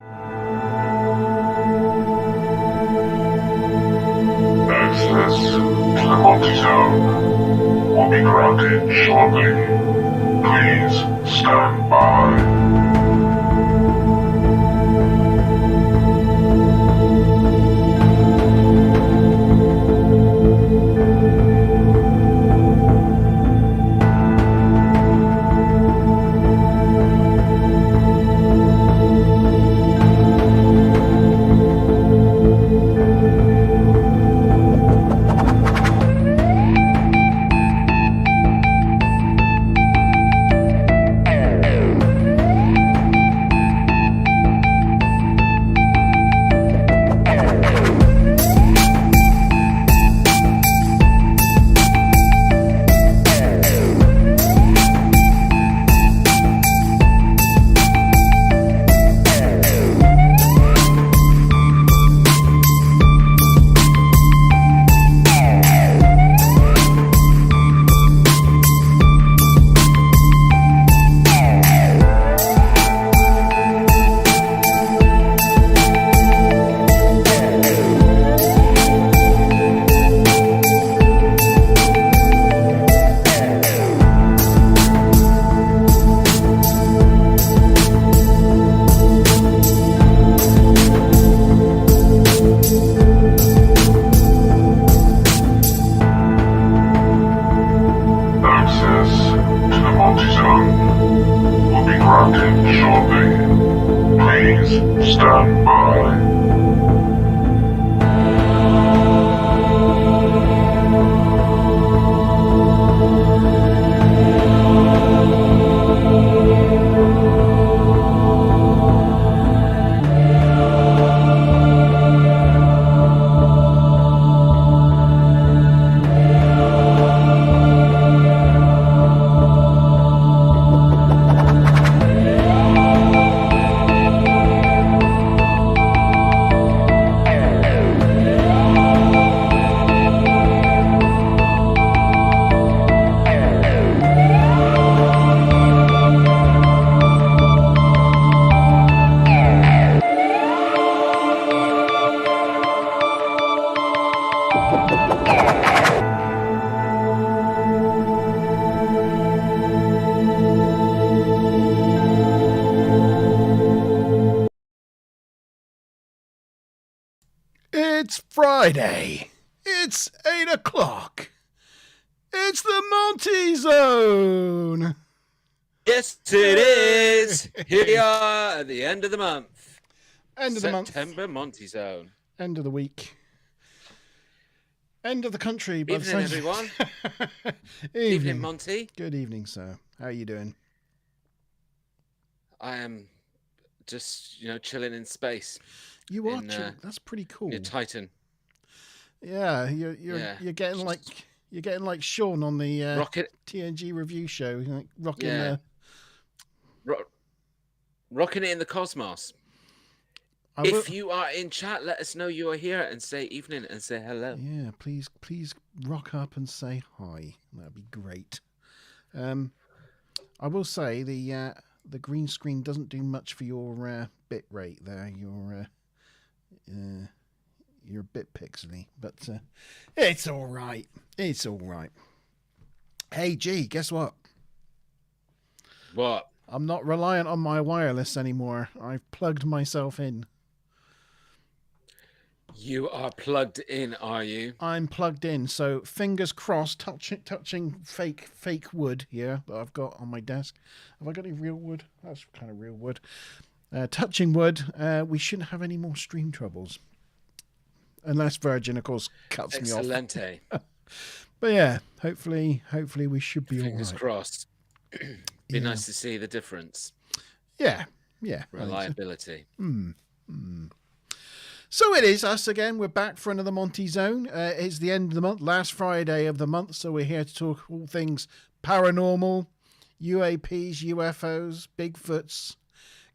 Access to the Monte Zone will be granted shortly. Please stand by. Stand by. It's Friday. It's 8 o'clock. It's the Monte Zone. Yes, it is. Here we are at the end of the month. End of the month. September Monte Zone. End of the week. End of the country. Evening, everyone. Evening, Monte. Good evening, sir. How are you doing? I am just, chilling in space. You are. That's pretty cool. You're Titan. Yeah, you're getting like Sean on the Rocket TNG review show, like rocking rocking it in the cosmos. If you are in chat, let us know you are here and say evening and say hello. Yeah, please rock up and say hi. That'd be great. I will say the green screen doesn't do much for your bit rate there. You're a bit pixely, but it's all right. It's all right. Hey, G, guess what? What? I'm not reliant on my wireless anymore. I've plugged myself in. You are plugged in, are you? I'm plugged in, so fingers crossed, touching fake wood here that I've got on my desk. Have I got any real wood? That's kind of real wood. Touching wood, we shouldn't have any more stream troubles. Unless Virgin, of course, cuts me off. Excelente. But yeah, hopefully we should be all right. Fingers crossed. Be nice to see the difference. Yeah. Reliability. So it is us again. We're back for another Monte Zone. It's the end of the month, last Friday of the month. So we're here to talk all things paranormal, UAPs, UFOs, Bigfoots,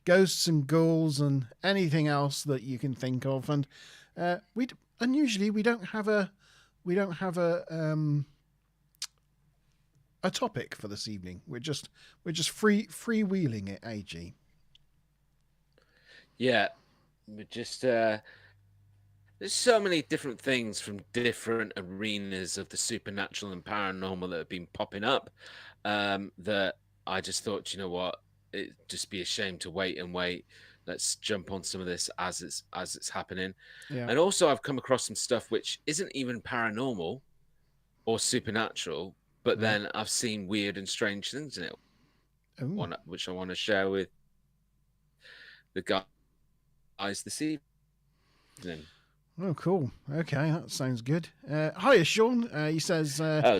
ghosts and ghouls, and anything else that you can think of. And unusually we don't have a topic for this evening. We're just freewheeling it, AG. Yeah, we just there's so many different things from different arenas of the supernatural and paranormal that have been popping up, that I just thought, you know what, it'd just be a shame to wait and wait. Let's jump on some of this as it's happening. Yeah. And also, I've come across some stuff which isn't even paranormal or supernatural, but Right. then I've seen weird and strange things in it, Oh. which I want to share with the guys this evening. Oh, cool. Okay, that sounds good. Hiya, Sean. He says, Oh,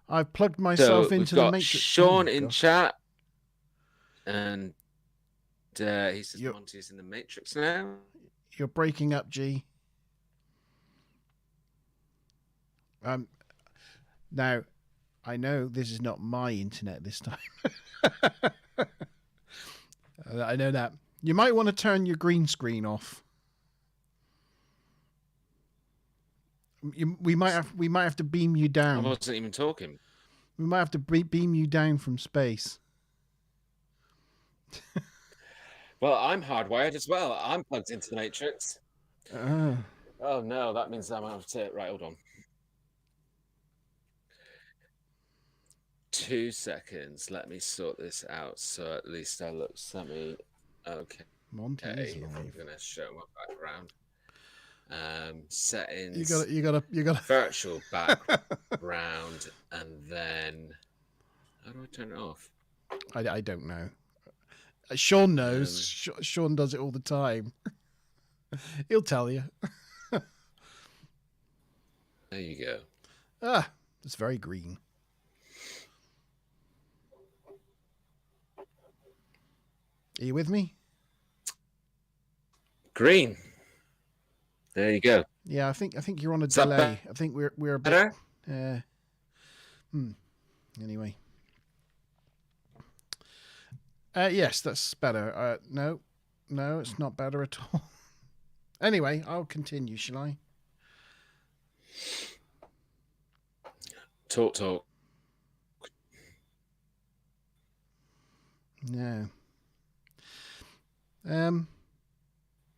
I've plugged so myself we've into the got Matrix. Sean Oh, in gosh. chat, and he says Yep. Monte's in the Matrix now. You're breaking up, G. Now, I know this is not my internet this time. I know that. You might want to turn your green screen off. We might have to beam you I down. wasn't even talking. We might have to beam you down from space. Well, I'm hardwired as well. I'm plugged into the Matrix. Oh no, that means I'm out to right. Hold on. 2 seconds. Let me sort this out. So at least I look semi okay. Monte is If I'm live. gonna show my background. Settings. You gotta virtual background, and then how do I turn it off? I don't know. Sean knows. Sean does it all the time. He'll tell you. There you go. Ah, it's very green. Are you with me? Green. There you go. Yeah, I think you're on a Is that delay. I think we're a bit better? Anyway. Yes, that's better. No, it's not better at all. Anyway, I'll continue, shall I? Talk. No.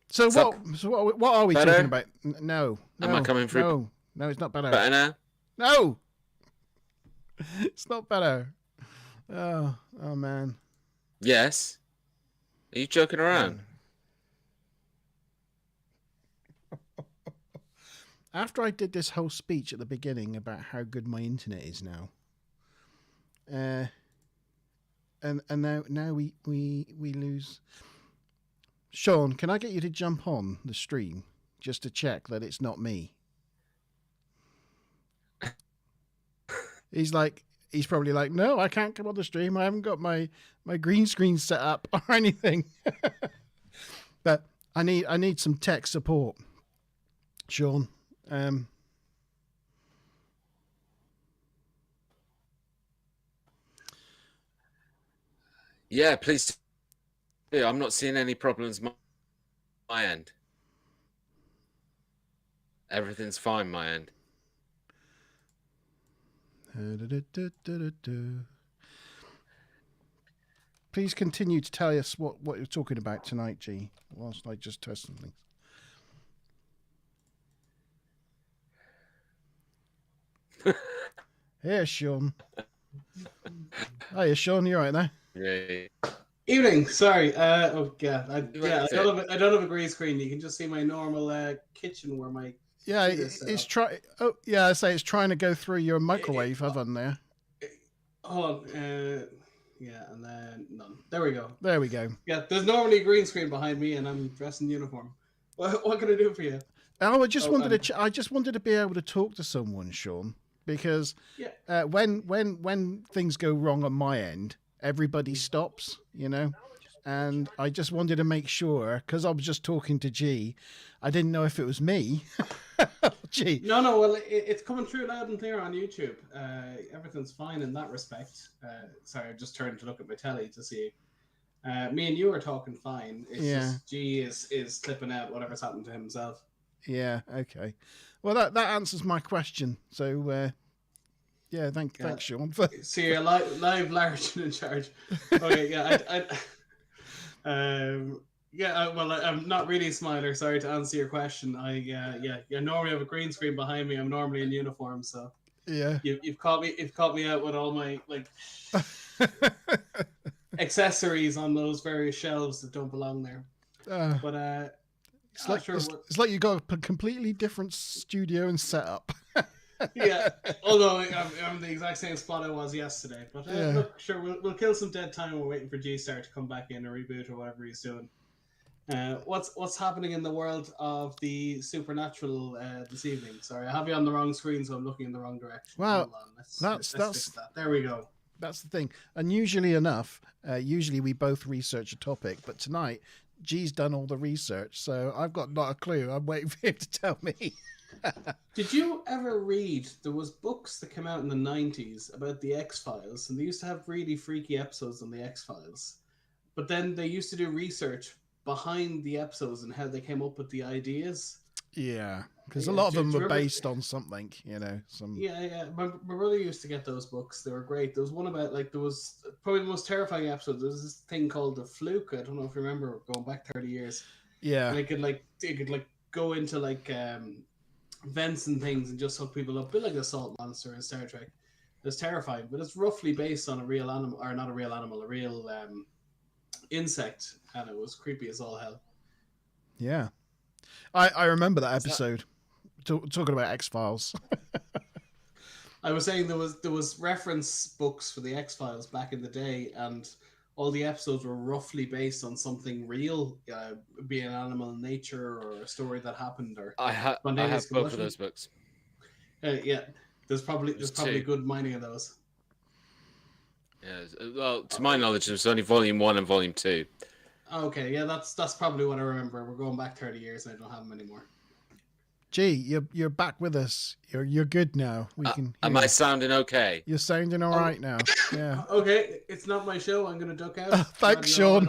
So what are we better? talking about? No. Am I coming through? No, it's not better. Better now? No. It's not better. Oh man. Yes. Are you joking around? After I did this whole speech at the beginning about how good my internet is now, and now we lose. Sean, can I get you to jump on the stream just to check that it's not me? He's probably like, no, I can't come on the stream. I haven't got my green screen set up or anything. But I need some tech support, Sean. Yeah, please do. I'm not seeing any problems my end. Everything's fine my end. Please continue to tell us what you're talking about tonight, G, whilst I just test something. Here, Sean. Hiya, Sean. You all right there? Yeah. Evening. Sorry. Oh god. I don't have a green screen. You can just see my normal kitchen where my it's try. Oh yeah, I say it's trying to go through your microwave oven there. Hold on. Yeah, and then none. There we go. There we go. Yeah, there's normally a green screen behind me, and I'm dressed in uniform. What can I do for you? Oh, I just wanted to be able to talk to someone, Sean, because when things go wrong on my end, everybody stops, you know, and I just wanted to make sure, because I was just talking to G, I didn't know if it was me. Gee. No. Well, it's coming through loud and clear on YouTube. Everything's fine in that respect. Sorry, I just turned to look at my telly to see. Me and you are talking fine. It's just G is clipping out whatever's happened to himself. Yeah. Okay. Well, that answers my question. So, thanks, Sean. So you're live, large and in charge. Okay. Yeah. Yeah, well, I'm not really a smiler. Sorry to answer your question. I normally have a green screen behind me. I'm normally in uniform, so Yeah. you've caught me out with all my like accessories on those various shelves that don't belong there. But it's like sure. it's like you got a completely different studio and setup. Yeah, although I'm the exact same spot I was yesterday. But Yeah. look, sure, we'll kill some dead time. We're waiting for G-Star to come back in or reboot or whatever he's doing. What's happening in the world of the supernatural this evening? Sorry, I have you on the wrong screen, so I'm looking in the wrong direction. Well, Hold on, let's fix that. There we go. That's the thing. Unusually enough, usually we both research a topic, but tonight G's done all the research, so I've got not a clue. I'm waiting for him to tell me. Did you ever read? There was books that came out in the 90s about the X-Files, and they used to have really freaky episodes on the X-Files. But then they used to do research behind the episodes and how they came up with the ideas. Yeah, because a lot of them were based on something, some. Yeah. My brother used to get those books. They were great. There was one about there was probably the most terrifying episode. There was this thing called the Fluke. I don't know if you remember, going back 30 years. Yeah, and it could go into vents and things and just hook people up, a bit like the Salt Monster in Star Trek. It's terrifying, but it's roughly based on a real animal, or not a real animal, a real insect, and it was creepy as all hell. Yeah, I remember that episode. Talking about X-Files. I was saying there was reference books for the X-Files back in the day, and all the episodes were roughly based on something real, be an animal in nature or a story that happened. Or I have both of those books. Yeah, there's probably good mining of those. Yeah, well, to my knowledge, there's only Volume 1 and Volume 2. Okay, yeah, that's probably what I remember. We're going back 30 years, and I don't have them anymore. Gee, you're back with us. You're good now. We can. Am I sounding okay? You're sounding all right now. Yeah. Okay, it's not my show. I'm going to duck out. Thanks, Sean.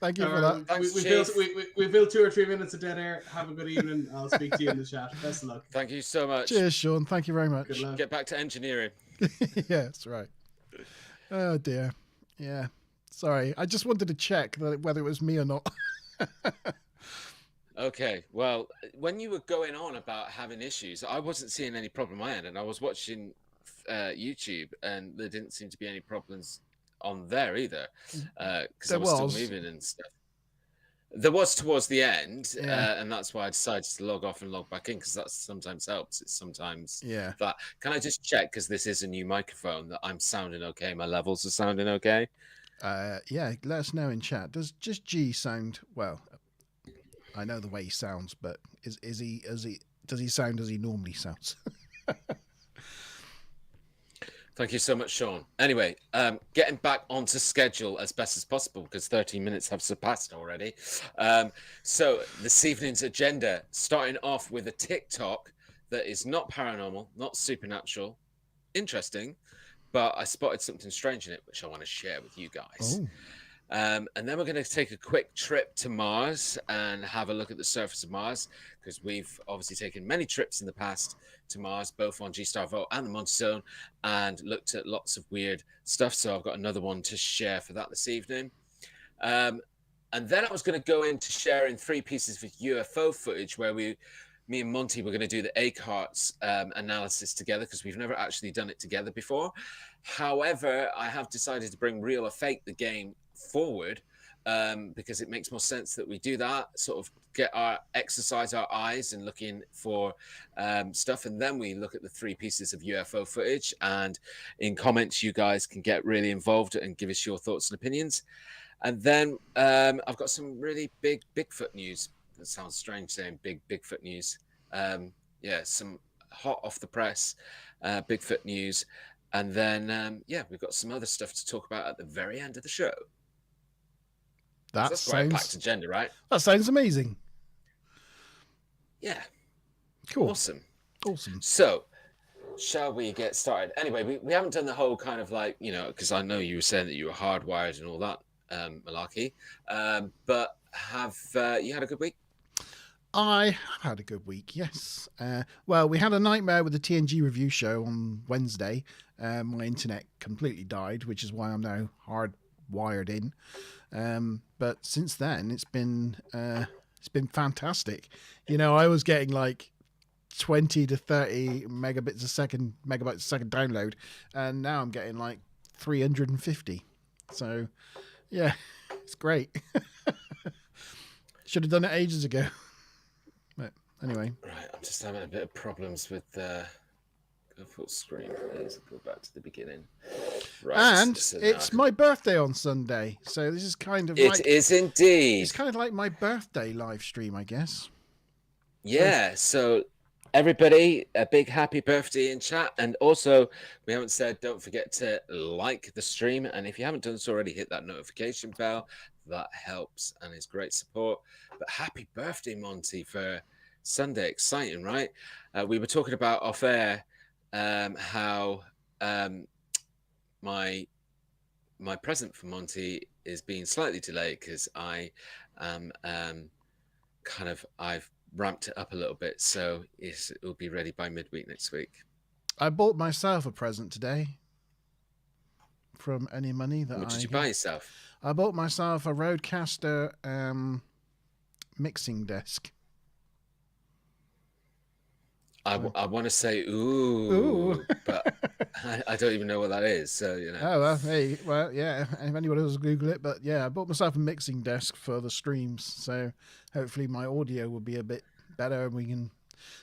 Thank you for that. Thanks, we filled 2 or 3 minutes of dead air. Have a good evening. I'll speak to you in the chat. Best of luck. Thank you so much. Cheers, Sean. Thank you very much. Good luck. Get back to engineering. Yeah, that's right. Oh dear. Yeah. Sorry. I just wanted to check whether it was me or not. Okay, well, when you were going on about having issues, I wasn't seeing any problem on my end, and I was watching YouTube, and there didn't seem to be any problems on there either, because I was still moving and stuff. There was towards the end, and that's why I decided to log off and log back in, because that sometimes helps. It's sometimes that. Can I just check, because this is a new microphone, that I'm sounding okay, my levels are sounding okay? Yeah, let us know in chat. Does just G sound well? I know the way he sounds, but does he sound as he normally sounds? Thank you so much, Sean. Anyway, getting back onto schedule as best as possible, because 13 minutes have surpassed already. So this evening's agenda, starting off with a TikTok that is not paranormal, not supernatural, interesting, but I spotted something strange in it, which I want to share with you guys. Oh. And then we're going to take a quick trip to Mars and have a look at the surface of Mars, because we've obviously taken many trips in the past to Mars, both on G-Star Vote and the Monte Zone, and looked at lots of weird stuff. So I've got another one to share for that this evening. And then I was going to go into sharing 3 pieces of UFO footage where me and Monte were going to do the ACARTS analysis together, because we've never actually done it together before. However, I have decided to bring Real or Fake the game forward, because it makes more sense that we do that, sort of exercise our eyes and looking for stuff, and then we look at the 3 pieces of UFO footage, and in comments you guys can get really involved and give us your thoughts and opinions. And then I've got some really big Bigfoot news. That sounds strange saying big Bigfoot news. Some hot off the press Bigfoot news, and then we've got some other stuff to talk about at the very end of the show. That's quite a packed agenda, right? That sounds amazing. Yeah. Cool. Awesome. So, shall we get started? Anyway, we haven't done the whole kind of because I know you were saying that you were hardwired and all that malarkey. But have you had a good week? I have had a good week, yes. Well, we had a nightmare with the TNG review show on Wednesday. My internet completely died, which is why I'm now wired in. But since then, it's been fantastic. I was getting like 20 to 30 megabytes a second download, and now I'm getting like 350. So yeah, it's great. Should have done it ages ago. But anyway, right, I'm just having a bit of problems with go full screen. Please go back to the beginning. Right, and so it's my birthday on Sunday, so this is kind of it is indeed. It's kind of like my birthday live stream, I guess. Yeah, so everybody, a big happy birthday in chat. And also, we haven't said, don't forget to like the stream. And if you haven't done so already, hit that notification bell. That helps and is great support. But happy birthday, Monty, for Sunday. Exciting, right? We were talking about off air how my present for Monty is being slightly delayed because I am I've ramped it up a little bit, so it will be ready by midweek next week. I bought myself a present today from any money that What did you buy yourself? I bought myself a Rodecaster mixing desk. I want to say ooh. But I don't even know what that is. So Oh well, hey, well, yeah. If anyone else will Google it, but yeah, I bought myself a mixing desk for the streams, so hopefully my audio will be a bit better, and we can.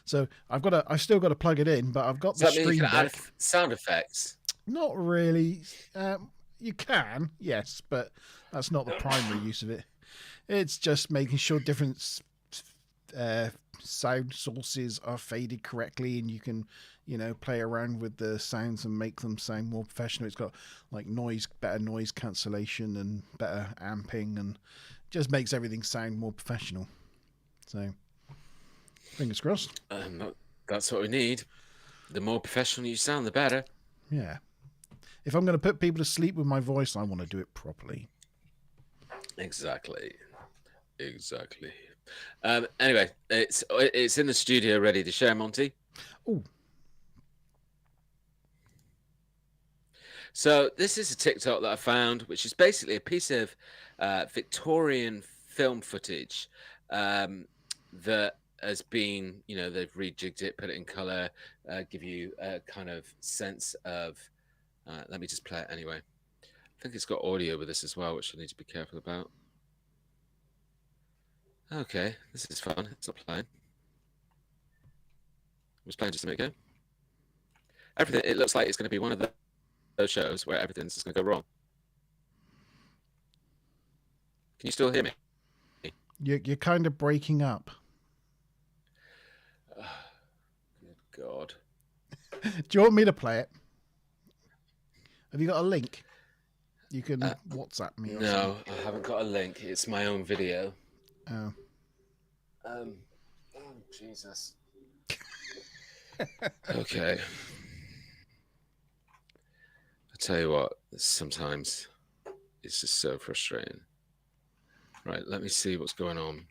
So I've still got to plug it in, but I've got the stream deck. Add sound effects? Not really. You can, yes, but that's not the primary use of it. It's just making sure different sound sources are faded correctly, and you can play around with the sounds and make them sound more professional. It's got like better noise cancellation and better amping, and just makes everything sound more professional. So fingers crossed. That's what we need. The more professional you sound, the better. Yeah, if I'm going to put people to sleep with my voice, I want to do it properly. Exactly. Anyway, it's in the studio ready to share, Monty. Oh. So this is a TikTok that I found, which is basically a piece of Victorian film footage that has been, they've rejigged it, put it in color, give you a kind of sense of. Let me just play it anyway. I think it's got audio with this as well, which I need to be careful about. Okay, this is fun. It's not playing. It was playing just a minute ago. Everything. It looks like it's going to be one of those shows where everything's just going to go wrong. Can you still hear me? You're kind of breaking up. Oh, good God. Do you want me to play it? Have you got a link? You can WhatsApp me. No, I haven't got a link. It's my own video. Oh. Oh, Jesus. Okay. I tell you what, sometimes it's just so frustrating. Right, let me see what's going on.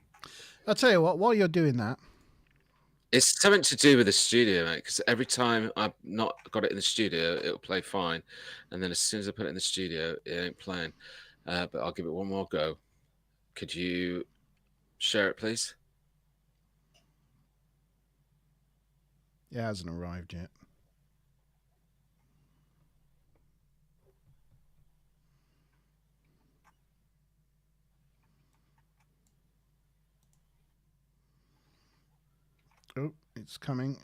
I'll tell you what, while you're doing that. It's something to do with the studio, mate, because every time I've not got it in the studio, it'll play fine. And then as soon as I put it in the studio, it ain't playing. But I'll give it one more go. Could you share it, please? It hasn't arrived yet. Oh, it's coming.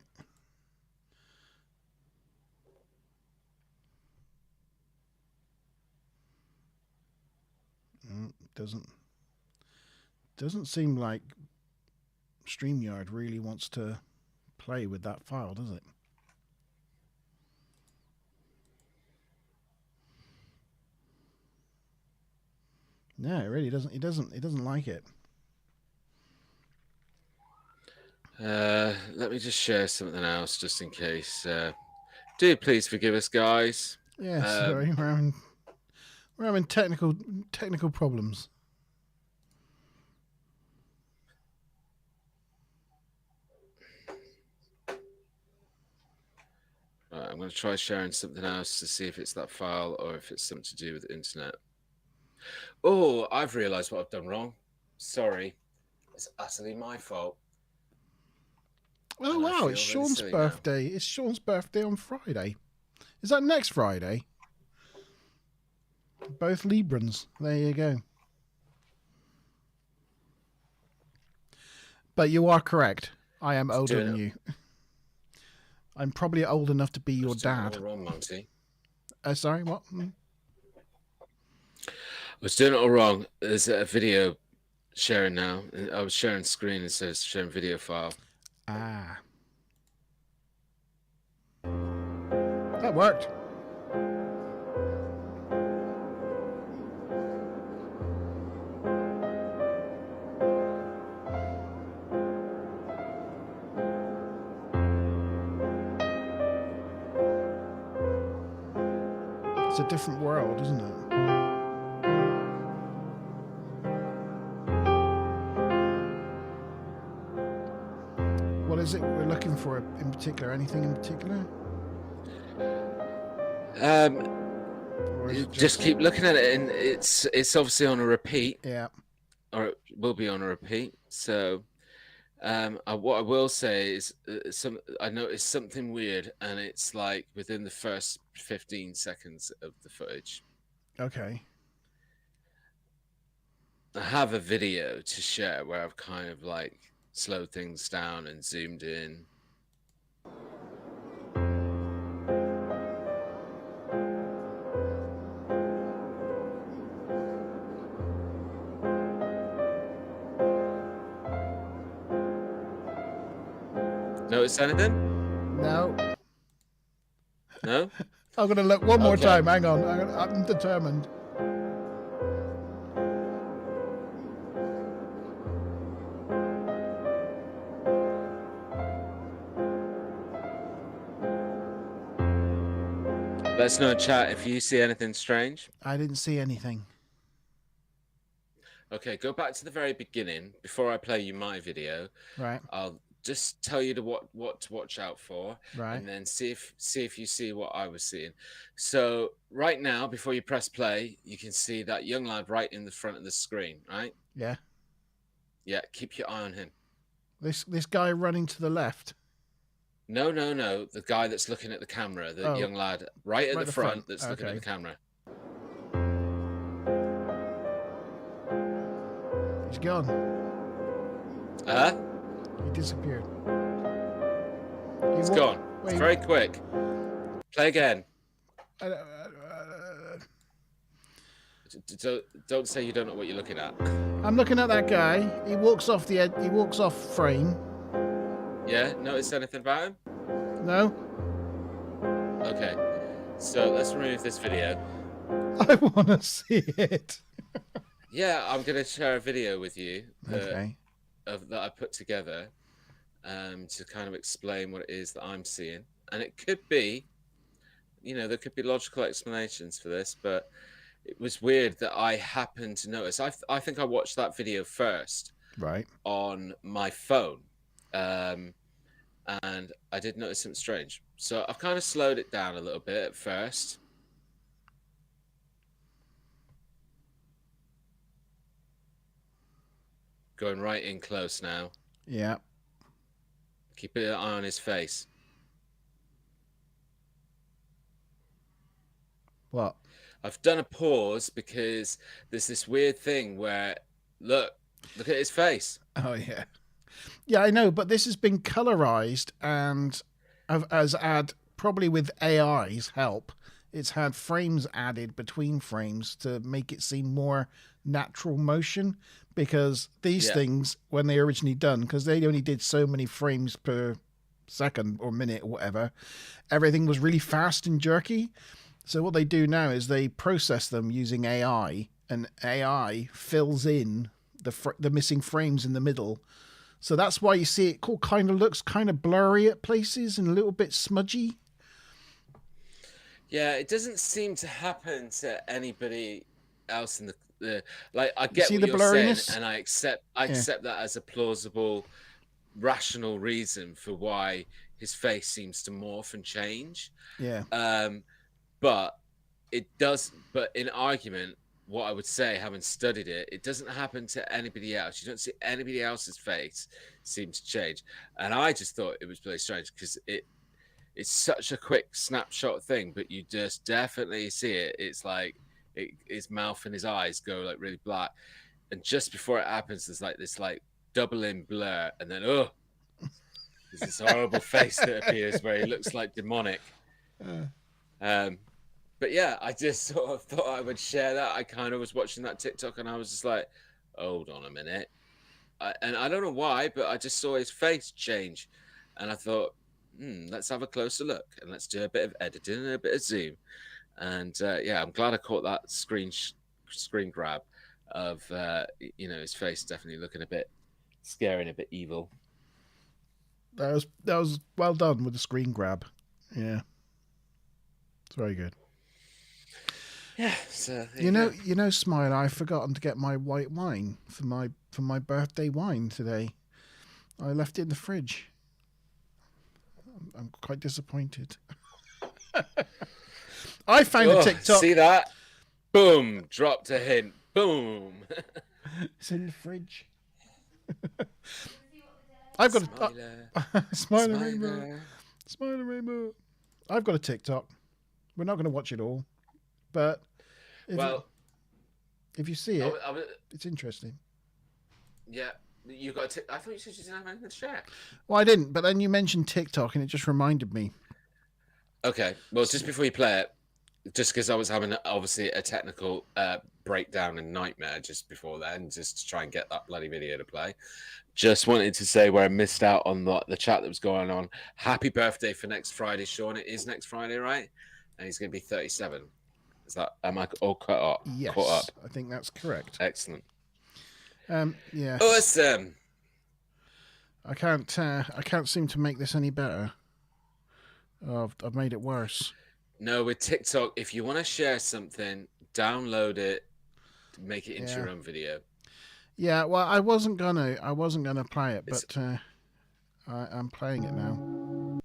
Doesn't seem like StreamYard really wants to play with that file, does it? No, it really doesn't. It doesn't like it. Let me just share something else, just in case. Do please forgive us, guys. Yeah, sorry, we're having technical problems. Right, I'm going to try sharing something else to see if it's that file or if it's something to do with the internet. Oh, I've realised what I've done wrong. Sorry, it's utterly my fault. Oh And I wow, feel it's really Sean's silly now. birthday. It's Sean's birthday on Friday. Is that next Friday? Both Librans. There you go. But you are correct. I am older than you. I'm probably old enough to be your dad. All wrong, Monty. Sorry, what? I was doing it all wrong. There's a video sharing now. I was sharing screen. It says sharing video file. Ah. That worked. It's a different world, isn't it? What is it we're looking for in particular? Anything in particular? Or is it Just keep looking at it, and it's obviously on a repeat. Yeah. Or it will be on a repeat. So, what I will say is, I noticed something weird, and it's like within the first 15 seconds of the footage. Okay. I have a video to share where I've kind of like slowed things down and zoomed in. Notice anything? No. No? I'm going to look one more Okay. time. Hang on. I'm determined. Let us know in chat if you see anything strange. I didn't see anything. Okay, go back to the very beginning. Before I play you my video, Right. I'll just tell you what to watch out for, Right. and then see if you see what I was seeing. So right now, before you press play, you can see that young lad right in the front of the screen, right? Yeah. Yeah, keep your eye on him. This guy running to the left. No, the guy that's looking at the camera, the young lad right at the front that's looking at the camera. He's gone. He disappeared. It's gone. It's very quick. Play again. Don't say you don't know what you're looking at. I'm looking at that guy. He walks off the edge. He walks off frame. Yeah, notice anything about him? No. Okay, so let's remove this video. I want to see it. Yeah, I'm going to share a video with you Okay. that I put together to kind of explain what it is that I'm seeing. And it could be, there could be logical explanations for this, but it was weird that I happened to notice. I think I watched that video first. Right. On my phone. And I did notice something strange. So I've kind of slowed it down a little bit at first. Going right in close now. Yeah. Keep an eye on his face. What? I've done a pause because there's this weird thing where, look at his face. Oh, yeah. Yeah, I know, but this has been colorized and as probably with AI's help, it's had frames added between frames to make it seem more natural motion, because these things, when they originally done, because they only did so many frames per second or minute or whatever, everything was really fast and jerky. So what they do now is they process them using AI, and AI fills in the missing frames in the middle. So that's why you see it kind of looks kind of blurry at places and a little bit smudgy. Yeah, it doesn't seem to happen to anybody else in the like. I get what the you're blurriness? saying, and I accept that as a plausible, rational reason for why his face seems to morph and change. Yeah. But it does. But in argument, what I would say, having studied it, it doesn't happen to anybody else. You don't see anybody else's face seem to change. And I just thought it was really strange because it's such a quick snapshot thing, but you just definitely see it. It's like his mouth and his eyes go like really black. And just before it happens, there's like this like doubling blur. And then, there's this horrible face that appears where he looks like demonic. But yeah, I just sort of thought I would share that. I kind of was watching that TikTok and I was just like, hold on a minute. And I don't know why, but I just saw his face change. And I thought, let's have a closer look and let's do a bit of editing and a bit of zoom. And yeah, I'm glad I caught that screen grab of, his face definitely looking a bit scary and a bit evil. That was well done with the screen grab. Yeah. It's very good. Yeah, so you know, Smile, I've forgotten to get my white wine for my birthday wine today. I left it in the fridge. I'm quite disappointed. I found a TikTok. See that? Boom! Dropped a hint. Boom! It's in the fridge. I've got a Smiler Rainbow. Smiler Rainbow. I've got a TikTok. We're not going to watch it all, but if you see it, it's interesting. Yeah, you got. I thought you said you didn't have anything to share. Well, I didn't, but then you mentioned TikTok, and it just reminded me. Okay, well, just before you play it, just because I was having obviously a technical breakdown and nightmare just before then, just to try and get that bloody video to play. Just wanted to say where I missed out on the chat that was going on. Happy birthday for next Friday, Sean. It is next Friday, right? And he's going to be 37. Is that, am I all caught up? Yes, caught up? I think that's correct. Excellent. Yeah. Awesome. I can't seem to make this any better. Oh, I've made it worse. No, with TikTok, if you want to share something, download it, make it into your own video. Yeah, well, I wasn't gonna play it, but I'm playing it now.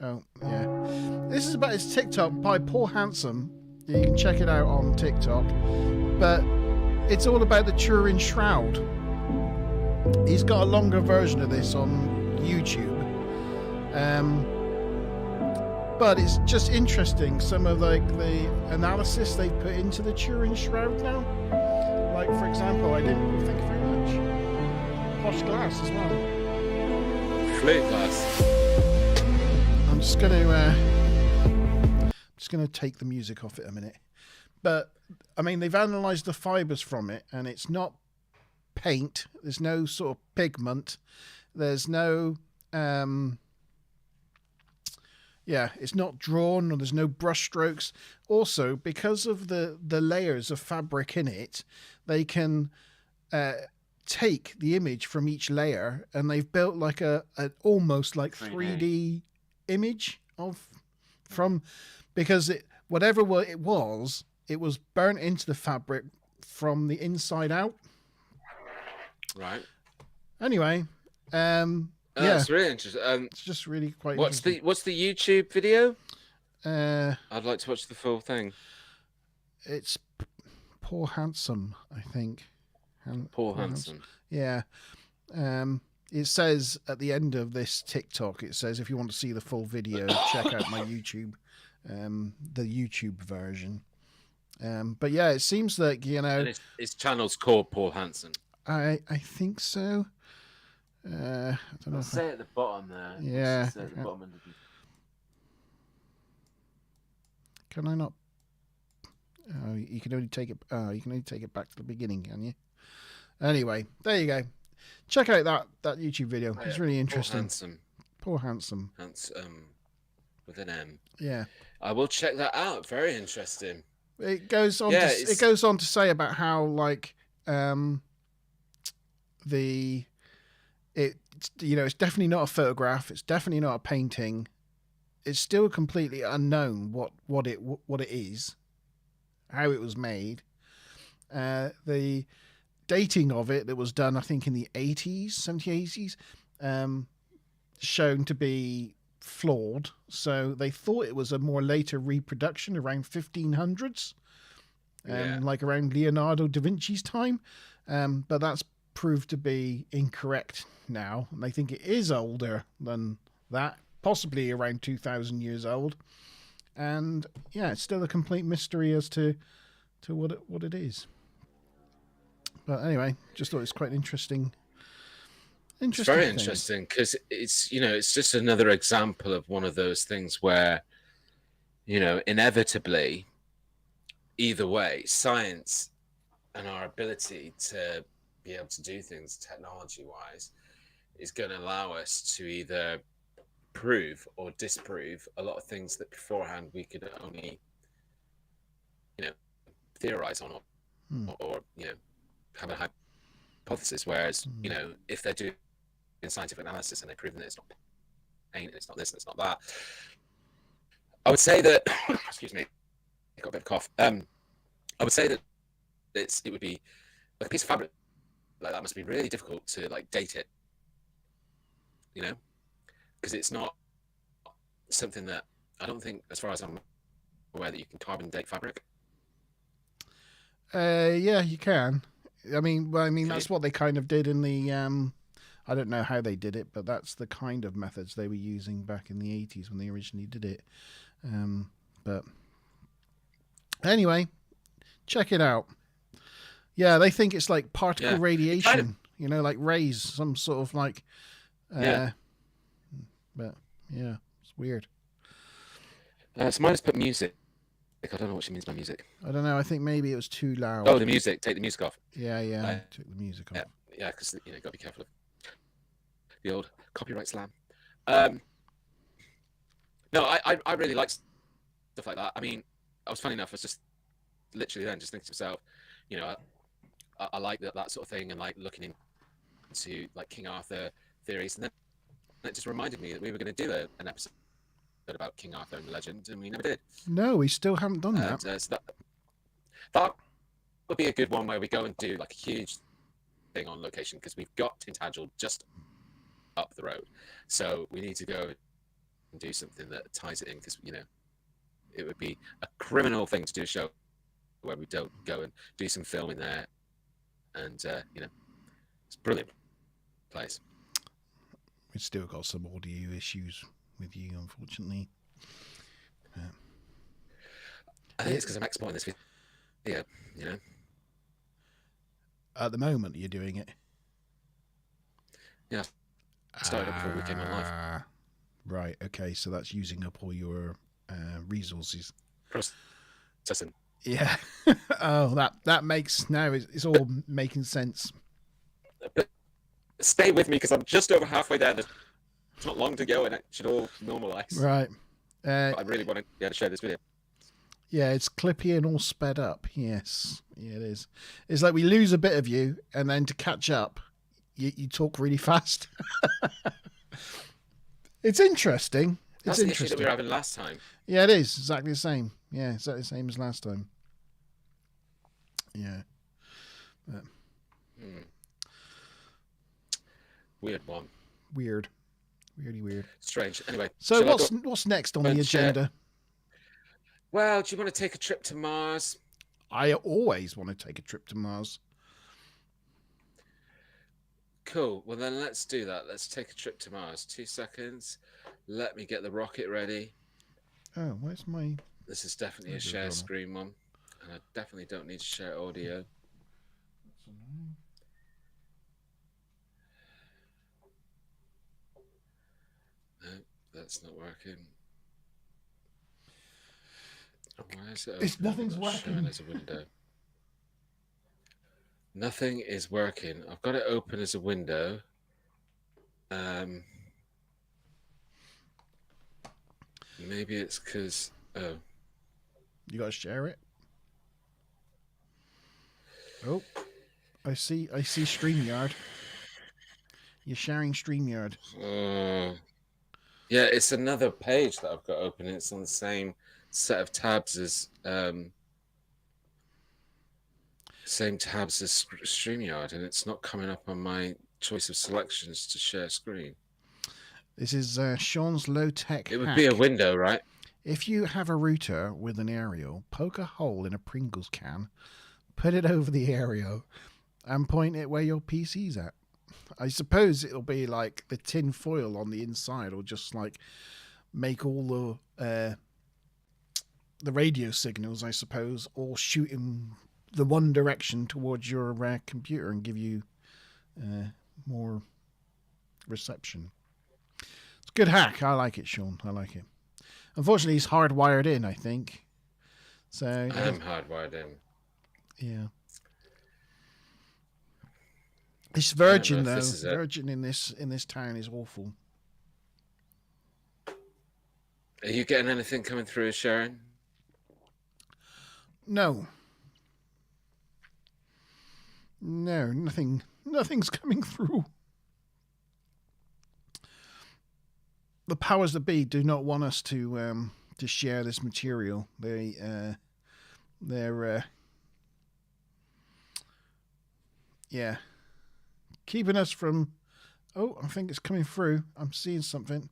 Oh, yeah. This is about his TikTok by Paul Handsome. You can check it out on TikTok. But it's all about the Turin Shroud. He's got a longer version of this on YouTube. But it's just interesting, some of like the analysis they put into the Turin Shroud now. Like, for example, thank you very much. Posh glass as well. Flute glass. I'm just gonna take the music off it a minute. But I mean, they've analysed the fibres from it, and it's not paint. There's no sort of pigment. There's no it's not drawn, or there's no brush strokes. Also, because of the layers of fabric in it, they can take the image from each layer, and they've built like an almost like 3D image because whatever it was burnt into the fabric from the inside out. Right. Anyway, it's really interesting. it's just really quite. What's the YouTube video? I'd like to watch the full thing. It's Paul Handsome, I think. Paul Handsome. Yeah. It says at the end of this TikTok, it says if you want to see the full video, check out my YouTube, the YouTube version. But yeah, it seems like, And his channel's called Paul Handsome. I think so. I don't know. Say at the bottom there. Yeah. Say at the bottom. Can I not? Oh, you can only take it. Oh, you can only take it back to the beginning, can you? Anyway, there you go. Check out that YouTube video. It's really interesting. Paul Handsome. Handsome with an M. Yeah. I will check that out. Very interesting. It goes on. It goes on to say about how like it's definitely not a photograph. It's definitely not a painting. It's still completely unknown what it is, how it was made. The dating of it that was done, I think, in the 80s, 70s, 80s, shown to be flawed. So they thought it was a more later reproduction around 1500s. like around Leonardo da Vinci's time. But that's proved to be incorrect now. And I think it is older than that, possibly around 2,000 years old. And yeah, it's still a complete mystery as to what it is. But anyway, just thought it's quite interesting. It's very interesting because it's just another example of one of those things where, inevitably, either way, science and our ability to be able to do things technology-wise is going to allow us to either prove or disprove a lot of things that beforehand we could only, theorize on or have a hypothesis. Whereas, if they're doing scientific analysis and they've proven that it's not pain and it's not this and it's not that, I would say that excuse me, I got a bit of cough. I would say that it would be like a piece of fabric like that must be really difficult to like date it, because it's not something that I don't think, as far as I'm aware, that you can carbon date fabric. Yeah, you can. I mean, that's what they kind of did in the. I don't know how they did it, but that's the kind of methods they were using back in the 80s when they originally did it. But anyway, check it out. Yeah, they think it's like particle radiation, like rays, some sort of like. But yeah, it's weird. So mine has put music. I don't know what she means by music. I don't know. I think maybe it was too loud. Oh, the music. Take the music off. Yeah. Took the music off. Yeah, because got to be careful of the old copyright slam. No, I really like stuff like that. I mean, I was funny enough. I was just literally then just thinking to myself, I like that sort of thing, and like looking into like King Arthur theories, and then it just reminded me that we were going to do an episode about King Arthur and the legend, and we never did. No, we still haven't done that. So that would be a good one where we go and do like a huge thing on location, because we've got Tintagel just up the road, so we need to go and do something that ties it in, because it would be a criminal thing to do a show where we don't go and do some filming there, and it's a brilliant place. We've still got some audio issues with you, unfortunately. I think it's because I'm exporting this video, At the moment, you're doing it. Yeah. Started up before we came on live. Right. Okay. So that's using up all your resources. Processing. Yeah. Oh, that makes now it's all making sense. But stay with me, because I'm just over halfway there. It's not long to go, and it should all normalize. Right. But I really want to be able to share this video. Yeah, it's clippy and all sped up. Yes. Yeah, it is. It's like we lose a bit of you, and then to catch up, you talk really fast. It's interesting. That's the issue that we were having last time. Yeah, it is. Exactly the same. Yeah, exactly the same as last time. Yeah. Weird one. Weird. Really weird. Strange. Anyway. So what's next on the agenda? Well, do you want to take a trip to Mars? I always want to take a trip to Mars. Cool. Well, then let's do that. Let's take a trip to Mars. 2 seconds. Let me get the rocket ready. Oh, where's my... This is definitely a share screen one. And I definitely don't need to share audio. No, that's not working. Why is it nothing's working as a window? Nothing is working. I've got it open as a window. Maybe it's because you gotta share it. Oh, I see StreamYard. You're sharing StreamYard. Yeah, it's another page that I've got open. It's on the same set of tabs as StreamYard, and it's not coming up on my choice of selections to share screen. This is Sean's low-tech It would hack. be a window, right? If you have a router with an aerial, poke a hole in a Pringles can, put it over the aerial, and point it where your PC's at. I suppose it'll be like the tin foil on the inside, or just like make all the radio signals, I suppose, all shoot in the one direction towards your computer and give you more reception. It's a good hack. I like it, Sean. I like it. Unfortunately, he's hardwired in, I think. So I am hardwired in. Yeah. This Virgin though, this Virgin in this town is awful. Are you getting anything coming through, Sharon? No. No, nothing's coming through. The powers that be do not want us to share this material. They're keeping us from. Oh, I think it's coming through. I'm seeing something.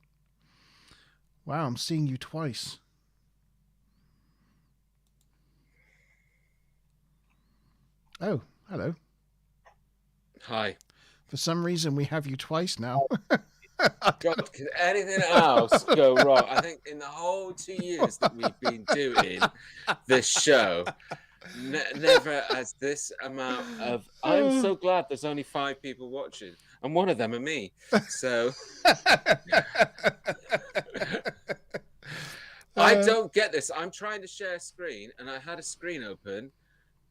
Wow, I'm seeing you twice. Oh, hello. Hi. For some reason, we have you twice now. God, could anything else go wrong? I think in the whole 2 years that we've been doing this show, never has this amount of. I'm so glad there's only 5 people watching, and one of them are me. So I don't get this. I'm trying to share a screen, and I had a screen open,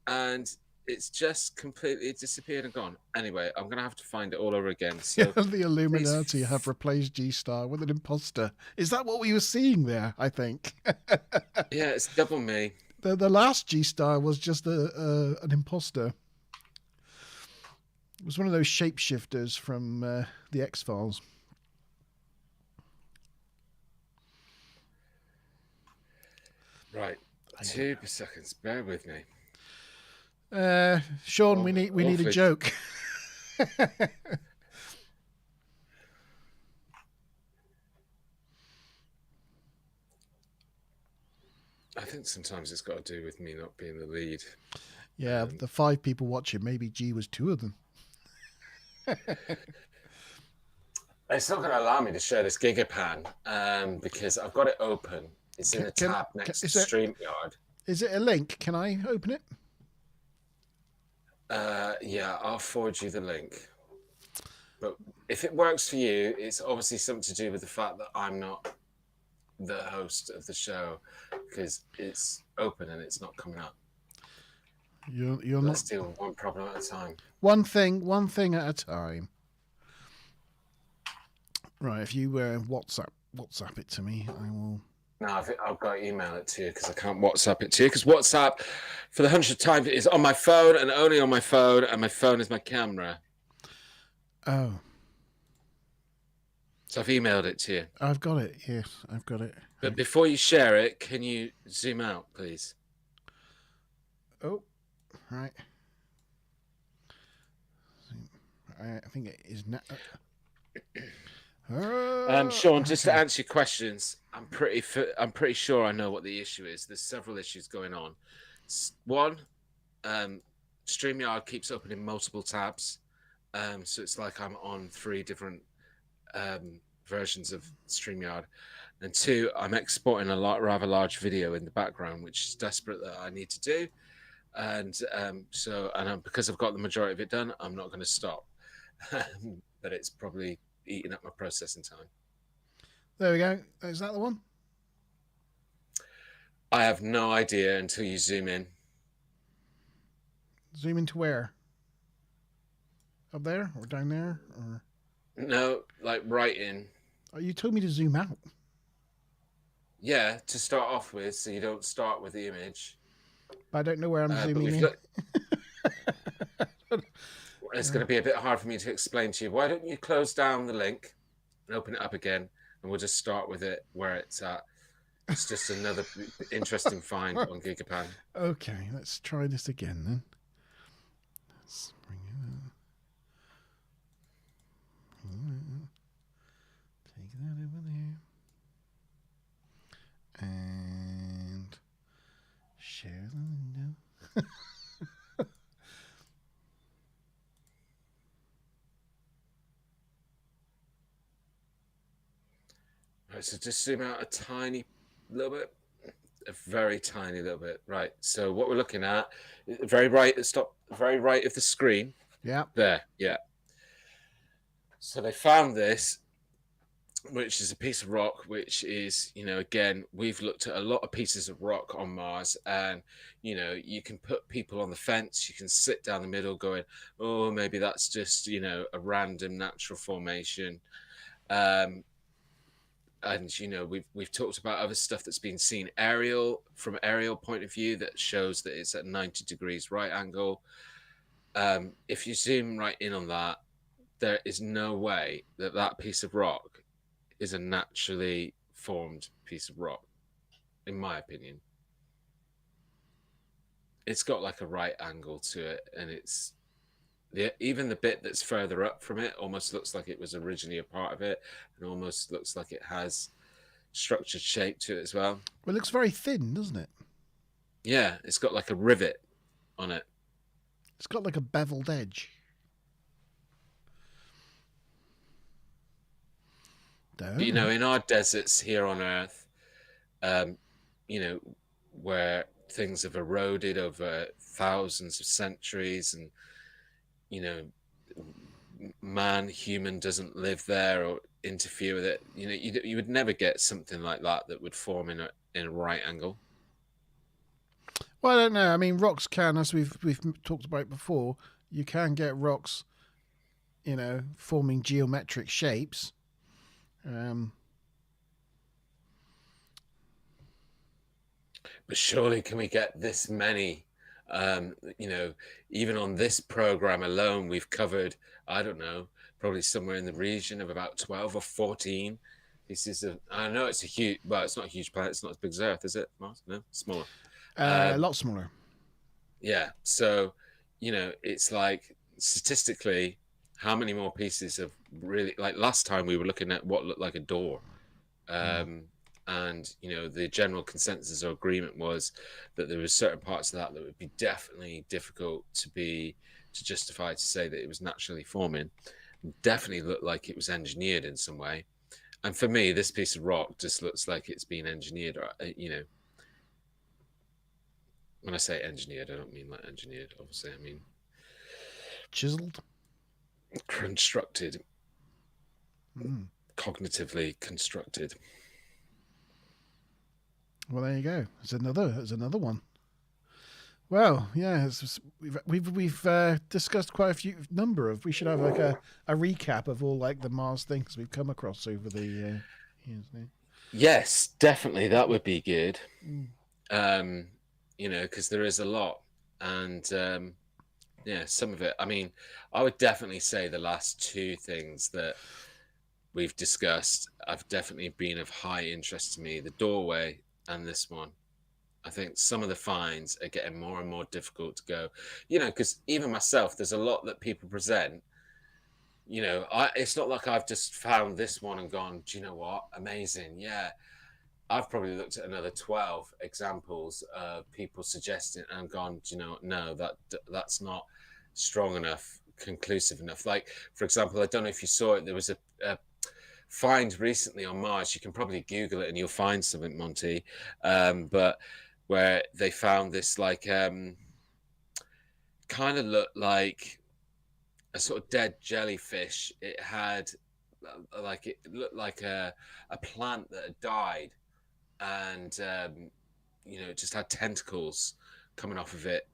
and it's just completely disappeared and gone. Anyway, I'm going to have to find it all over again. So the Illuminati have replaced G-Star with an imposter. Is that what we were seeing there, I think? Yeah, it's double me. The last G-Star was just an imposter. It was one of those shapeshifters from the X-Files. Right. 2 seconds. Bear with me. Sean, we need a joke. I think sometimes it's got to do with me not being the lead. Yeah, the 5 people watching, maybe G was 2 of them. It's not going to allow me to share this Gigapan because I've got it open. It's in a tab next to StreamYard. Is it a link? Can I open it? Yeah, I'll forward you the link. But if it works for you, it's obviously something to do with the fact that I'm not the host of the show because it's open and it's not coming up. Let's deal with one problem at a time. One thing at a time. Right, if you WhatsApp it to me, I will. No, I've got to email it to you because I can't WhatsApp it to you because WhatsApp, for the 100th time, is on my phone and only on my phone, and my phone is my camera. Oh. So I've emailed it to you. I've got it. Yes, I've got it. But before you share it, can you zoom out, please? Oh, right. I think it is now. Sean, just to answer your questions, I'm pretty sure I know what the issue is. There's several issues going on. One, StreamYard keeps opening multiple tabs, so it's like I'm on 3 different versions of StreamYard. And 2, I'm exporting a rather large video in the background, which is desperate that I need to do. And because I've got the majority of it done, I'm not going to stop. But it's probably eating up my processing time. There we go. Is that the one? I have no idea until you zoom in. Zoom into where? Up there or down there? Or no, like right in. Oh, you told me to zoom out. Yeah, to start off with, so you don't start with the image. But I don't know where I'm zooming in. It's going to be a bit hard for me to explain to you. Why don't you close down the link and open it up again, and we'll just start with it where it's at. It's just another interesting find on Gigapan. Okay, let's try this again then. Let's bring it up. Take that over there. And Right, so just zoom out a tiny little bit, a very tiny little bit. Right. So what we're looking at, very right, very right of the screen. Yeah. There. Yeah. So they found this, which is a piece of rock, which is, again, we've looked at a lot of pieces of rock on Mars, and, you can put people on the fence, you can sit down the middle going, oh, maybe that's just, a random natural formation. And, we've talked about other stuff that's been seen from aerial point of view that shows that it's at 90 degrees right angle. If you zoom right in on that, there is no way that piece of rock is a naturally formed piece of rock, in my opinion. It's got like a right angle to it, and even the bit that's further up from it almost looks like it was originally a part of it, and almost looks like it has structured shape to it as well. Well, it looks very thin, doesn't it? Yeah, it's got like a rivet on it. It's got like a beveled edge. But, in our deserts here on Earth, where things have eroded over thousands of centuries, and human doesn't live there or interfere with it, you would never get something like that would form in a right angle. Well, I don't know. I mean, rocks can, as we've talked about before, you can get rocks, forming geometric shapes. But surely can we get this many? Even on this program alone, we've covered, I don't know, probably somewhere in the region of about 12 or 14 pieces of. I know it's it's not a huge planet. It's not as big as Earth, is it? Mars? No, smaller. A lot smaller. Yeah. So, it's like statistically, how many more pieces of really, like last time we were looking at what looked like a door. And, the general consensus or agreement was that there were certain parts of that would be definitely difficult to justify to say that it was naturally forming. Definitely looked like it was engineered in some way. And for me, this piece of rock just looks like it's been engineered, when I say engineered, I don't mean like engineered, obviously. I mean chiseled, constructed, cognitively constructed. Well, there you go. There's another one. Well, yeah, we've discussed quite a number of. We should have like a recap of all like the Mars things we've come across over the years. Yes, definitely, that would be good. Because there is a lot, and some of it. I mean, I would definitely say the last two things that we've discussed have definitely been of high interest to me: the doorway and this one. I think some of the finds are getting more and more difficult to go, because even myself, there's a lot that people present. It's not like I've just found this one and gone, do you know what? Amazing. Yeah. I've probably looked at another 12 examples of people suggesting and gone, do you know, no, that's not strong enough, conclusive enough. Like, for example, I don't know if you saw it, there was a find recently on Mars. You can probably Google it and you'll find something, Monte. But where they found this like kind of looked like a sort of dead jellyfish. It had it looked like a plant that had died, and it just had tentacles coming off of it.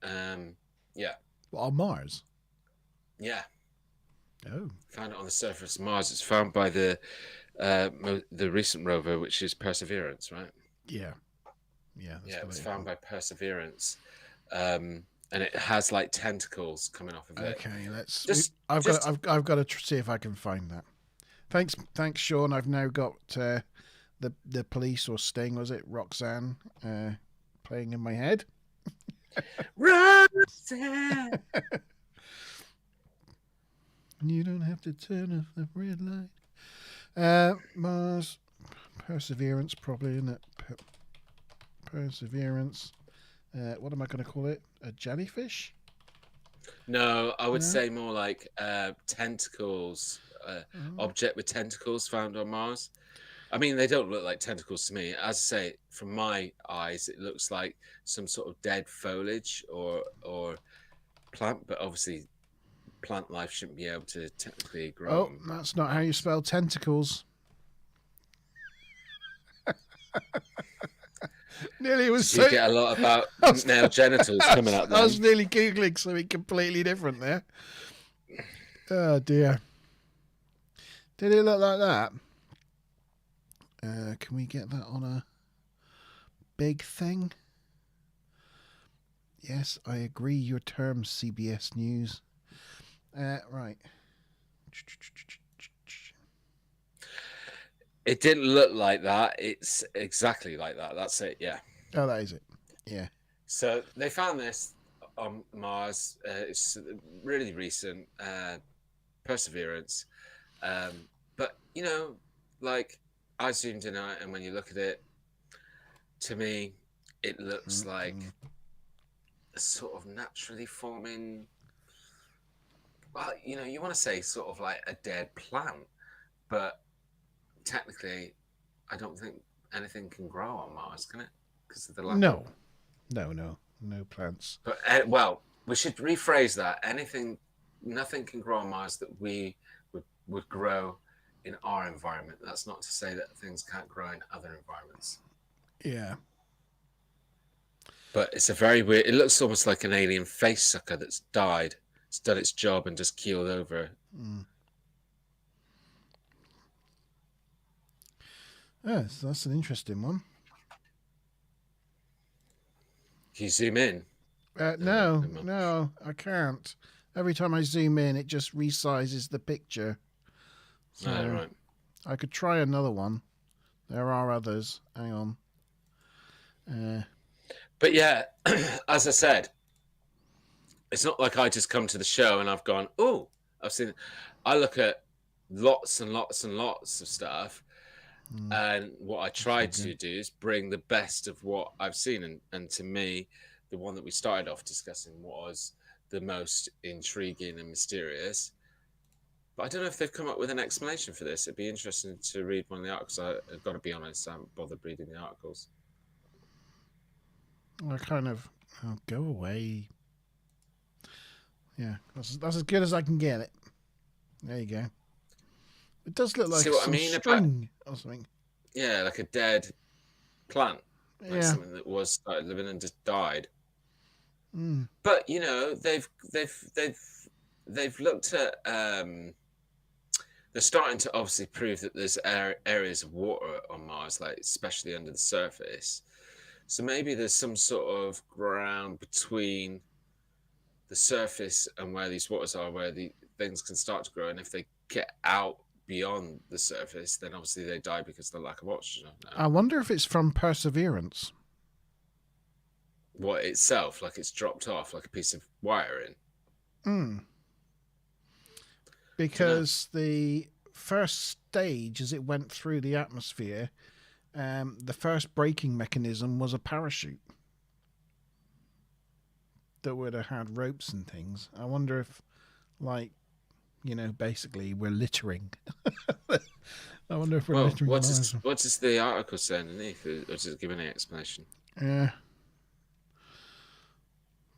Yeah. Well, on Mars. Yeah. Oh. Found it on the surface of Mars. It's found by the recent rover, which is Perseverance, right? Yeah. Yeah. Yeah, it was found by Perseverance, and it has like tentacles coming off of it. Okay, I've got to see if I can find that. Thanks, Sean. I've now got the police or Sting, was it Roxanne, playing in my head. Roxanne. You don't have to turn off the red light. Mars, Perseverance, probably, isn't it? Perseverance. What am I going to call it? A jellyfish? No, I would say more like tentacles. Object with tentacles found on Mars. I mean, they don't look like tentacles to me. As I say, from my eyes, it looks like some sort of dead foliage or plant, but obviously plant life shouldn't be able to technically grow. Oh, that's not how you spell tentacles. Nearly was Did you get a lot about male genitals coming up then? I was nearly Googling something completely different there. Oh, dear. Did it look like that? Can we get that on a big thing? Yes, I agree. Your terms, CBS News. Right. It didn't look like that. It's exactly like that. That's it. Yeah. Oh, that is it. Yeah. So they found this on Mars. It's really recent. Perseverance. But, you know, like I zoomed in on it, and when you look at it, to me, it looks like a sort of naturally forming, well, you know, you want to say sort of like a dead plant, but technically, I don't think anything can grow on Mars, can it? Because of the lack of... No plants. But, well, we should rephrase that. Nothing can grow on Mars that we would grow in our environment. That's not to say that things can't grow in other environments. Yeah. But it's a very weird... It looks almost like an alien face sucker that's died. It's done its job and just keeled over. Yes, that's an interesting one. Can you zoom in? No, I can't. Every time I zoom in, it just resizes the picture. So right. I could try another one. There are others. Hang on. But yeah, as I said, it's not like I just come to the show and I've gone, oh, I've seen it. I look at lots and lots and lots of stuff. And what I try to do is bring the best of what I've seen. And to me, the one that we started off discussing was the most intriguing and mysterious. But I don't know if they've come up with an explanation for this. It'd be interesting to read one of the articles. I've got to be honest, I haven't bothered reading the articles. I kind of go away. Yeah, that's as good as I can get it. There you go. It does look like some string or something. Yeah, like a dead plant. Like Yeah. something that was started living and just died. But you know, they've looked at they're starting to obviously prove that there's areas of water on Mars, like especially under the surface. So maybe there's some sort of ground between the surface and where these waters are, where the things can start to grow. And if they get out beyond the surface, then obviously they die because of the lack of oxygen. I wonder if it's from Perseverance. What itself, like it's dropped off like a piece of wiring. Because the first stage, as it went through the atmosphere, the first braking mechanism was a parachute that would have had ropes and things. I wonder if, like, you know, basically we're littering. I wonder if we're littering. What does the article say underneath? Or does it give any explanation? Yeah.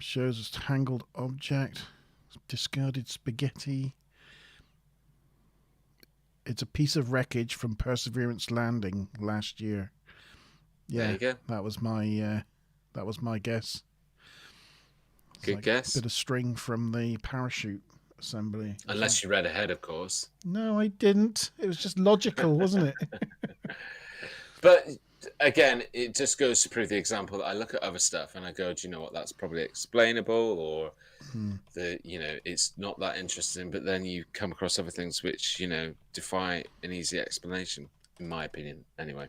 Shows a tangled object, discarded spaghetti. It's a piece of wreckage from Perseverance landing last year. Yeah, there you go. That was my guess. It's Good guess. A bit of string from the parachute assembly. Unless you read ahead, of course. No, I didn't. It was just logical, wasn't it? But again, it just goes to prove the example that I look at other stuff and I go, do you know what? That's probably explainable, or it's not that interesting. But then you come across other things which, defy an easy explanation, in my opinion, anyway.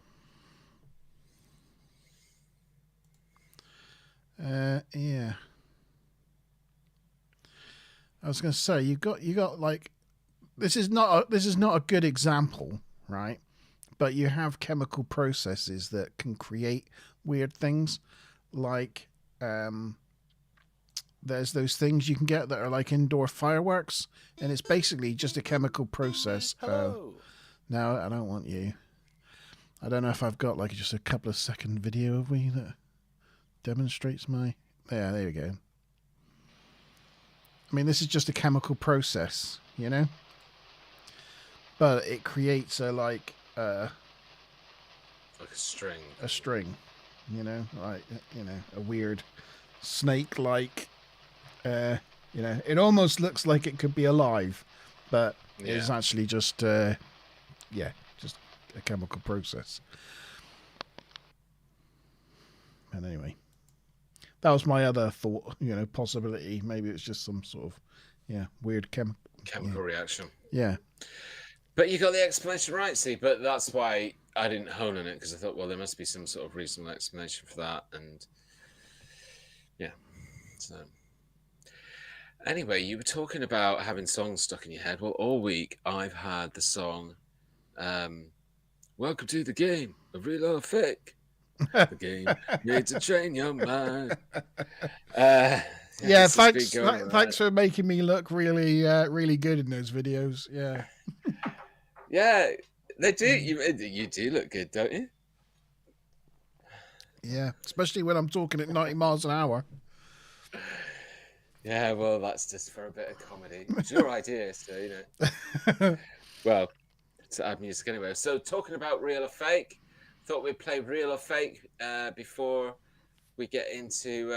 Yeah. I was going to say you got like this is not a good example, right? But you have chemical processes that can create weird things, like there's those things you can get that are like indoor fireworks, and it's basically just a chemical process. Hello. No, I don't want you. I don't know if I've got like just a couple of second video of me that demonstrates my. Yeah, there we go. I mean, this is just a chemical process, you know, but it creates a like a string. A string, you know, like a weird snake-like. You know, it almost looks like it could be alive, but it's actually just just a chemical process. And anyway, that was my other thought, you know, possibility. Maybe it's just some sort of weird chemical reaction. Yeah. But you got the explanation right, see, but that's why I didn't hone on it, because I thought, well, there must be some sort of reasonable explanation for that. And yeah, so anyway, you were talking about having songs stuck in your head. Well, all week I've had the song Welcome to the Game of Real or Fake. The game made to train your mind. Yeah, thanks for making me look really really good in those videos. Yeah. Yeah, they do. You do look good, don't you? Yeah, especially when I'm talking at 90 miles an hour. Yeah, well, that's just for a bit of comedy. It's your idea, so, you know. Well, to add music anyway. So, talking about real or fake, thought we'd play real or fake before we get into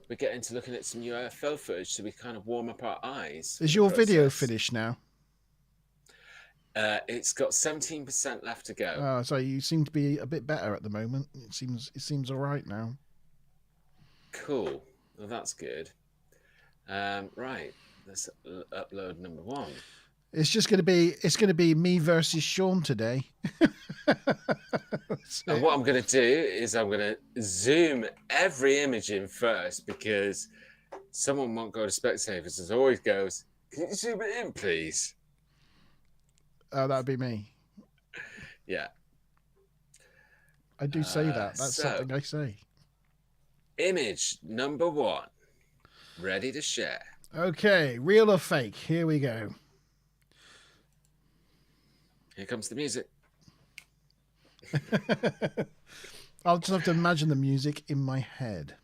looking at some UFO footage, so we kind of warm up our eyes. Is your video finished now? It's got 17% left to go. Oh, so you seem to be a bit better at the moment. It seems all right now. Cool. Well, that's good. Right. Let's upload number 1. It's going to be me versus Sean today. And what I'm going to do is I'm going to zoom every image in first, because someone won't go to Specsavers, as always goes, can you zoom it in, please? Oh, that'd be me. Yeah. I do say that. That's something I say. Image number 1. Ready to share. Okay, real or fake? Here we go. Here comes the music. I'll just have to imagine the music in my head.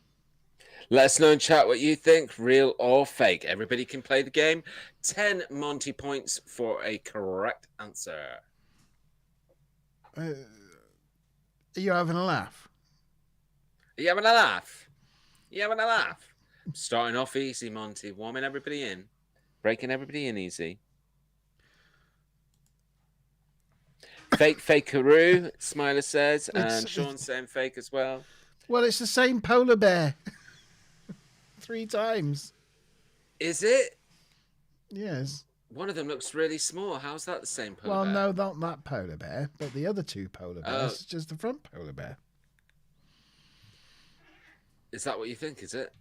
Let us know in chat what you think, real or fake. Everybody can play the game. 10 Monte points for a correct answer. Are you having a laugh? Are you having a laugh? You having a laugh? Starting off easy, Monty. Warming everybody in. Breaking everybody in easy. Fake, fakeroo, Smiler says. And Sean's saying fake as well. Well, it's the same polar bear. 3 times. Is it? Yes. One of them looks really small. How's that the same polar bear? Well, no, not that polar bear, but the other 2 polar bears. It's just the front polar bear. Is that what you think, is it?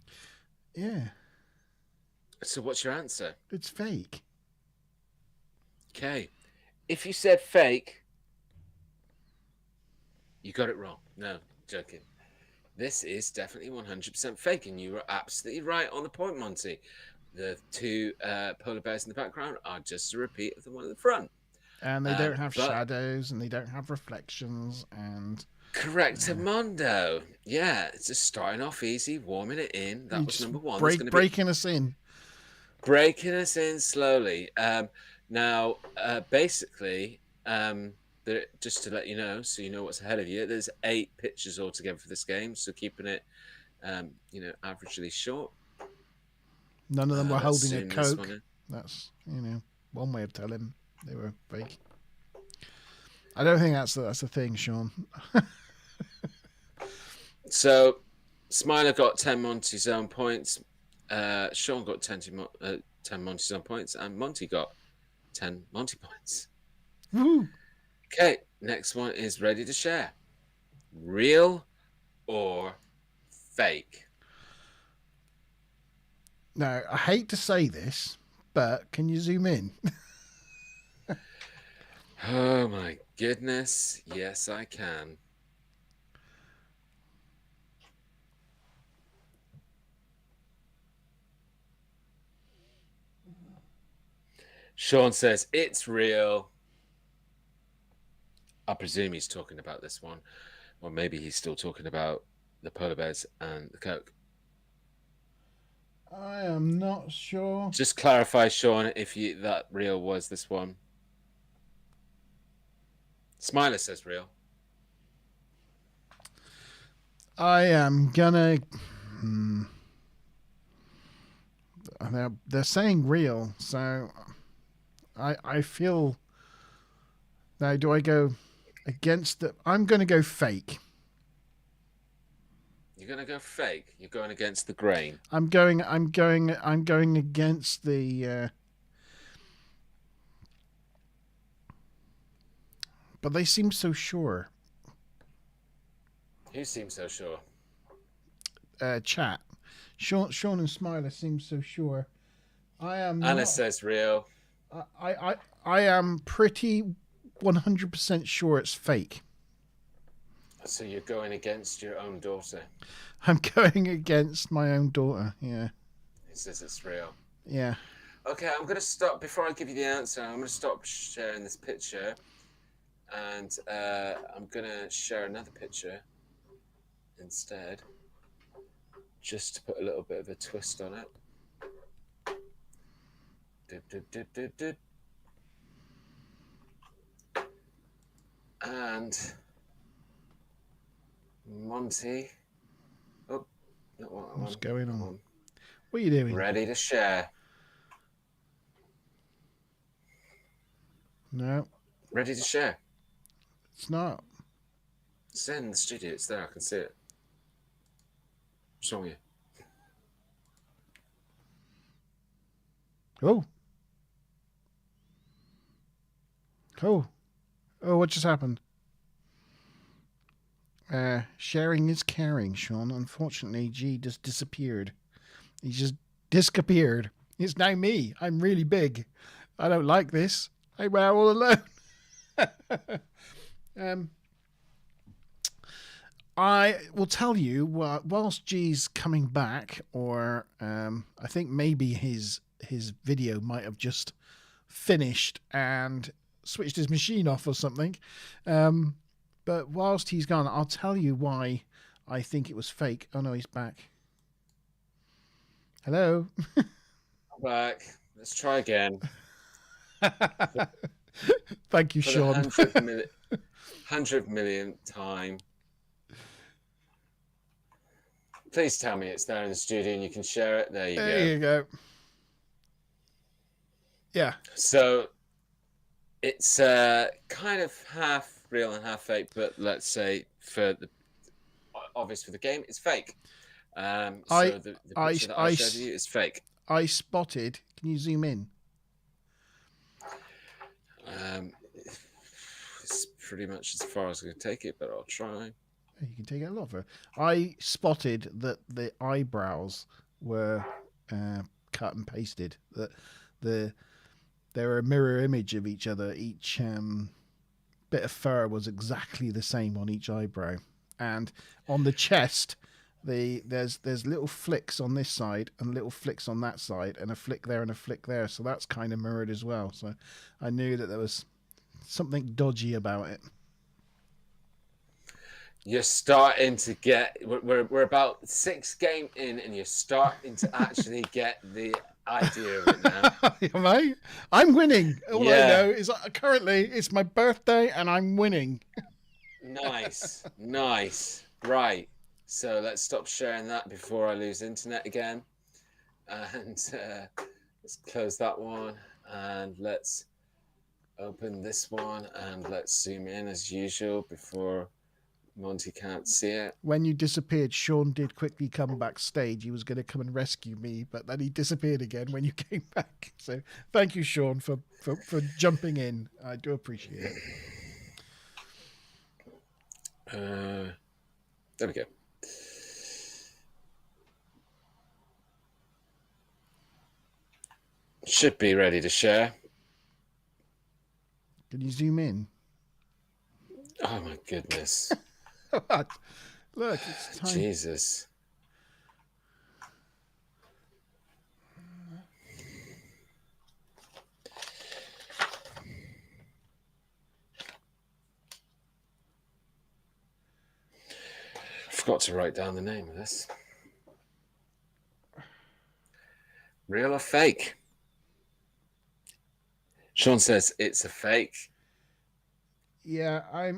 Yeah. So what's your answer? It's fake. Okay. If you said fake, you got it wrong. No, joking. This is definitely 100% fake, and you were absolutely right on the point, Monty. The 2 polar bears in the background are just a repeat of the one in the front. And they don't have shadows, and they don't have reflections, and... Correctamundo. Yeah, it's just starting off easy, warming it in. That was number 1. Breaking us in. Breaking us in slowly. Now, basically... just to let you know, so you know what's ahead of you, there's 8 pitches altogether for this game, so keeping it, averagely short. None of them were holding a Coke. That's, one way of telling they were fake. I don't think that's the thing, Sean. So, Smiler got 10 Monty Zone points. Sean got 10 Monty Zone points, and Monty got 10 Monty points. Woo! Okay, next one is ready to share. Real or fake? Now, I hate to say this, but can you zoom in? Oh my goodness. Yes, I can. Sean says it's real. I presume he's talking about this one, or maybe he's still talking about the polar bears and the Coke. I am not sure. Just clarify, Sean, if that reel was this one. Smiler says real. I am gonna. They're saying real, so I feel. Now, do I go against the? I'm gonna go fake. You're gonna go fake. You're going against the grain. I'm going against the. But they seem so sure. Who seems so sure? Chat. Sean and Smiler seem so sure. I am. Anna says real. I am pretty 100% sure it's fake. So you're going against your own daughter. I'm going against my own daughter. Yeah. He says it's real. Yeah. Okay, I'm gonna stop before I give you the answer. I'm gonna stop sharing this picture, and I'm gonna share another picture instead, just to put a little bit of a twist on it. Dip, dip, dip, dip, dip. And Monte. Oh, not what What's going on? on. What are you doing? Ready to share. No, Ready to share. it's not. It's in the studio. It's there. I can see it. What's wrong with you? Oh. Cool. Oh, what just happened? Sharing is caring, Sean. Unfortunately, G just disappeared. He just disappeared. It's now me. I'm really big. I don't like this. I'm all alone. I will tell you, whilst G's coming back, or I think maybe his video might have just finished and switched his machine off or something. But whilst he's gone, I'll tell you why I think it was fake. Oh no, he's back. Hello. I'm back. Let's try again. Thank you, For Sean. the 100 millionth time. Please tell me it's there in the studio and you can share it. There you There go. you go. Yeah. So it's kind of half real and half fake, but let's say for the obvious for the game, it's fake. So the picture that I showed you is fake. I spotted. Can you zoom in? It's pretty much as far as I can take it, but I'll try. You can take it a lot further. I spotted that the eyebrows were cut and pasted. That they're a mirror image of each other. Each bit of fur was exactly the same on each eyebrow, and on the chest, there's little flicks on this side and little flicks on that side, and a flick there and a flick there. So that's kind of mirrored as well. So I knew that there was something dodgy about it. You're starting to get. We're about 6 games in, and you're starting to actually get the idea of it now. Am I? I'm winning. All I Yeah. know is currently it's my birthday and I'm winning. Nice. Right. So let's stop sharing that before I lose internet again. And let's close that one. And let's open this one. And let's zoom in as usual before Monty can't see it. When you disappeared, Sean did quickly come backstage. He was going to come and rescue me, but then he disappeared again when you came back. So thank you, Sean, for jumping in. I do appreciate it. There we go. Should be ready to share. Can you zoom in? Oh my goodness. Look, it's time. Jesus. forgot to write down the name of this. Real or fake? Sean says it's a fake. Yeah, I've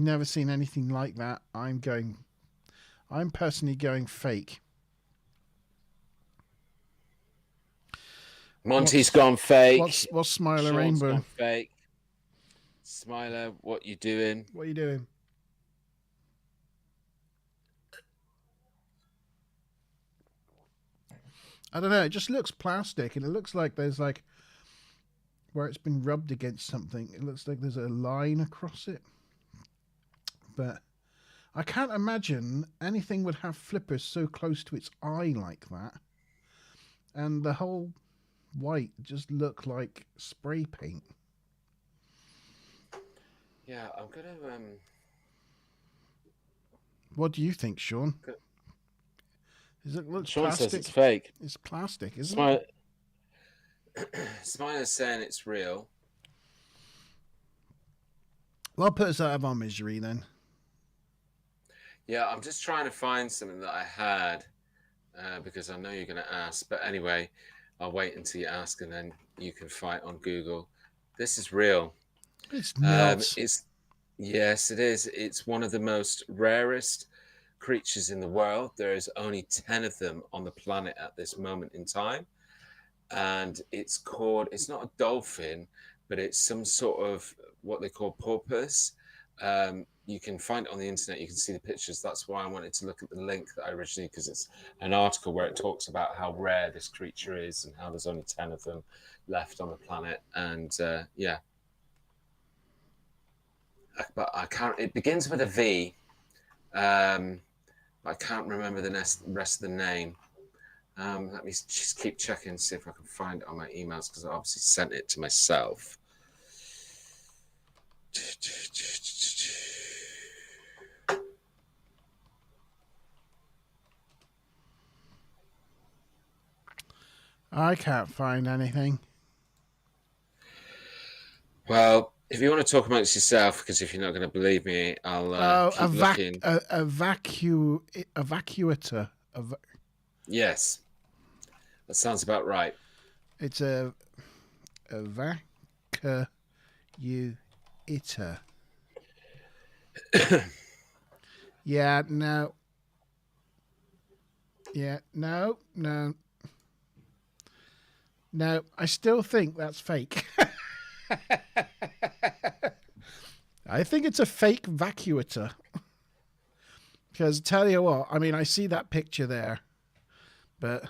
never seen anything like that. I'm personally going fake. Monte's gone fake. What's Smiler Sean's Rainbow? gone fake. Smiler, what you doing? What are you doing? I don't know. It just looks plastic, and it looks like there's like where it's been rubbed against something. It looks like there's a line across it, but I can't imagine anything would have flippers so close to its eye like that, and the whole white just looked like spray paint. Yeah, I'm gonna. What do you think, Sean? Does it look Sean plastic? says it's fake. It's plastic, isn't it? Smiler's saying it's real. Well, put us out of our misery then. Yeah, I'm just trying to find something that I had because I know you're going to ask. But anyway, I'll wait until you ask, and then you can fight on Google. This is real. It's nuts. Yes, it is. It's one of the most rarest creatures in the world. There is only 10 of them on the planet at this moment in time. And it's not a dolphin, but it's some sort of what they call porpoise. You can find it on the internet. You can see the pictures. That's why I wanted to look at the link that I originally, because it's an article where it talks about how rare this creature is and how there's only 10 of them left on the planet. And yeah. But I can't, it begins with a V. I can't remember the rest of the name. Let me just keep checking, see if I can find it on my emails, because I obviously sent it to myself. I can't find anything. Well, if you want to talk amongst yourself, because if you're not going to believe me, I'll keep looking. Evacuator. Yes, that sounds about right. It's a evacuator. Yeah, no. Yeah, no. No, I still think that's fake. I think it's a fake vacuator. Because tell you what, I mean, I see that picture there, but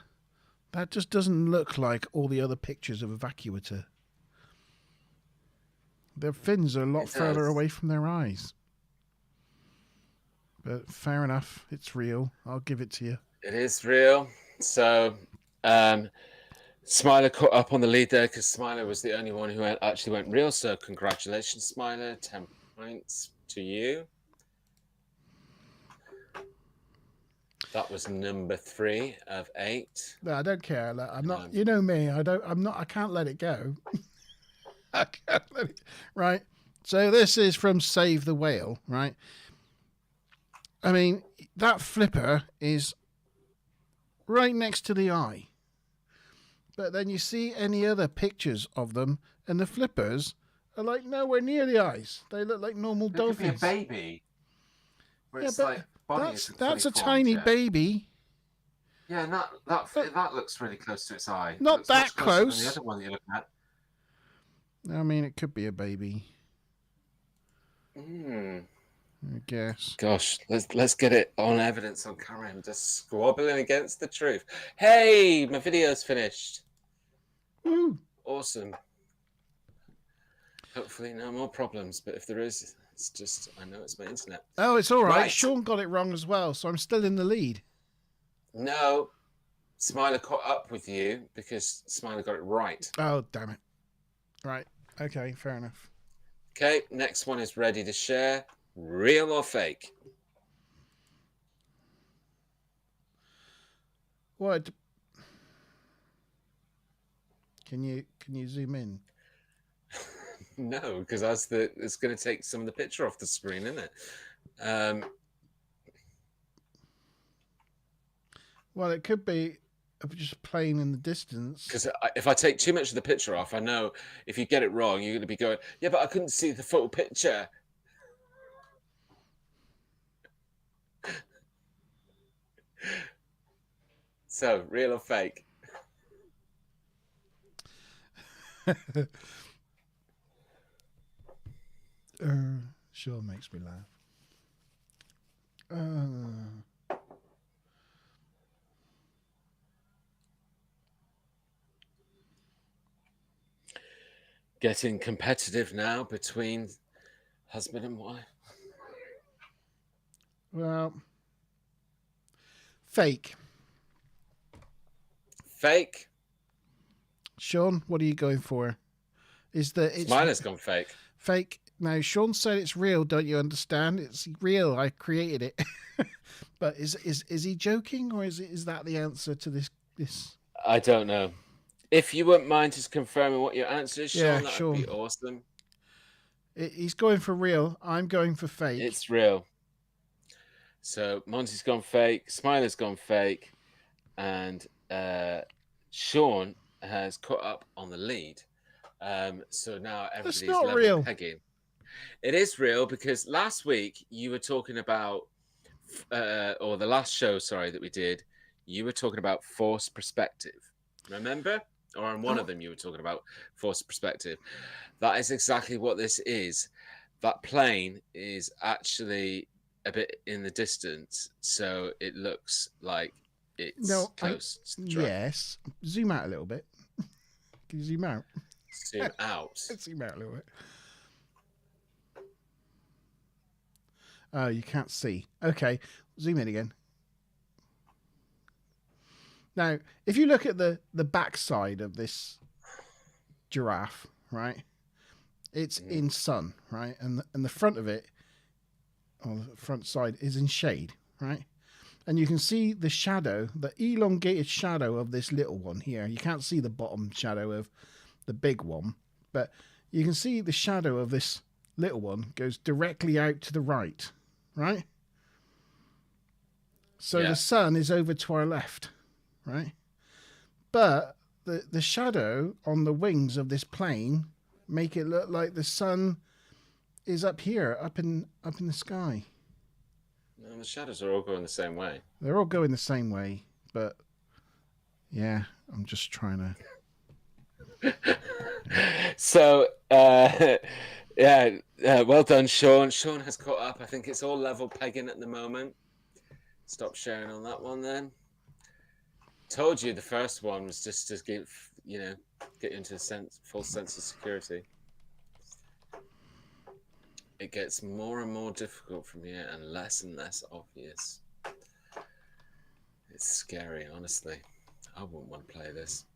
that just doesn't look like all the other pictures of a vacuator. Their fins are a lot further away from their eyes. But fair enough, it's real. I'll give it to you. It is real. So, Smiler caught up on the lead there because Smiler was the only one who actually went real. So congratulations, Smiler. 10 points to you. That was number 3 of 8. No, I don't care. I'm not. You know me. I can't let it go. I can't let it. Right. So this is from Save the Whale. Right. I mean, that flipper is right next to the eye. But then you see any other pictures of them, and the flippers are like nowhere near the eyes. They look like normal dolphins. Could be a baby. Yeah, but that's a tiny baby. Yeah, that looks really close to its eye. Not that close. Than the other one that you're looking at. I mean, it could be a baby. I guess. Gosh, let's get it on evidence on camera. I'm just squabbling against the truth. Hey, my video's finished. Woo. Awesome. Hopefully no more problems, but if there is, it's just, I know it's my internet. Oh, it's all right. Right. Sean got it wrong as well, so I'm still in the lead. No, Smiler caught up with you because Smiler got it right. Oh, damn it. Right. Okay, fair enough. Okay, next one is ready to share. Real or fake? What? Can you zoom in? No, because it's going to take some of the picture off the screen, isn't it? Well, it could be just plain in the distance. Because if I take too much of the picture off, I know if you get it wrong, you're going to be going, yeah, but I couldn't see the full picture. So, real or fake? Sure makes me laugh. Getting competitive now between husband and wife. Well, fake. Fake. Sean, what are you going for? Smiler's gone fake. Fake. Now, Sean said it's real. Don't you understand? It's real. I created it. But is he joking, or is that the answer to this? I don't know. If you wouldn't mind just confirming what your answer is, Sean, that would be awesome. He's going for real. I'm going for fake. It's real. So Monte's gone fake. Smiler's gone fake, and Sean has caught up on the lead. So now everybody's level real. pegging. It is real because last week you were talking about, or the last show, sorry, that we did, you were talking about forced perspective. Remember? Or on one of them you were talking about forced perspective. That is exactly what this is. That plane is actually a bit in the distance, so it looks like it's close to the truck. Yes. Zoom out a little bit. Can you zoom out? Zoom out. Zoom out a little bit. Oh, you can't see. Okay, zoom in again. Now, if you look at the backside of this giraffe, right, it's in sun, right, and the front of it, or the front side, is in shade, right, and you can see the shadow, the elongated shadow of this little one here. You can't see the bottom shadow of the big one, but you can see the shadow of this little one goes directly out to the right, right? So the sun is over to our left. Right, but the shadow on the wings of this plane make it look like the sun is up here, up in the sky. No, the shadows are all going the same way. They're all going the same way, but yeah, I'm just trying to. So well done, Sean. Sean has caught up. I think it's all level pegging at the moment. Stop sharing on that one then. Told you the first one was just to get you into a full sense of security. It gets more and more difficult from here and less obvious. It's scary, honestly. I wouldn't want to play this.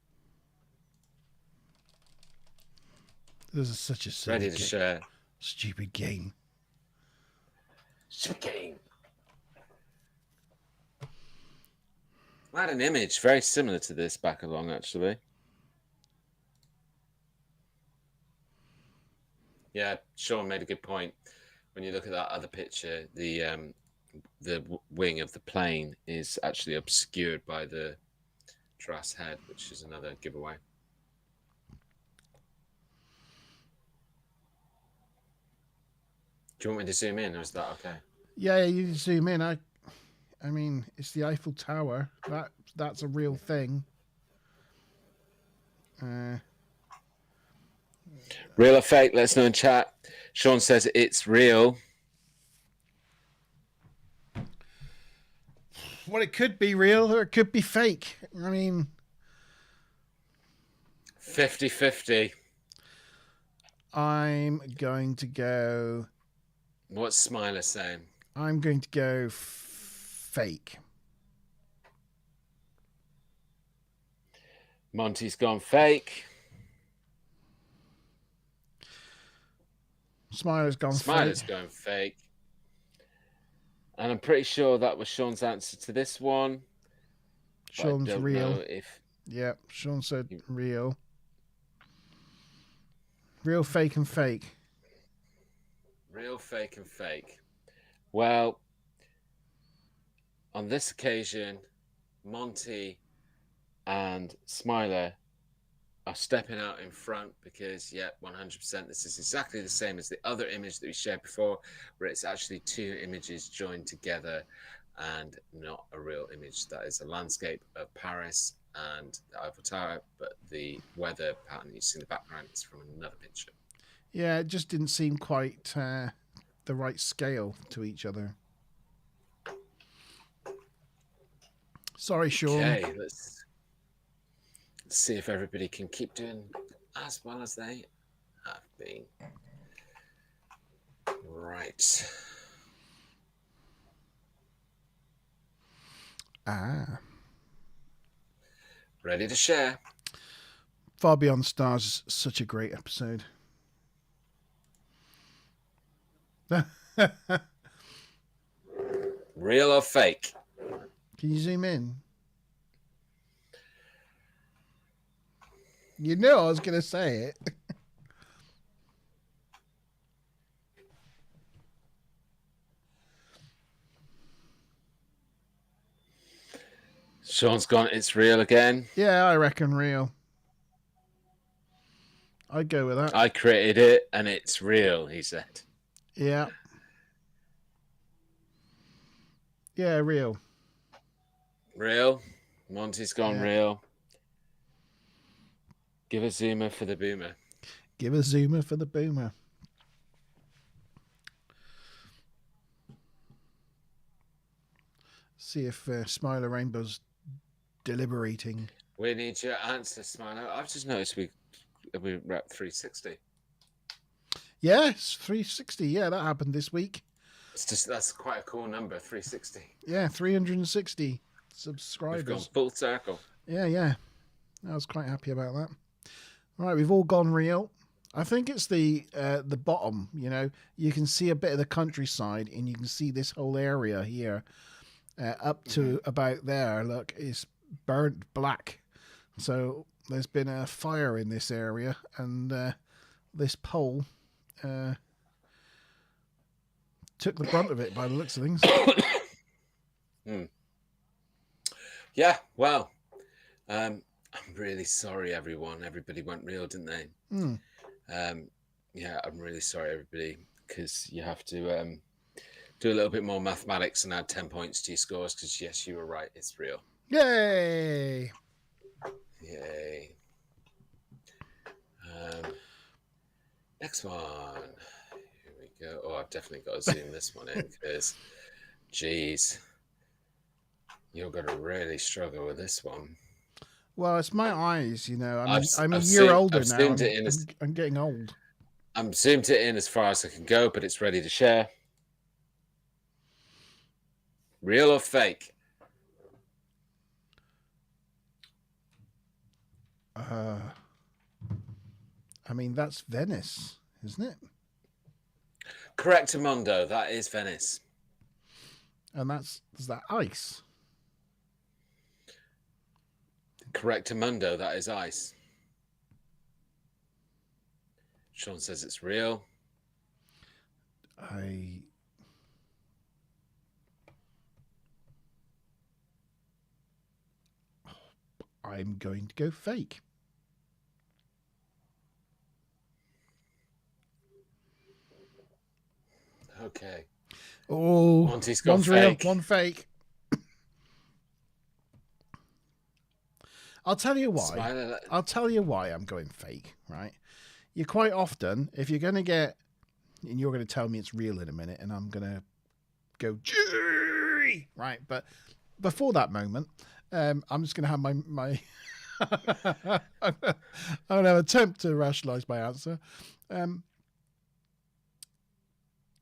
This is such a ready to share. Stupid game. Stupid game. I had an image very similar to this back along, actually. Yeah, Sean made a good point. When you look at that other picture, the wing of the plane is actually obscured by the giraffe's head, which is another giveaway. Do you want me to zoom in, or is that okay? Yeah, you zoom in. I mean, it's the Eiffel Tower. That's a real thing. Real or fake? Let us know in chat. Sean says it's real. Well, it could be real or it could be fake. I mean... 50-50. I'm going to go... What's Smiler saying? I'm going to go fake. Monte's gone fake. Smiler's gone Smiler's fake. going fake. And I'm pretty sure that was Sean's answer to this one. Sean's real. Yeah, Sean said real. Real, fake, and fake. Real, fake, and fake. Well, on this occasion, Monte and Smiler are stepping out in front because, yeah, 100%, this is exactly the same as the other image that we shared before, where it's actually two images joined together and not a real image. That is a landscape of Paris and the Eiffel Tower, but the weather pattern you see in the background is from another picture. Yeah, it just didn't seem quite the right scale to each other. Sorry, Sean. Okay, let's see if everybody can keep doing as well as they have been. Right. Ready to share. Far Beyond Stars is such a great episode. Real or fake? Can you zoom in? You knew I was going to say it. Sean's gone, it's real again. Yeah, I reckon real. I'd go with that. I created it and it's real, he said. Yeah. Yeah, real. Real. Monty's gone Yeah. real. Give a zoomer for the boomer. Give a zoomer for the boomer. See if Smiler Rainbow's deliberating. We need your answer, Smilo. I've just noticed we're at 360. Yes, 360. Yeah, that happened this week. It's just, that's quite a cool number, 360. Yeah, 360 We've subscribers. gone full circle. Yeah. I was quite happy about that. Right, we've all gone real. I think it's the bottom, you know. You can see a bit of the countryside and you can see this whole area here up to about there. Look, it's burnt black. So there's been a fire in this area and this pole took the brunt of it by the looks of things. Yeah, well, I'm really sorry, everyone. Everybody went real, didn't they? Yeah, I'm really sorry, everybody, because you have to do a little bit more mathematics and add 10 points to your scores, because, yes, you were right. It's real. Yay! Yay. Next one. Here we go. Oh, I've definitely got to zoom this one in, because, geez, you're going to really struggle with this one. Well, it's my eyes, you know. I'm a I've year zoomed- older I've now. zoomed it in I'm getting old. I'm zoomed it in as far as I can go, but it's ready to share. Real or fake? I mean, that's Venice, isn't it? Correctamundo, that is Venice. And is that ice? Correctamundo, that is ice. Sean says it's real. I'm going to go fake. Okay. Oh, Monty's got one's fake. real, one fake. I'll tell you why. Smiler, I'll tell you why I'm going fake, right? You quite often, if you're going to get, and you're going to tell me it's real in a minute, and I'm going to go, Gee! Right? But before that moment, I'm just going to have my I'm going to attempt to rationalize my answer.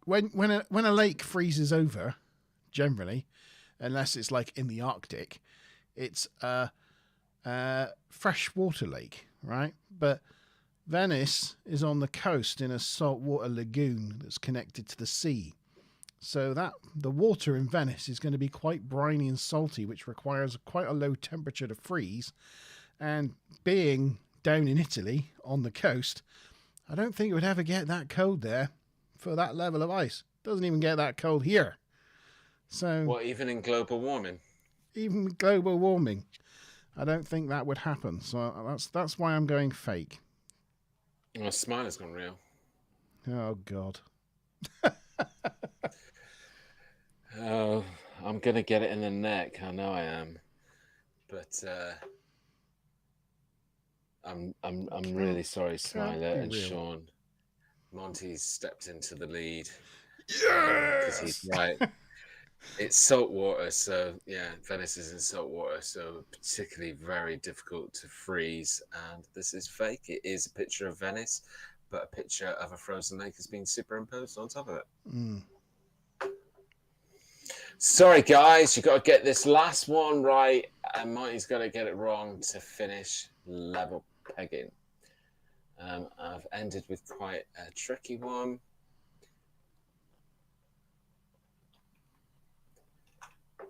When a lake freezes over, generally, unless it's like in the Arctic, it's a freshwater lake, right? But Venice is on the coast in a saltwater lagoon that's connected to the sea. So that the water in Venice is going to be quite briny and salty, which requires quite a low temperature to freeze. And being down in Italy on the coast, I don't think it would ever get that cold there for that level of ice. Doesn't even get that cold here. So What, even in global warming? even with global warming, I don't think that would happen. So that's why I'm going fake. Well, Smiler's gone real. Oh God. Oh, I'm gonna get it in the neck. I know I am, but I'm really sorry, Smiler and real. Sean. Monty's stepped into the lead because he's right. It's salt water, so yeah, Venice is in salt water, so particularly very difficult to freeze. And this is fake. It is a picture of Venice, but a picture of a frozen lake has been superimposed on top of it. Mm. Sorry, guys, you got to get this last one right, and Monty's got to get it wrong to finish level pegging. I've ended with quite a tricky one.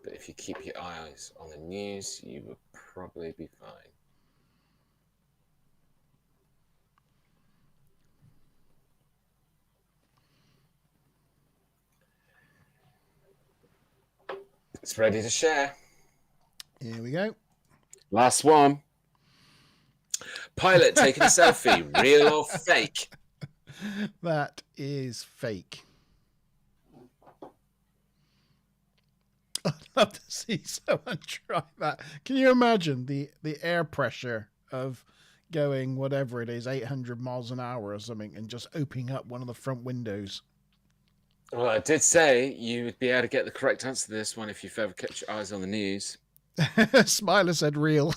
But if you keep your eyes on the news, you will probably be fine. It's ready to share. Here we go. Last one. Pilot taking a selfie, real or fake? That is fake. I'd love to see someone try that. Can you imagine the air pressure of going whatever it is, 800 miles an hour or something, and just opening up one of the front windows? Well, I did say you would be able to get the correct answer to this one if you've ever kept your eyes on the news. Smiler said real.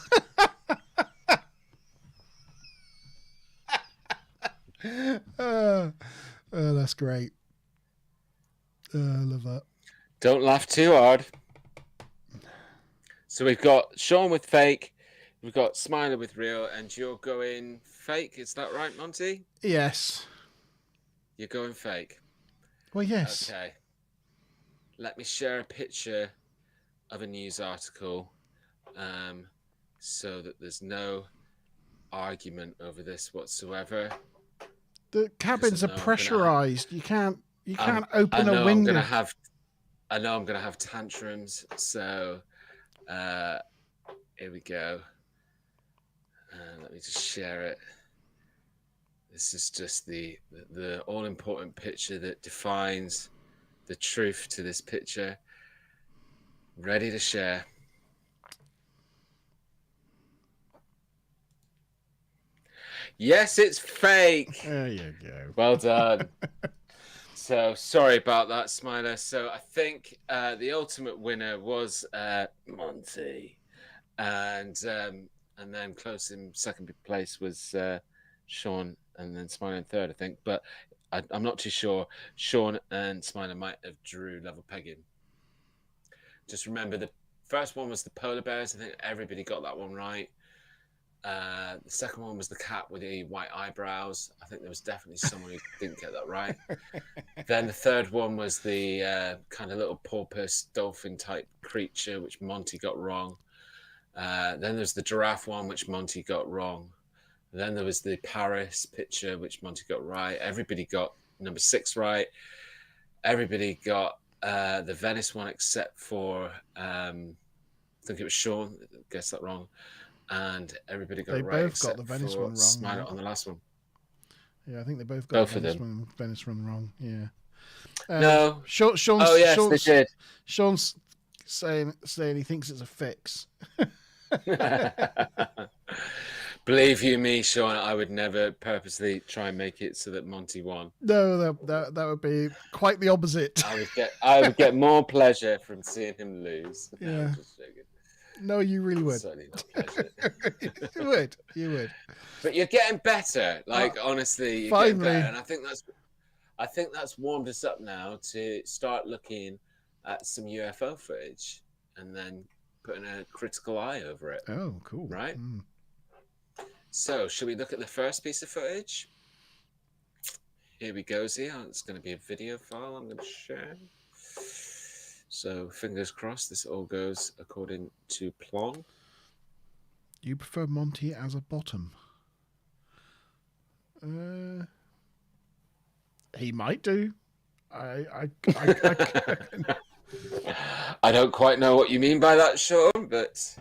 Oh, that's great. I love that. Don't laugh too hard. So we've got Sean with fake, we've got Smiler with real, and you're going fake. Is that right, Monty? Yes. You're going fake. Well, yes. Okay. Let me share a picture of a news article so that there's no argument over this whatsoever. The cabins are pressurized. You can't open a window. I know I'm gonna have tantrums. So here we go. Let me just share it. This is just the all important picture that defines the truth to this picture. Ready to share. Yes, it's fake. There you go. Well done. So sorry about that, Smiler. So I think the ultimate winner was Monte, and then close in second place was Sean, and then Smiler in third, I think. But I'm not too sure. Sean and Smiler might have drew level pegging. Just remember the first one was the polar bears. I think everybody got that one right. The second one was the cat with the white eyebrows. I think there was definitely someone who didn't get that right. Then the third one was the kind of little porpoise dolphin type creature, which Monty got wrong. Then there's the giraffe one, which Monty got wrong. Then there was the Paris picture, which Monty got right. Everybody got number 6 right. Everybody got the Venice one except for I think it was Sean. Guess that wrong. And everybody got it right. They both got the Venice one wrong. Smiler on the last one. Yeah, I think they both got both the Venice one wrong. Yeah. No. Sean's, oh yes, Sean's, they did. Sean's saying he thinks it's a fix. Believe you me, Sean, I would never purposely try and make it so that Monty won. No, that would be quite the opposite. I would get more pleasure from seeing him lose. Yeah. No, just joking. No, you really would. Certainly not pleasure. You would. But you're getting better. Like honestly, you're finally. getting better. And I think that's warmed us up now to start looking at some UFO footage and then putting a critical eye over it. Oh, cool. Right? Mm. So, should we look at the first piece of footage? Here we go, Zia. It's going to be a video file I'm going to share. So, fingers crossed, this all goes according to plan. You prefer Monty as a bottom? He might do. I don't quite know what you mean by that, Sean, but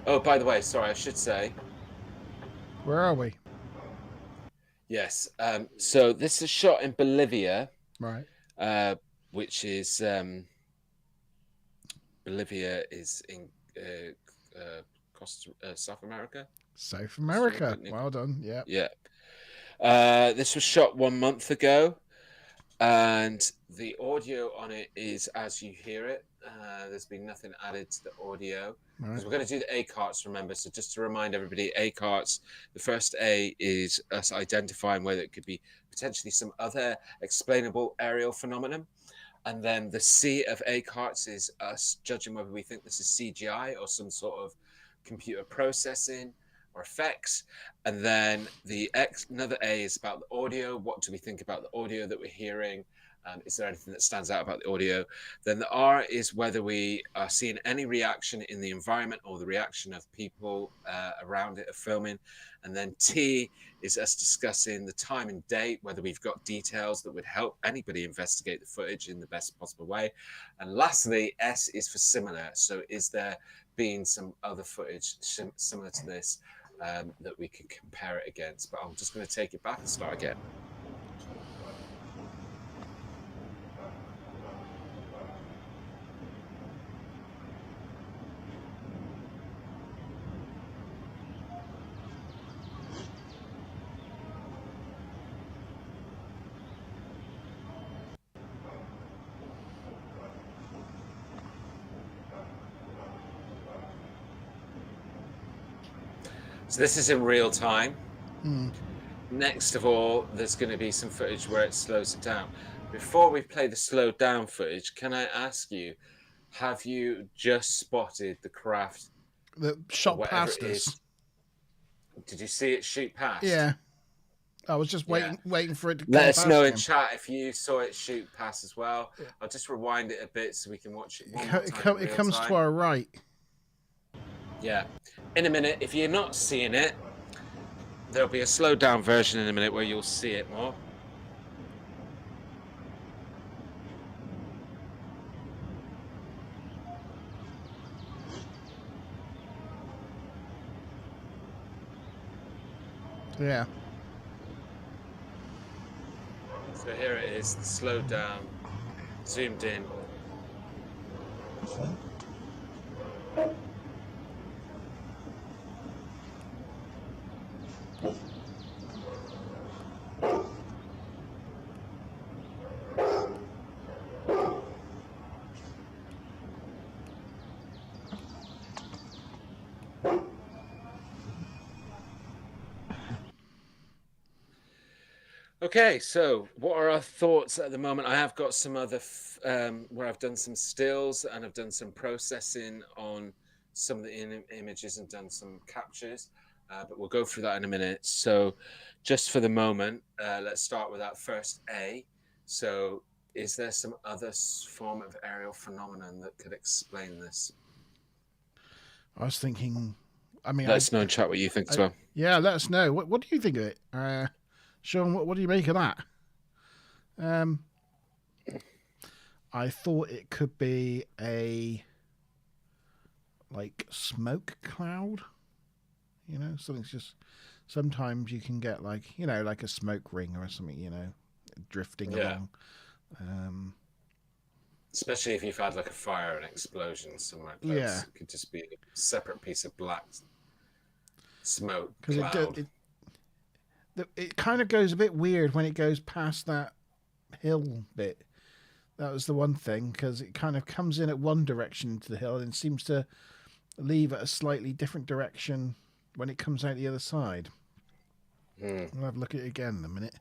oh, by the way, sorry, I should say. Where are we? Yes. So this is shot in Bolivia, Right. Which is Bolivia is in South America. South America. Well done. Yeah. Yeah. This was shot 1 month ago, and the audio on it is as you hear it. There's been nothing added to the audio because we're going to do the A carts, remember. So just to remind everybody, A carts, the first A is us identifying whether it could be potentially some other explainable aerial phenomenon. And then the C of A carts is us judging whether we think this is CGI or some sort of computer processing or effects. And then the another A is about the audio. What do we think about the audio that we're hearing? Is there anything that stands out about the audio? Then the R is whether we are seeing any reaction in the environment or the reaction of people around it, of filming. And then T is us discussing the time and date, whether we've got details that would help anybody investigate the footage in the best possible way. And lastly, S is for similar. So is there been some other footage similar to this that we can compare it against? But I'm just going to take it back and start again. So this is in real time. Next of all, there's going to be some footage where it slows it down. Before we play the slowed down footage, can I ask you, have you just spotted the craft that shot past us? Did you see it shoot past? Yeah. I was just waiting for it to come Let us know in again. chat if you saw it shoot past as well. Yeah. I'll just rewind it a bit so we can watch it one more time. It comes to our right. Yeah. In a minute, if you're not seeing it, there'll be a slowed down version in a minute where you'll see it more. Yeah. So here it is, slowed down, zoomed in. Okay, so what are our thoughts at the moment? I have got some other where I've done some stills and I've done some processing on some of the images and done some captures, but we'll go through that in a minute. So just for the moment, let's start with that first A. So is there some other form of aerial phenomenon that could explain this? I was thinking, I mean... Let us know in chat what you think as well. Yeah, let us know. What do you think of it? Sean, what do you make of that? I thought it could be a smoke cloud. You know, something's just... Sometimes you can get like a smoke ring or something, drifting along. Especially if you've had like a fire, an explosion somewhere close. Yeah. It could just be a separate piece of black smoke cloud. Because it kind of goes a bit weird when it goes past that hill bit. That was the one thing, because it kind of comes in at one direction into the hill and seems to leave at a slightly different direction when it comes out the other side. I'll have a look at it again in a minute.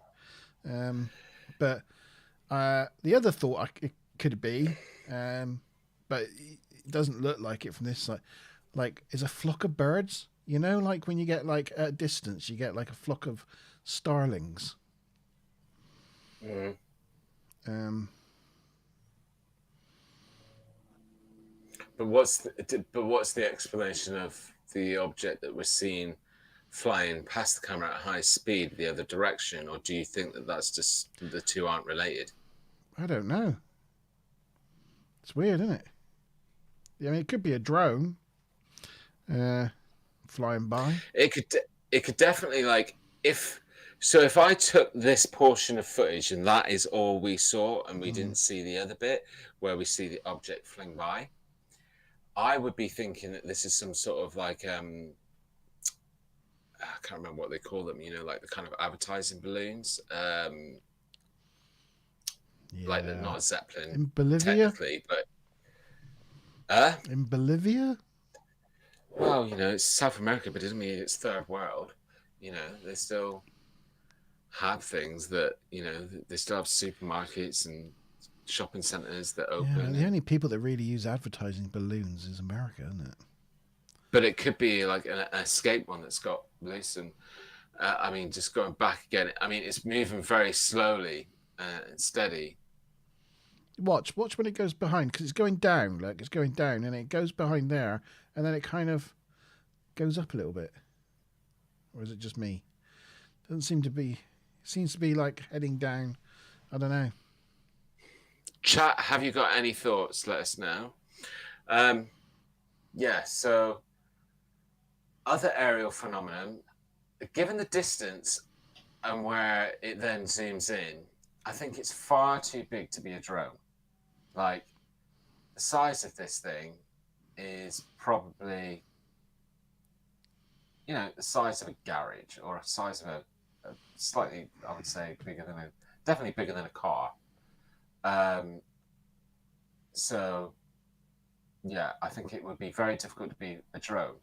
But the other thought it could be, but it doesn't look like it from this side, is a flock of birds. You know, like when you get at a distance, you get like a flock of starlings. But what's the explanation of the object that we're seeing flying past the camera at high speed the other direction, or do you think that that's just the two aren't related? I don't know. It's weird, isn't it? I mean, it could be a drone flying by. It could definitely, like, if I took this portion of footage and that is all we saw and we didn't see the other bit where we see the object fling by, I would be thinking that this is some sort of like I can't remember what they call them, you know, like the kind of advertising balloons, like they're not a Zeppelin in Bolivia, technically, but in Bolivia. Well, you know, it's South America, but it doesn't mean it's third world. You know, they still have things that, you know, they still have supermarkets and shopping centres that open. Yeah, the only people that really use advertising balloons is America, isn't it? But it could be like an escape one that's got loose. And I mean, just going back again, I mean, it's moving very slowly and steady. Watch when it goes behind, because it's going down, like it's going down, and it goes behind there, and then it kind of goes up a little bit. Or is it just me? Doesn't seem to be. Seems to be like heading down. I don't know. Chat, have you got any thoughts? Let us know. Yeah, so other aerial phenomenon, given the distance and where it then zooms in, I think it's far too big to be a drone. Like, the size of this thing is probably, you know, the size of a garage, or a size of a slightly, I would say, definitely bigger than a car. So, yeah, I think it would be very difficult to be a drone.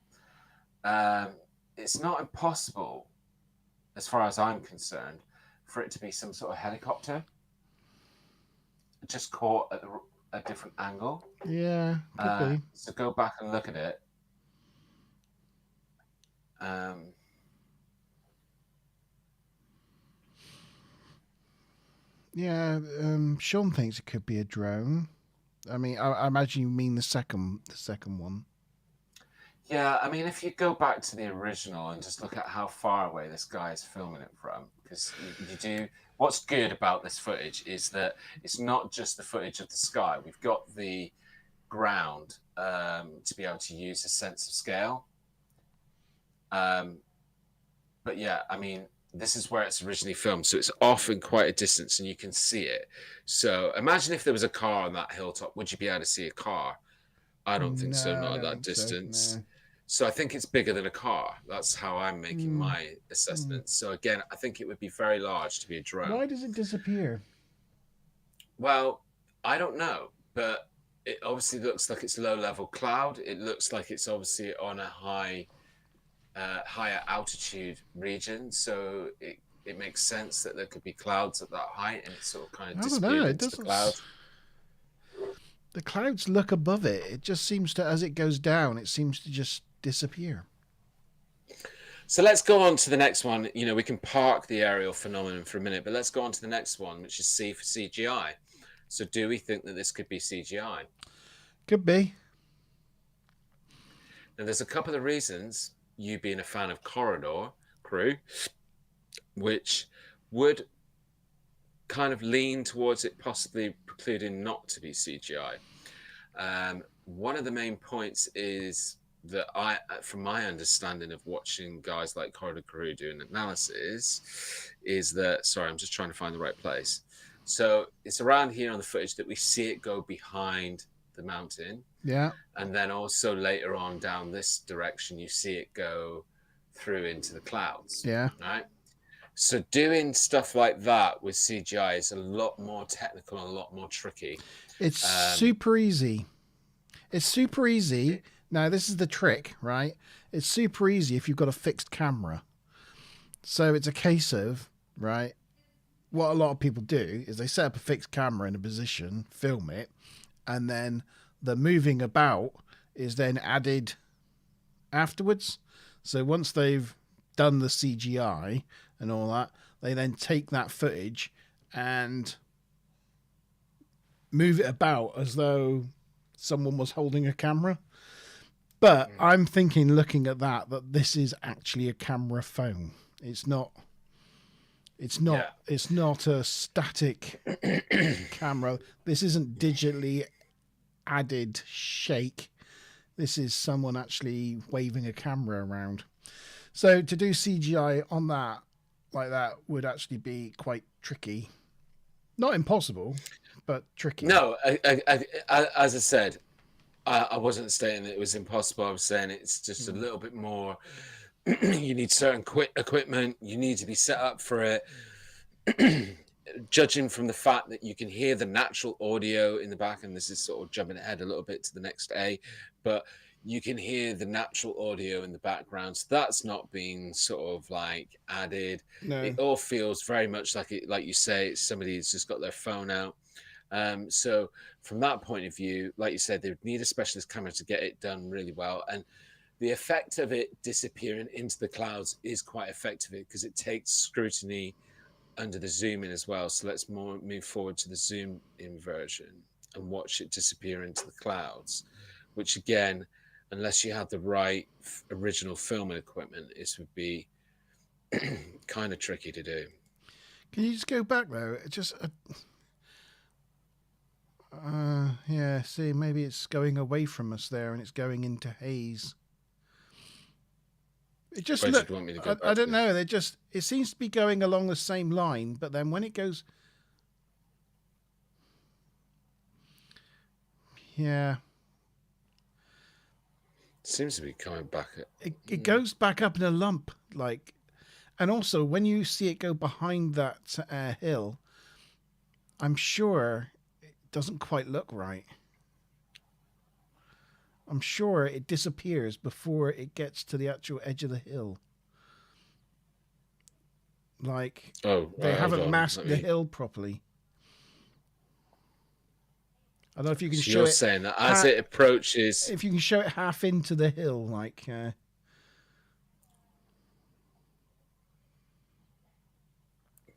It's not impossible, as far as I'm concerned, for it to be some sort of helicopter, just caught at a different angle. Yeah, could be. So go back and look at it. Yeah, Sean thinks it could be a drone. I mean, I imagine you mean the second one. Yeah, I mean, if you go back to the original and just look at how far away this guy is filming it from, because you do. What's good about this footage is that it's not just the footage of the sky. We've got the ground to be able to use a sense of scale. But yeah, I mean, this is where it's originally filmed, so it's off in quite a distance, and you can see it. So imagine if there was a car on that hilltop. Would you be able to see a car? I don't think so, not at that distance. So, no. So I think it's bigger than a car. That's how I'm making my assessment. So again, I think it would be very large to be a drone. Why does it disappear? Well, I don't know, but it obviously looks like it's low-level cloud. It looks like it's obviously on a higher altitude region. So it makes sense that there could be clouds at that height, and it sort of kind of disappears into the cloud. The clouds look above it. It just seems to, as it goes down, it seems to just disappear. So let's go on to the next one. You know, we can park the aerial phenomenon for a minute, but let's go on to the next one, which is C for CGI. So do we think that this could be CGI? Could be. Now, there's a couple of reasons, you being a fan of Corridor Crew, which would kind of lean towards it possibly precluding not to be CGI. One of the main points is that from my understanding of watching guys like Corridor Crew doing analysis, is that, sorry, I'm just trying to find the right place. So it's around here on the footage that we see it go behind the mountain. Yeah. And then also later on down this direction, you see it go through into the clouds. Yeah. Right. So doing stuff like that with CGI is a lot more technical and a lot more tricky. It's super easy. It's super easy. Now, this is the trick, right? It's super easy if you've got a fixed camera. So it's a case of, right, what a lot of people do is they set up a fixed camera in a position, film it, and then the moving about is then added afterwards. So once they've done the CGI and all that, they then take that footage and move it about as though someone was holding a camera. But I'm thinking, looking at that this is actually a camera phone. It's not a static camera. This isn't digitally added shake. This is someone actually waving a camera around. So to do CGI on that like that would actually be quite tricky. Not impossible, but tricky. No, as I said, I wasn't saying that it was impossible. I was saying it's just a little bit more. You need certain equipment. You need to be set up for it. Judging from the fact that you can hear the natural audio in the back, and this is sort of jumping ahead a little bit to the next A, but you can hear the natural audio in the background. So that's not being sort of like added. No. It all feels very much like it, like you say, it's somebody who's just got their phone out. So from that point of view, like you said, they would need a specialist camera to get it done really well. And the effect of it disappearing into the clouds is quite effective because it takes scrutiny under the zoom in as well. So let's move forward to the zoom in version and watch it disappear into the clouds, which again, unless you have the right original filming equipment, this would be kind of tricky to do. Can you just go back though? Just yeah, see, maybe it's going away from us there and it's going into haze. It just look, I don't know. It seems to be going along the same line, but then when it goes, yeah, it seems to be coming back. It goes back up in a lump, like, and also when you see it go behind that hill, I'm sure it doesn't quite look right. I'm sure it disappears before it gets to the actual edge of the hill. Like, they haven't masked the hill properly. I don't know if you can show it. You're saying that as it approaches... If you can show it half into the hill, like...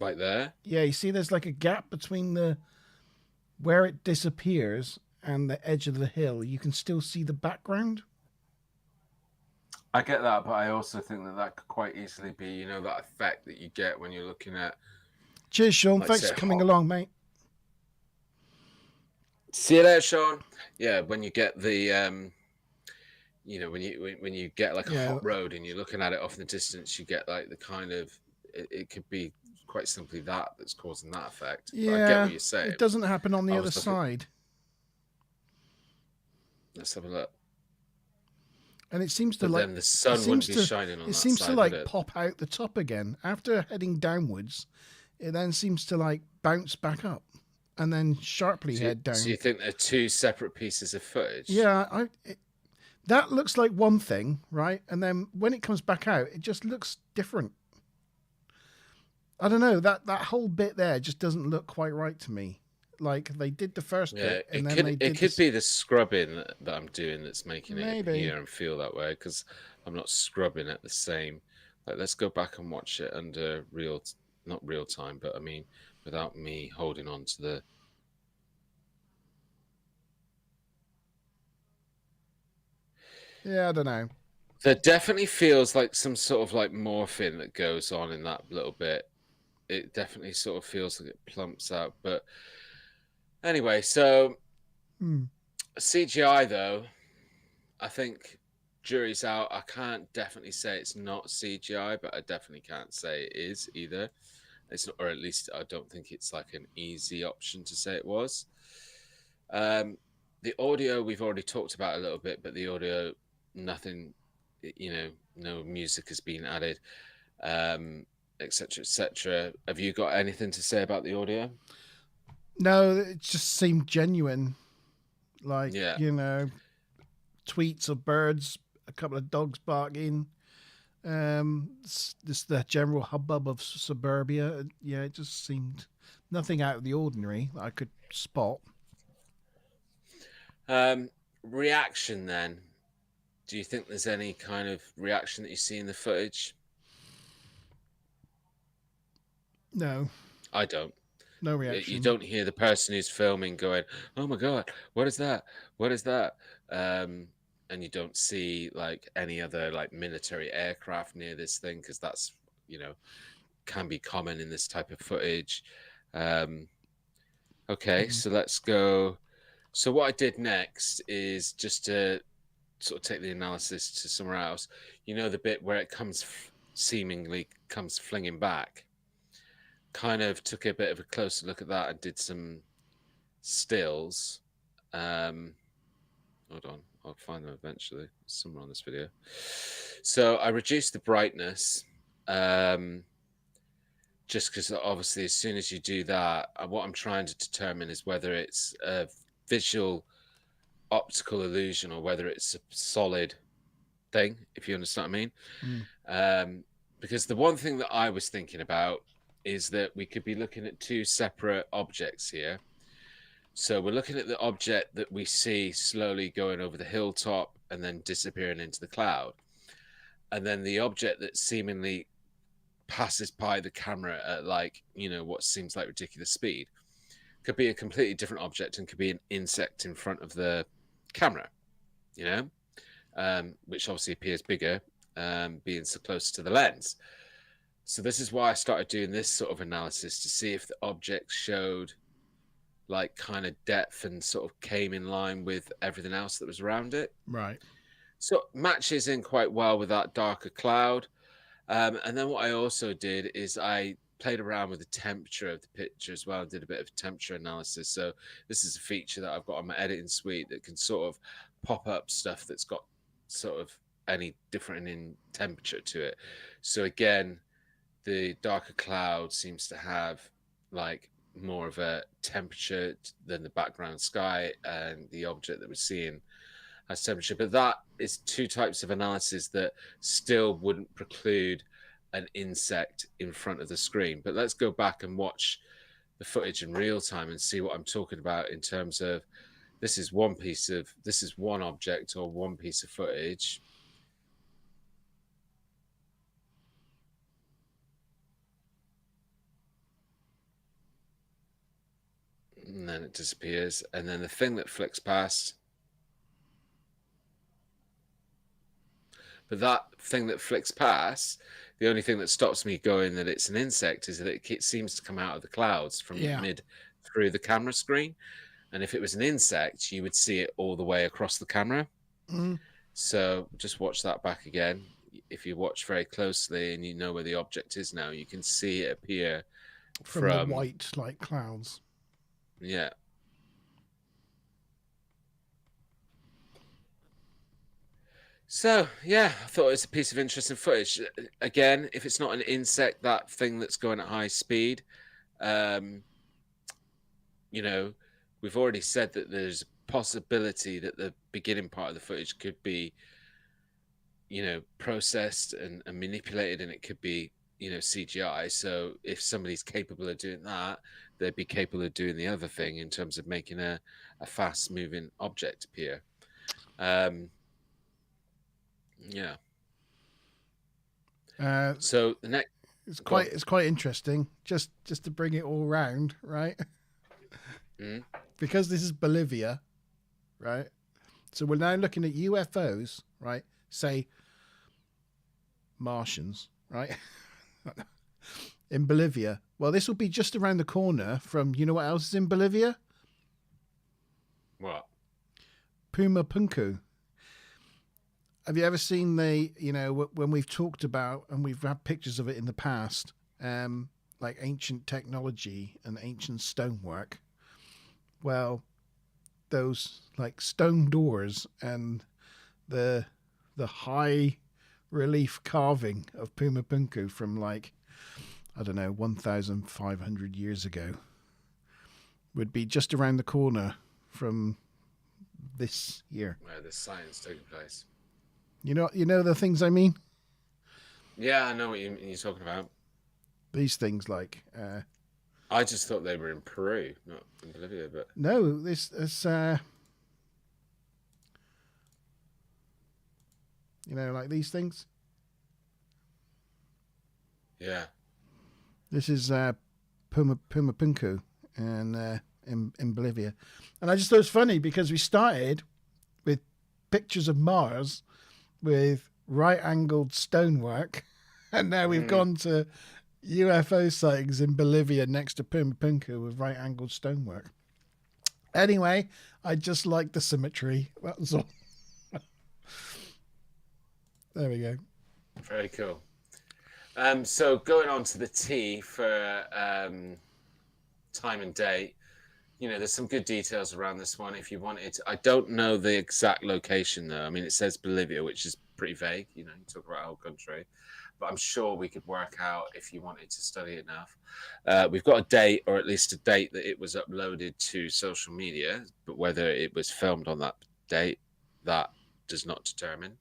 Right there? Yeah, you see there's like a gap between where it disappears and the edge of the hill. You can still see the background. I get that, but I also think that could quite easily be, that effect that you get when you're looking at... Cheers, Sean. Thanks for coming along, mate. See you later, Sean. Yeah, when you get the, when you get like a hot road and you're looking at it off in the distance, you get like the kind of... It could be quite simply that's causing that effect. Yeah, but I get what you're saying. It doesn't happen on the other side. Let's have a look. And it seems to then the sun wouldn't be shining on that side. It seems to like pop out the top again. After heading downwards, it then seems to like bounce back up and then sharply head down. So you think they're two separate pieces of footage? Yeah, that looks like one thing, right? And then when it comes back out, it just looks different. I don't know, that whole bit there just doesn't look quite right to me. Like they did the first bit, and then it could be the scrubbing that I'm doing that's making it appear and feel that way, because I'm not scrubbing at the same. Like, let's go back and watch it under not real time, but I mean without me holding on to the. Yeah, I don't know. There definitely feels like some sort of like morphine that goes on in that little bit. It definitely sort of feels like it plumps out, but. Anyway, so CGI, though, I think jury's out. I can't definitely say it's not CGI, but I definitely can't say it is either. It's not, or at least I don't think it's like an easy option to say it was. The audio we've already talked about a little bit, but the audio, nothing, no music has been added, etc., etc. Have you got anything to say about the audio? No, it just seemed genuine. Like, tweets of birds, a couple of dogs barking, just the general hubbub of suburbia. Yeah, it just seemed nothing out of the ordinary that I could spot. Reaction, then. Do you think there's any kind of reaction that you see in the footage? No. I don't. No You reaction. don't hear the person who's filming going, "Oh my god, what is that? What is that?" And you don't see like any other like military aircraft near this thing, because that's, you know, can be common in this type of footage. Okay, so let's go. So what I did next is just to sort of take the analysis to somewhere else. You know, the bit where it comes seemingly comes flinging back. Kind of took a bit of a closer look at that and did some stills. Hold on, I'll find them eventually somewhere on this video. So I reduced the brightness, just because obviously as soon as you do that, what I'm trying to determine is whether it's a visual optical illusion or whether it's a solid thing, if you understand what I mean. Because the one thing that I was thinking about is that we could be looking at two separate objects here. So we're looking at the object that we see slowly going over the hilltop and then disappearing into the cloud. And then the object that seemingly passes by the camera at, like, you know, what seems like ridiculous speed could be a completely different object and could be an insect in front of the camera, you know, which obviously appears bigger, being so close to the lens. So this is why I started doing this sort of analysis, to see if the object showed like kind of depth and sort of came in line with everything else that was around it. Right. So matches in quite well with that darker cloud. And then what I also did is I played around with the temperature of the picture as well, and did a bit of temperature analysis. So this is a feature that I've got on my editing suite that can sort of pop up stuff that's got sort of any different in temperature to it. So again, the darker cloud seems to have like more of a temperature than the background sky, and the object that we're seeing has temperature. But that is two types of analysis that still wouldn't preclude an insect in front of the screen. But let's go back and watch the footage in real time and see what I'm talking about in terms of this is one object or one piece of footage. And then it disappears. And then the thing that flicks past. But that thing that flicks past, the only thing that stops me going that it's an insect is that it seems to come out of the clouds from mid through the camera screen. And if it was an insect, you would see it all the way across the camera. So just watch that back again. If you watch very closely and you know where the object is now, you can see it appear from the white like clouds. Yeah. So, yeah, I thought it was a piece of interesting footage. Again, if it's not an insect, that thing that's going at high speed, you know, we've already said that there's a possibility that the beginning part of the footage could be, you know, processed and manipulated, and it could be, you know, CGI. So if somebody's capable of doing that, they'd be capable of doing the other thing in terms of making a fast moving object appear. Yeah. So the next, it's quite interesting. Just to bring it all round, right? Because this is Bolivia, right? So we're now looking at UFOs, right? Say Martians, right? In Bolivia. Well, this will be just around the corner from, you know what else is in Bolivia? What? Puma Punku. Have you ever seen you know, when we've talked about, and we've had pictures of it in the past, like ancient technology and ancient stonework? Well, those like stone doors and the high relief carving of Puma Punku from like, I don't know, 1,500 years ago would be just around the corner from this here. Where the science taking place. You know the things I mean? Yeah, I know what you're talking about. These things like... I just thought they were in Peru, not in Bolivia, but... No, this is... you know, like these things? Yeah. This is Pumapunku in Bolivia. And I just thought it was funny because we started with pictures of Mars with right-angled stonework, and now we've gone to UFO sightings in Bolivia next to Pumapunku with right-angled stonework. Anyway, I just like the symmetry. That was all. There we go. Very cool. So going on to the T for time and date, there's some good details around this one if you wanted to. I don't know the exact location though. I mean, it says Bolivia, which is pretty vague. You talk about our whole country, but I'm sure we could work out if you wanted to study it enough. We've got a date, or at least a date that it was uploaded to social media, but whether it was filmed on that date, that does not determine.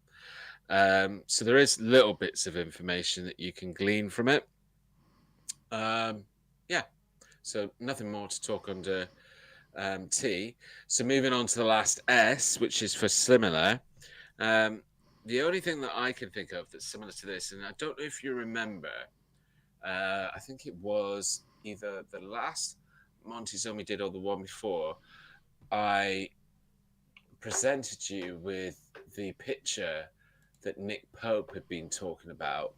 So there is little bits of information that you can glean from it. So nothing more to talk under T. So moving on to the last S, which is for similar. The only thing that I can think of that's similar to this, and I don't know if you remember, I think it was either the last Montes we did or the one before, I presented you with the picture that Nick Pope had been talking about,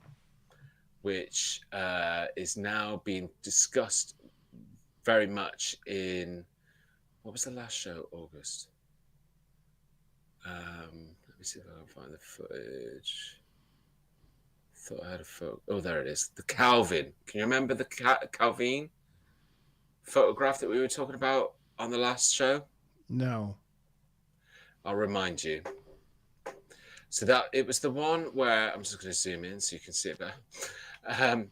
which is now being discussed very much in, what was the last show? August. Let me see if I can find the footage. Thought I had a photo. Oh, there it is. The Calvin. Can you remember the Calvin photograph that we were talking about on the last show? No. I'll remind you. So that it was the one where, I'm just going to zoom in so you can see it better.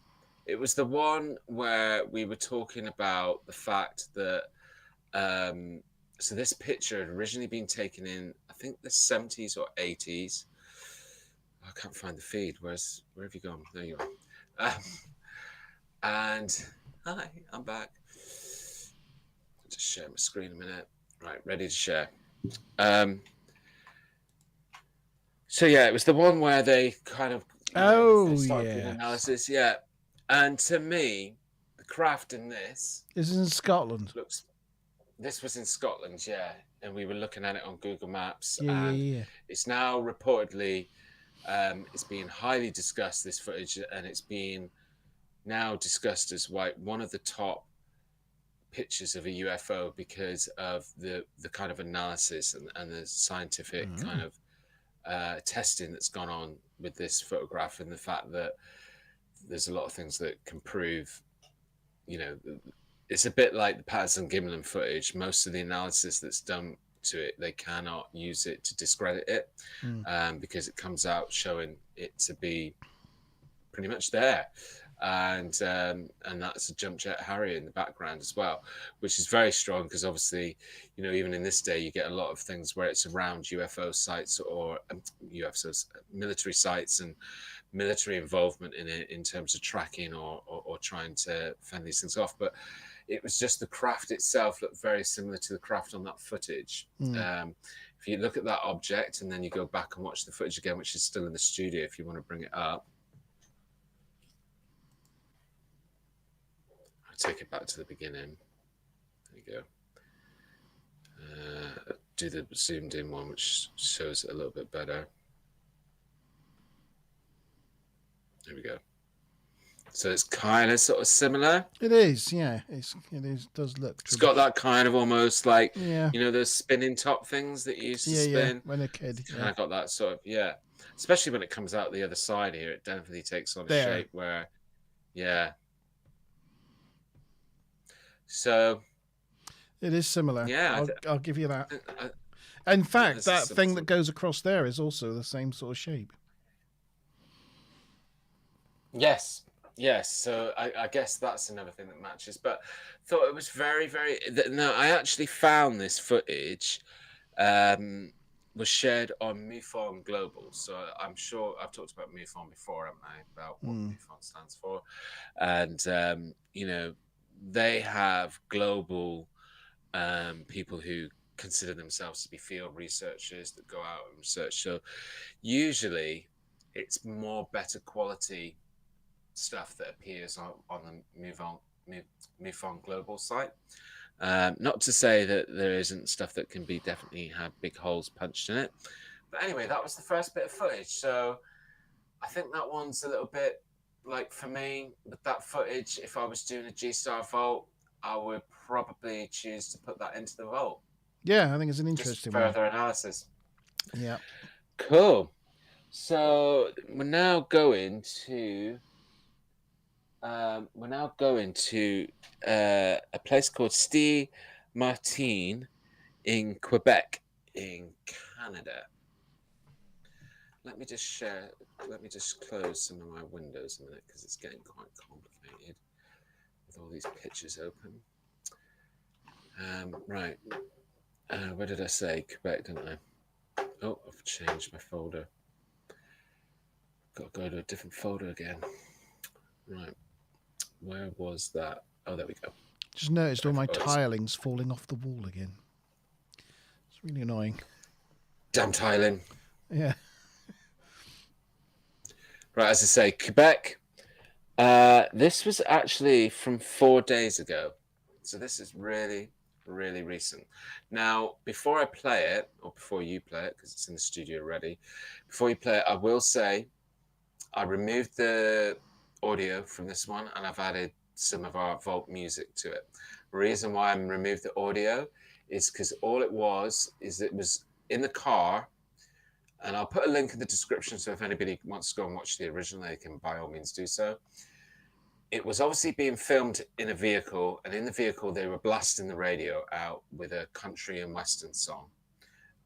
It was the one where we were talking about the fact that so this picture had originally been taken in, I think, the 70s or 80s. I can't find the feed. Where have you gone? There you are. And hi, I'm back. I'll just share my screen a minute. Right, ready to share. So yeah, it was the one where they kind of they started doing analysis. Yeah, and to me, the craft in this is in Scotland. This was in Scotland, yeah, and we were looking at it on Google Maps, and it's now reportedly it's being highly discussed, this footage, and it's being now discussed as one of the top pictures of a UFO because of the kind of analysis and the scientific kind of testing that's gone on with this photograph, and the fact that there's a lot of things that can prove, it's a bit like the Patterson-Gimlin footage. Most of the analysis that's done to it, they cannot use it to discredit it because it comes out showing it to be pretty much there. And that's a jump jet Harrier in the background as well, which is very strong because obviously, even in this day, you get a lot of things where it's around UFO sites or UFOs, military sites and military involvement in it in terms of tracking or trying to fend these things off. But it was just the craft itself looked very similar to the craft on that footage. If you look at that object and then you go back and watch the footage again, which is still in the studio if you want to bring it up. Take it back to the beginning. There you go. Do the zoomed in one, which shows it a little bit better. There we go. So it's kind of sort of similar. It is, yeah. It does look. It's got that kind of almost like, those spinning top things that you used to spin. Yeah, when a kid. It's kind of got that sort of, especially when it comes out the other side here, it definitely takes on a shape where, So it is similar. Yeah, I'll give you that. In fact, that thing that goes across there is also the same sort of shape. Yes. So I guess that's another thing that matches. But thought it was very, very. No, I actually found this footage was shared on MUFON Global. So I'm sure I've talked about MUFON before, haven't I? About what MUFON stands for, and they have global people who consider themselves to be field researchers that go out and research. So usually it's more better quality stuff that appears on the MUFON Global site. Not to say that there isn't stuff that can be definitely have big holes punched in it. But anyway, that was the first bit of footage. So I think that one's a little bit like, for me, with that footage, if I was doing a G-Star vault, I would probably choose to put that into the vault. Yeah, I think it's an Just interesting further one. analysis. Yeah. Cool. So we're now going to a place called Ste Martin in Quebec, in Canada. Let me just close some of my windows a minute because it's getting quite complicated with all these pictures open. Right. Where did I say? Quebec, didn't I? Oh, I've changed my folder. Got to go to a different folder again. Right. Where was that? Oh, there we go. Just noticed all my tiling's falling off the wall again. It's really annoying. Damn tiling. Yeah. Right, as I say, Quebec. This was actually from 4 days ago. So this is really, really recent. Now, before I play it, or before you play it, because it's in the studio already, before you play it, I will say I removed the audio from this one and I've added some of our vault music to it. The reason why I removed the audio is because all it was in the car, and I'll put a link in the description, so if anybody wants to go and watch the original, they can by all means do so. It was obviously being filmed in a vehicle, and in the vehicle they were blasting the radio out with a country and western song.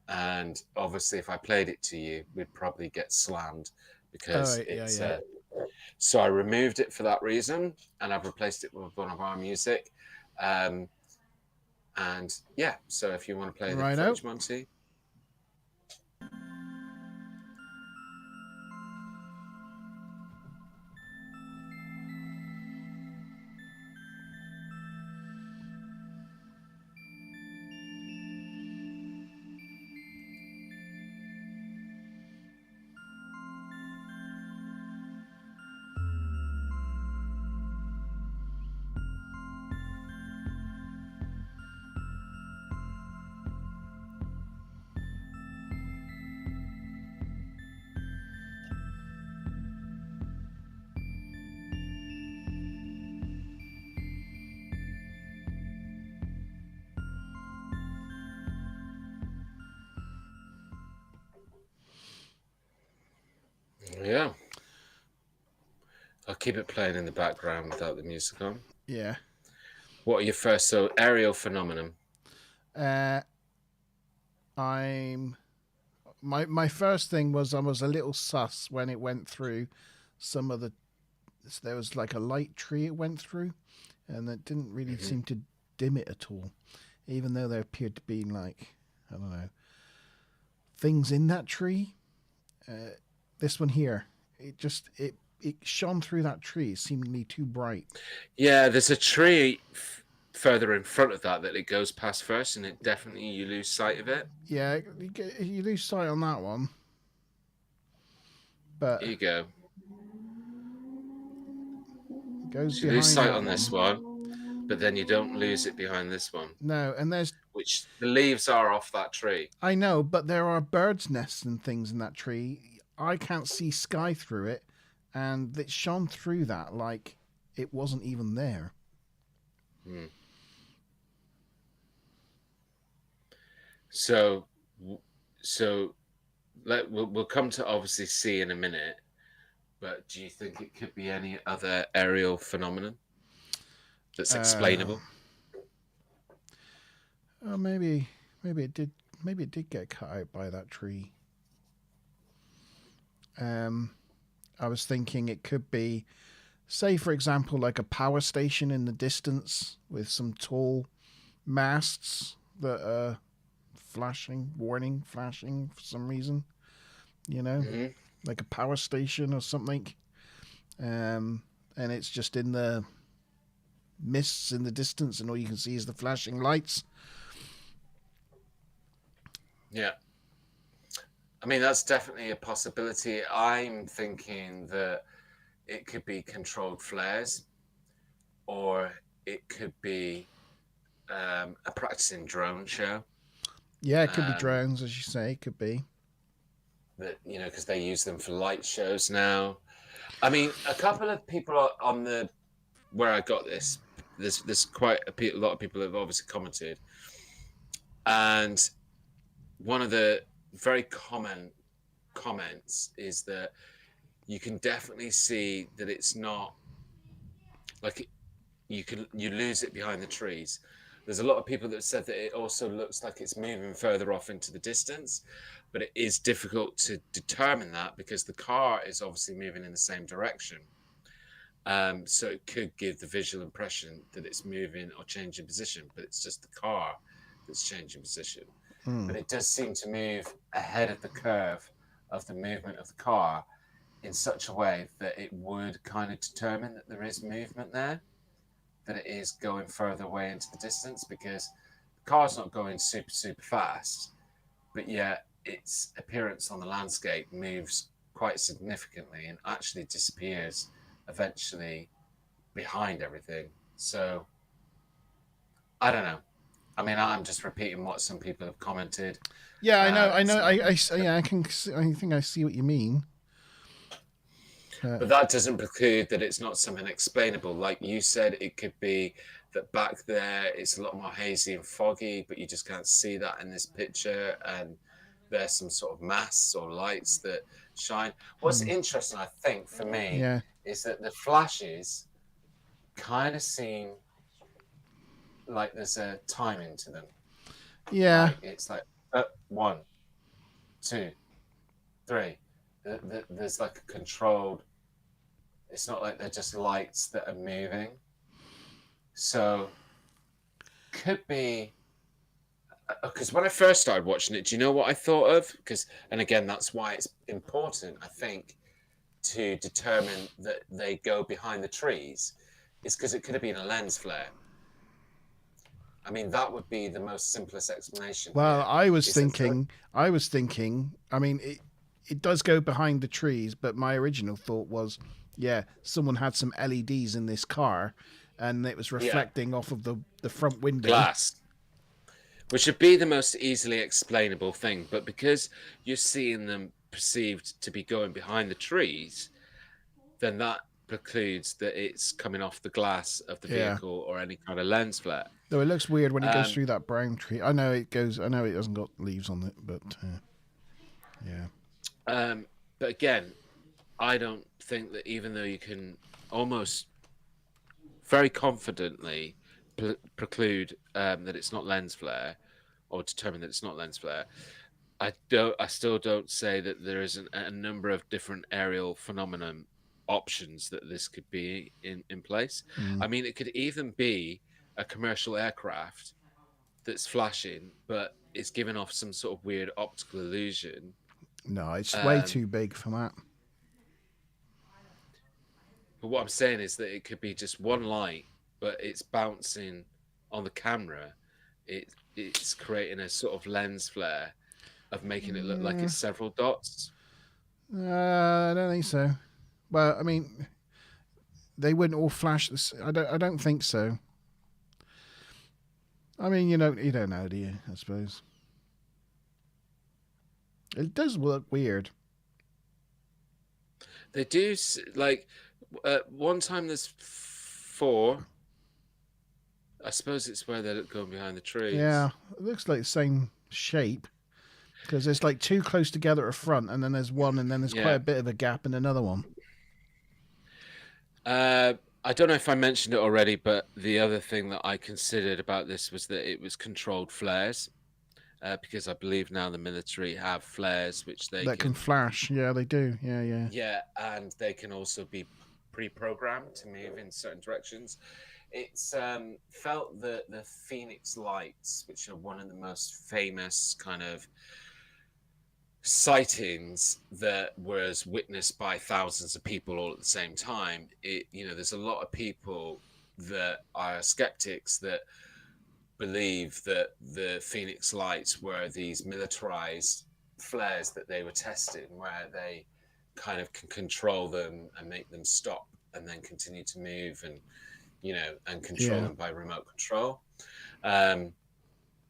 And obviously if I played it to you, we'd probably get slammed because so I removed it for that reason, and I've replaced it with one of our music. And yeah, so if you want to play the footage, Monty. Yeah. I'll keep it playing in the background without the music on. Yeah. What are your first aerial phenomenon? My first thing was I was a little sus when it went through some of the. There was like a light tree it went through, and it didn't really seem to dim it at all, even though there appeared to be like, I don't know, things in that tree. This one here, it shone through that tree, seemingly too bright. Yeah, there's a tree further in front of that it goes past first, and it definitely, you lose sight of it. Yeah, you lose sight on that one. But here you go. Goes so you lose sight on this one, but then you don't lose it behind this one. No, and which the leaves are off that tree. I know, but there are birds' nests and things in that tree. I can't see sky through it, and it shone through that like it wasn't even there. So we'll come to obviously see in a minute, but do you think it could be any other aerial phenomenon that's explainable? Maybe it did. Maybe it did get cut out by that tree. I was thinking it could be, say, for example, like a power station in the distance with some tall masts that are flashing for some reason. You know, like a power station or something. And it's just in the mists in the distance, and all you can see is the flashing lights. Yeah. I mean, that's definitely a possibility. I'm thinking that it could be controlled flares, or it could be a practicing drone show. Yeah, it could be drones, as you say. It could be. That, because they use them for light shows now. I mean, a couple of people on the where I got this. There's quite a lot of people have obviously commented, and one of the very common comments is that you can definitely see that it's not like you lose it behind the trees. There's a lot of people that said that it also looks like it's moving further off into the distance, but it is difficult to determine that because the car is obviously moving in the same direction. So it could give the visual impression that it's moving or changing position, but it's just the car that's changing position. But it does seem to move ahead of the curve of the movement of the car in such a way that it would kind of determine that there is movement there, that it is going further away into the distance, because the car's not going super, super fast, but yet its appearance on the landscape moves quite significantly and actually disappears eventually behind everything. So I don't know. I mean, I'm just repeating what some people have commented. Yeah, I know. Yeah, I can. I think I see what you mean. But that doesn't preclude that it's not something explainable. Like you said, it could be that back there it's a lot more hazy and foggy, but you just can't see that in this picture. And there's some sort of masts or lights that shine. What's interesting, I think, for me, is that the flashes kind of seem like there's a timing to them. Yeah. Like it's like 1, 2, 3. There's like a controlled. It's not like they're just lights that are moving. So could be because when I first started watching it, do you know what I thought of? And again, that's why it's important, I think, to determine that they go behind the trees, is because it could have been a lens flare. I mean, that would be the most simplest explanation. Well, I was thinking. I mean, it does go behind the trees, but my original thought was, yeah, someone had some LEDs in this car, and it was reflecting off of the front window. Glass. Which would be the most easily explainable thing, but because you're seeing them perceived to be going behind the trees, then that precludes that it's coming off the glass of the vehicle or any kind of lens flare. Though it looks weird when it goes through that brown tree. I know it hasn't got leaves on it, but yeah. But again, I don't think that, even though you can almost very confidently preclude that it's not lens flare, or determine that it's not lens flare, I still don't say that there isn't a number of different aerial phenomenon options that this could be in place. I mean, it could even be a commercial aircraft that's flashing, but it's giving off some sort of weird optical illusion. No, it's way too big for that. But what I'm saying is that it could be just one light, but it's bouncing on the camera. It's creating a sort of lens flare of making it look like it's several dots. I don't think so. Well, I mean, they wouldn't all flash this. I don't think so. I mean, you don't know, do you? I suppose it does look weird. They do, like one time there's 4. I suppose it's where they're going behind the trees. Yeah, it looks like the same shape, because there's like 2 close together at front, and then there's one, and then there's quite a bit of a gap in another one. I don't know if I mentioned it already, but the other thing that I considered about this was that it was controlled flares, because I believe now the military have flares which they can flash. Yeah, they do. Yeah. Yeah, and they can also be pre-programmed to move in certain directions. It's felt that the Phoenix lights, which are one of the most famous kind of sightings that was witnessed by thousands of people all at the same time, there's a lot of people that are skeptics that believe that the Phoenix lights were these militarized flares that they were testing, where they kind of can control them and make them stop and then continue to move, and and control them by remote control.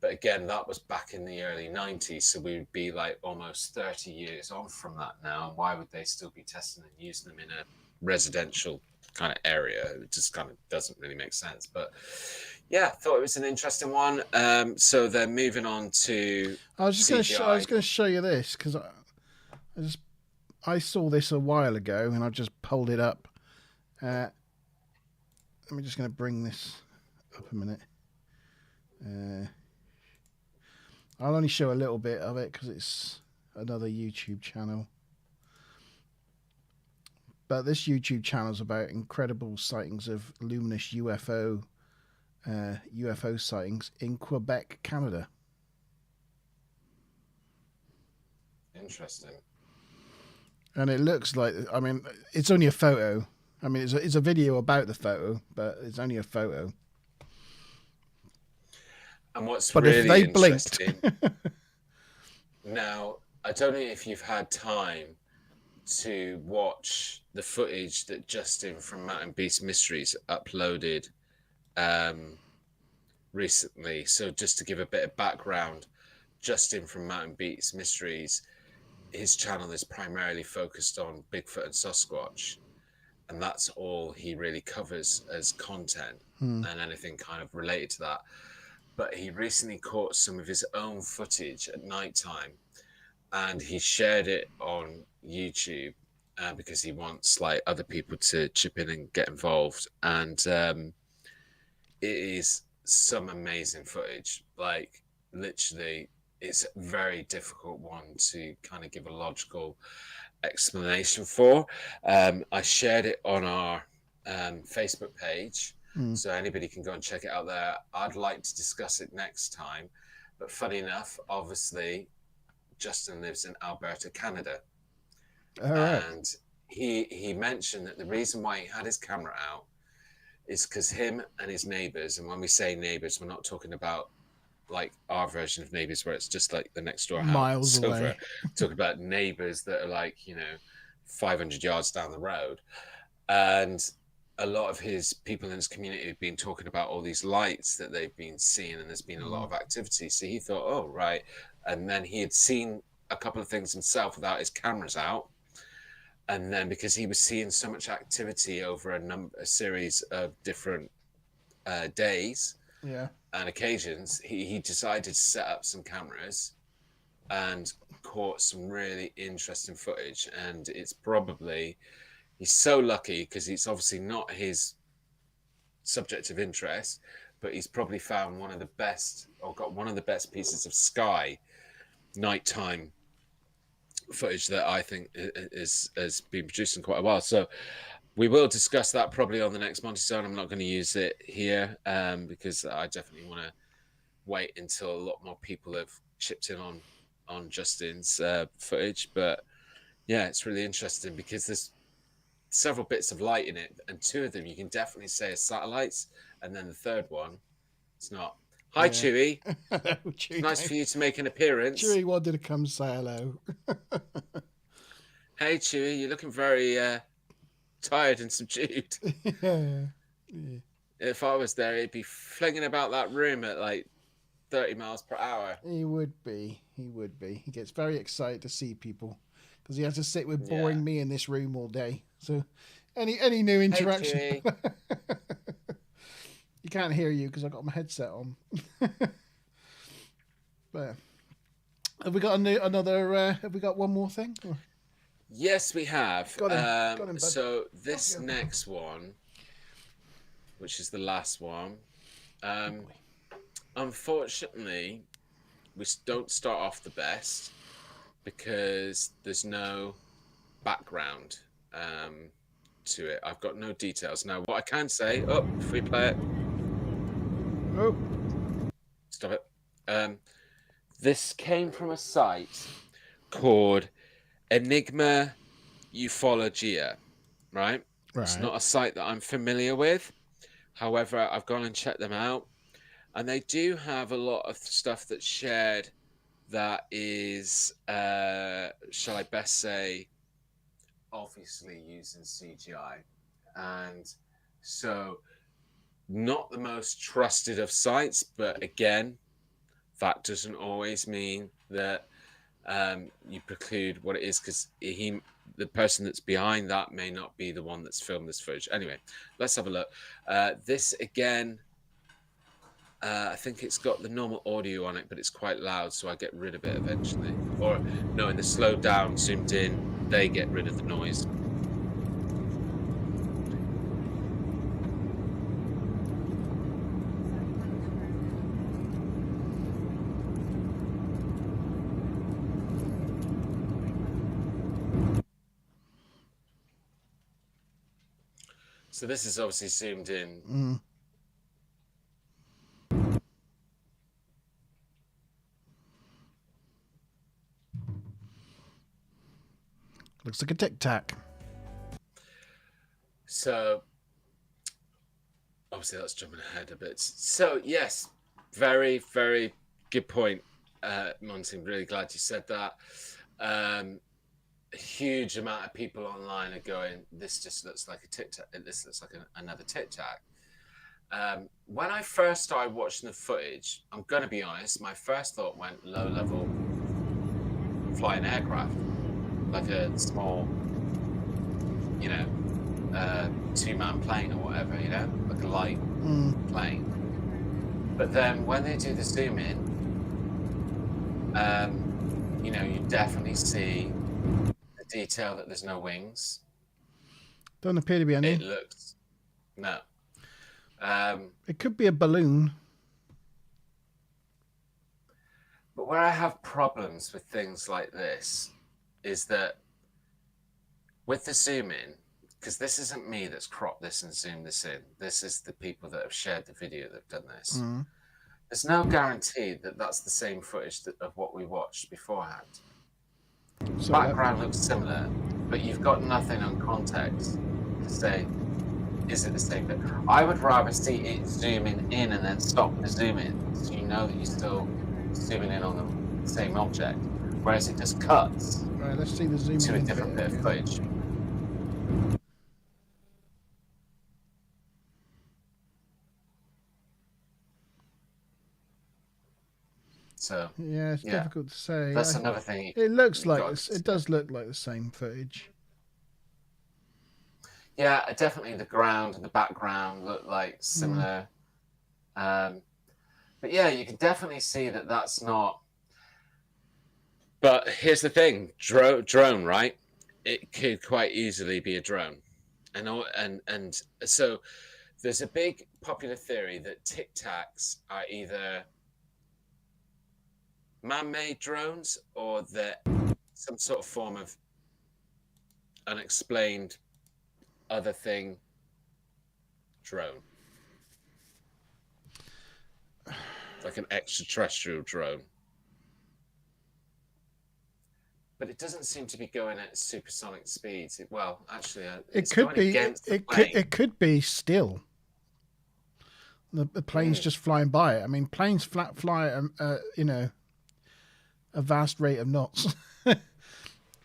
But again, that was back in the early 90s, so we would be like almost 30 years on from that now. And why would they still be testing and using them in a residential kind of area? It just kind of doesn't really make sense. But yeah, thought it was an interesting one. So they're moving on to I was just CGI. going to show you this because I saw this a while ago and I just pulled it up. I'm just going to bring this up a minute. I'll only show a little bit of it because it's another YouTube channel. But this YouTube channel is about incredible sightings of luminous UFO sightings in Quebec, Canada. Interesting. And it looks like, I mean, it's only a photo. I mean, it's a video about the photo, but it's only a photo. And what's but really if they interesting, blinked... now, I don't know if you've had time to watch the footage that Justin from Mountain Beast Mysteries uploaded recently. So just to give a bit of background, Justin from Mountain Beast Mysteries, his channel is primarily focused on Bigfoot and Sasquatch, and that's all he really covers as content and anything kind of related to that. But he recently caught some of his own footage at nighttime, and he shared it on YouTube because he wants like other people to chip in and get involved. And it is some amazing footage. Like literally, it's a very difficult one to kind of give a logical explanation for. I shared it on our Facebook page. So anybody can go and check it out there. I'd like to discuss it next time. But funny enough, obviously, Justin lives in Alberta, Canada. All right. And he mentioned that the reason why he had his camera out is because him and his neighbors, and when we say neighbors, we're not talking about like our version of neighbors where it's just like the next door house. Miles away. Talking about neighbors that are like, 500 yards down the road. And a lot of his people in his community have been talking about all these lights that they've been seeing, and there's been a lot of activity. So he thought, oh, right. And then he had seen a couple of things himself without his cameras out. And then because he was seeing so much activity over a series of different days and occasions, he decided to set up some cameras and caught some really interesting footage. And it's probably... he's so lucky because it's obviously not his subject of interest, but he's probably found one of the best, or got one of the best pieces of sky nighttime footage that I think has been produced in quite a while. So we will discuss that probably on the next Monte Zone. I'm not going to use it here because I definitely want to wait until a lot more people have chipped in on Justin's footage. But yeah, it's really interesting because there's several bits of light in it, and two of them you can definitely say are satellites, and then the third one, it's not. Hi, Chewy. Hello, Chewy. It's nice for you to make an appearance. Chewy wanted to come say hello. Hey, Chewy, you're looking very tired and subdued. Yeah. If I was there, he'd be flinging about that room at like 30 miles per hour. He would be. He gets very excited to see people because he has to sit with boring me in this room all day. So any new interaction... Hey, you can't hear you because I've got my headset on. But have we got another... have we got one more thing? Or... Yes, we have. Got him, bud. So this next one, which is the last one, unfortunately, we don't start off the best because there's no background to it. I've got no details. Now, what I can say... Oh, if we play it... Oh. Stop it. This came from a site called Enigma Ufologia, right? It's not a site that I'm familiar with. However, I've gone and checked them out, and they do have a lot of stuff that's shared that is, shall I best say, obviously using CGI. And so not the most trusted of sites, but again, that doesn't always mean that you preclude what it is, because the person that's behind that may not be the one that's filmed this footage. Anyway, let's have a look. This again, I think it's got the normal audio on it, but it's quite loud, so I get rid of it eventually. Or no, in the slowed down, zoomed in, they get rid of the noise. So this is obviously zoomed in. Looks like a Tic Tac. So obviously that's jumping ahead a bit. So yes, very, very good point, Monte. I'm really glad you said that. A huge amount of people online are going, this just looks like a Tic Tac. This looks like another Tic Tac. When I first started watching the footage, I'm going to be honest, my first thought went low-level flying aircraft, like a small, you know, two-man plane or whatever, you know, like a light plane. But then when they do the zoom in, you know, you definitely see the detail that there's no wings. Don't appear to be any. It looks, no. It could be a balloon. But where I have problems with things like this is that with the zoom in, because this isn't me that's cropped this and zoomed this in. This is the people that have shared the video that have done this. There's no guarantee that that's the same footage of what we watched beforehand. So background looks similar, but you've got nothing on context to say, is it the same thing? I would rather see it zooming in and then stop the zoom in, so you know that you're still zooming in on the same object, whereas it just cuts let's see the zoom to a different bit of footage. So yeah, it's difficult to say. That's another thing. It looks like it does look like the same footage. Yeah, definitely the ground and the background look like similar. But yeah, you can definitely see that that's not. But here's the thing, drone, right? It could quite easily be a drone. And so there's a big popular theory that Tic Tacs are either man-made drones or they're some sort of form of unexplained other thing drone, like an extraterrestrial drone, but it doesn't seem to be going at supersonic speeds. Well, actually, it could be. It could be still. The plane's just flying by it. I mean, planes fly at you know, a vast rate of knots.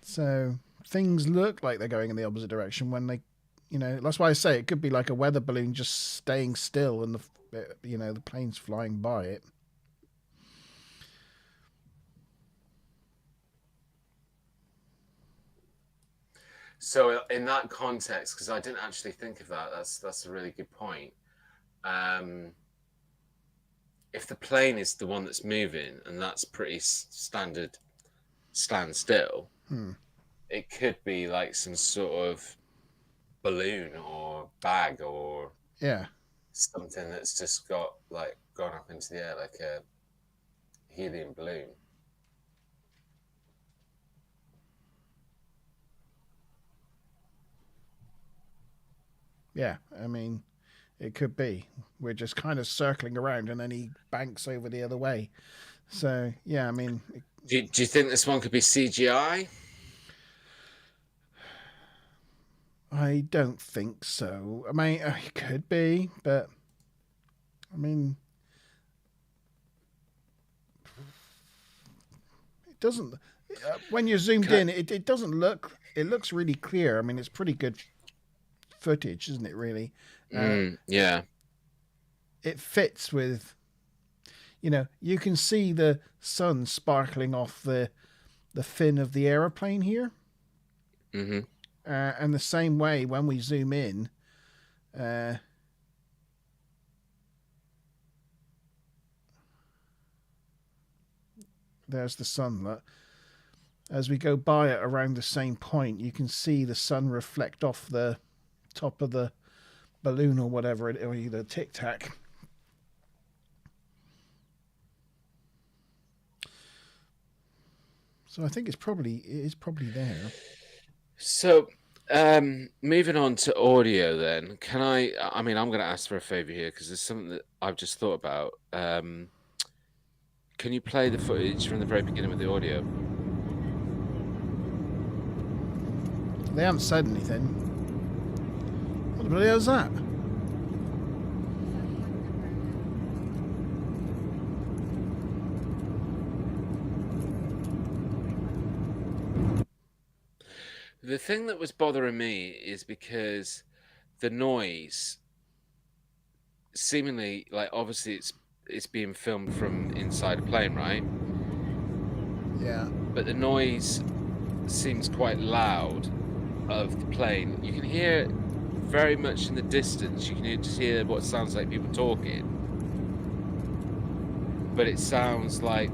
So things look like they're going in the opposite direction when they, you know, that's why I say it could be like a weather balloon just staying still and you know, the plane's flying by it. So in that context, because I didn't actually think of that, that's a really good point. If the plane is the one that's moving and that's pretty standard standstill, it could be like some sort of balloon or bag or something that's just got like gone up into the air like a helium balloon. Yeah, I mean, it could be. We're just kind of circling around and then he banks over the other way. So, yeah, I mean... Do you think this one could be CGI? I don't think so. I mean, it could be, but... I mean... It doesn't... when you're zoomed in, it doesn't look... It looks really clear. I mean, it's pretty good footage, isn't it, really? Yeah. it fits with, you can see the sun sparkling off the fin of the aeroplane here. Mm-hmm. And the same way when we zoom in, there's the sun. As we go by it around the same point, you can see the sun reflect off the top of the balloon or whatever, or the Tic Tac. So I think it is probably there. So, moving on to audio, then, can I mean, I'm going to ask for a favor here because there's something that I've just thought about. Can you play the footage from the very beginning with the audio? They haven't said anything. What the bloody hell is that? The thing that was bothering me is because the noise, seemingly, like, obviously it's being filmed from inside a plane, right? Yeah. But the noise seems quite loud of the plane. You can hear very much in the distance. You can just hear what sounds like people talking. But it sounds like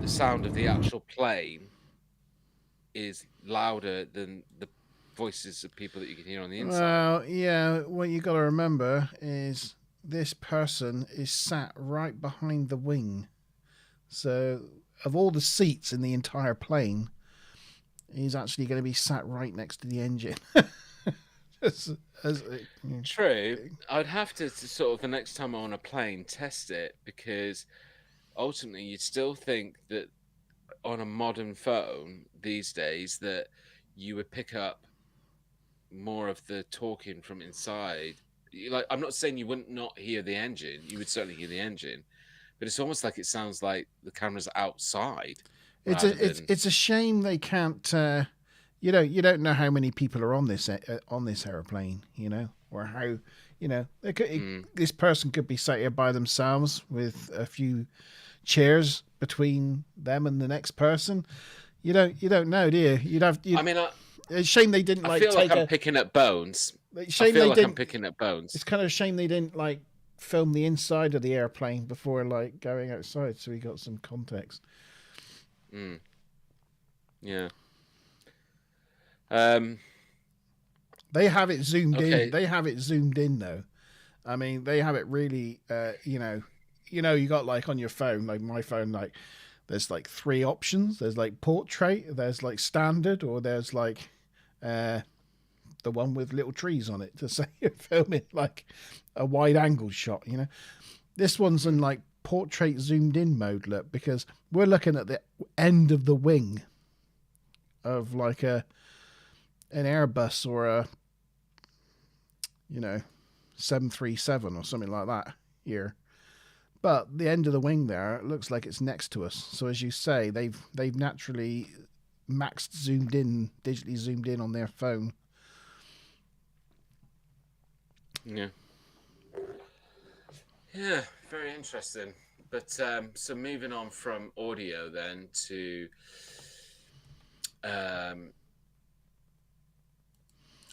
the sound of the actual plane is louder than the voices of people that you can hear on the inside. Well, yeah, what you got to remember is this person is sat right behind the wing. So, of all the seats in the entire plane, he's actually going to be sat right next to the engine. True. I'd have to sort of, the next time I'm on a plane, test it, because ultimately you'd still think that on a modern phone these days that you would pick up more of the talking from inside. Like, I'm not saying you wouldn't not hear the engine. You would certainly hear the engine, but it's almost like it sounds like the camera's outside. It's a shame they can't. You don't know how many people are on this airplane. Or how this person could be sat here by themselves with a few chairs between them and the next person. You don't know, do you? I mean, it's a shame they didn't I feel like I'm picking up bones. I'm picking up bones. It's kind of a shame they didn't film the inside of the airplane before going outside, so we got some context. Yeah. They have it zoomed in. They have it zoomed in though. I mean, they have it really. You got on your phone, like my phone, there's 3 options. There's portrait, there's standard, or there's the one with little trees on it to say you're filming a wide angle shot. This one's in portrait zoomed in mode. Look, because we're looking at the end of the wing of an Airbus or a 737 or something like that here. But the end of the wing there, it looks like it's next to us. So as you say, they've naturally digitally zoomed in on their phone. Yeah. Yeah, very interesting. But so moving on from audio then to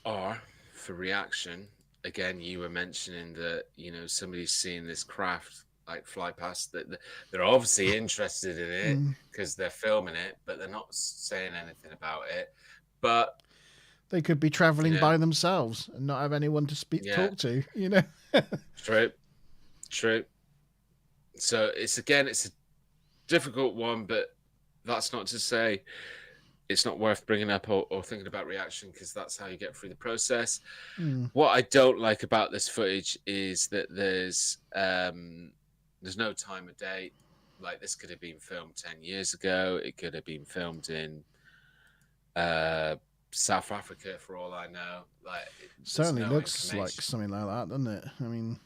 R for reaction. Again, you were mentioning that somebody's seeing this craft fly past, that they're obviously interested in it because they're filming it, but they're not saying anything about it. But they could be traveling by themselves and not have anyone to talk to. True. So it's a difficult one, but that's not to say it's not worth bringing up or thinking about reaction, because that's how you get through the process. What I don't like about this footage is that there's no time or date. This could have been filmed 10 years ago. It could have been filmed in South Africa, for all I know. Certainly looks like something like that, doesn't it? I mean,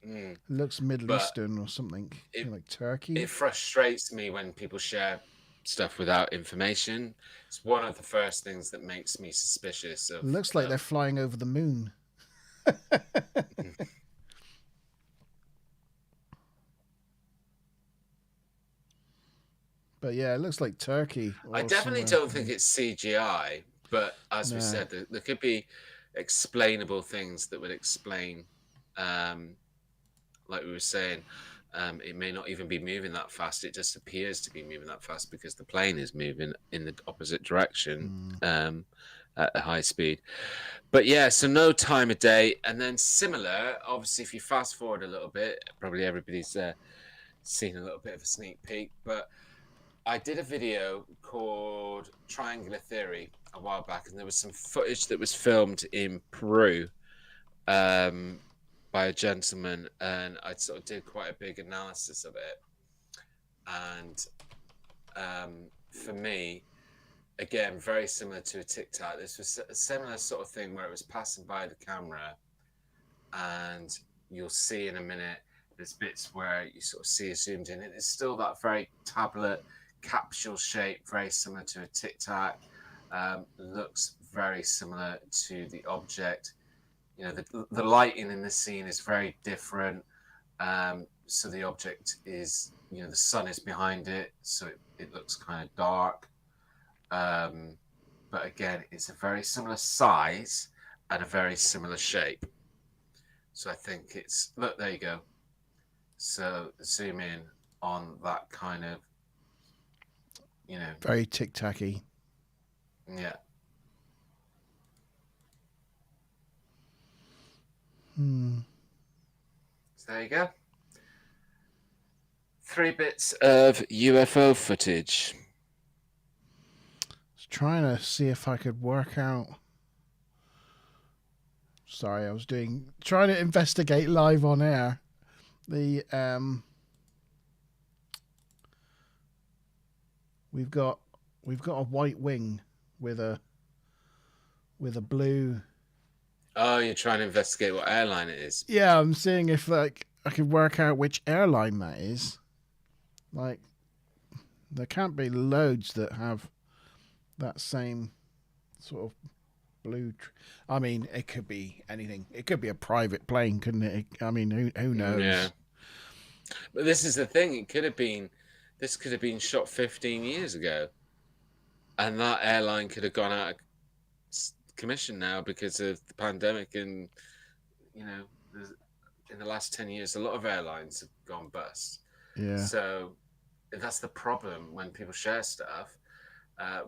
it looks Middle Eastern or something, like Turkey. It frustrates me when people share stuff without information. It's one of the first things that makes me suspicious of. It looks like they're flying over the moon. But yeah, it looks like Turkey. I definitely don't think it's CGI, but as we said, there could be explainable things that would explain, like we were saying, it may not even be moving that fast. It just appears to be moving that fast because the plane is moving in the opposite direction at a high speed. But yeah, so no time of day. And then similar, obviously, if you fast forward a little bit, probably everybody's seen a little bit of a sneak peek, but I did a video called Triangular Theory a while back, and there was some footage that was filmed in Peru by a gentleman, and I sort of did quite a big analysis of it. And for me, again, very similar to a Tic Tac, this was a similar sort of thing where it was passing by the camera, and you'll see in a minute there's bits where you sort of see it zoomed in. It's still that very tablet capsule shape, very similar to a Tic Tac. Looks very similar to the object. You know, the lighting in this scene is very different. So the object is, you know, the sun is behind it, so it looks kind of dark. But again, it's a very similar size and a very similar shape. So I think it's, look, there you go. So zoom in on that kind of, you know, very tic-tacky. Yeah. So there you go. 3 bits of UFO footage. I was trying to see if I could work out. Sorry, I was trying to investigate live on air. The we've got a white wing with a blue. Oh, you're trying to investigate what airline it is. Yeah, I'm seeing if like I could work out which airline that is. Like, there can't be loads that have that same sort of blue. I mean, it could be anything. It could be a private plane, couldn't it? I mean, who knows? Yeah. But this is the thing. This could have been shot 15 years ago, and that airline could have gone out of commission now because of the pandemic. And you know, in the last 10 years, a lot of airlines have gone bust. Yeah. So that's the problem when people share stuff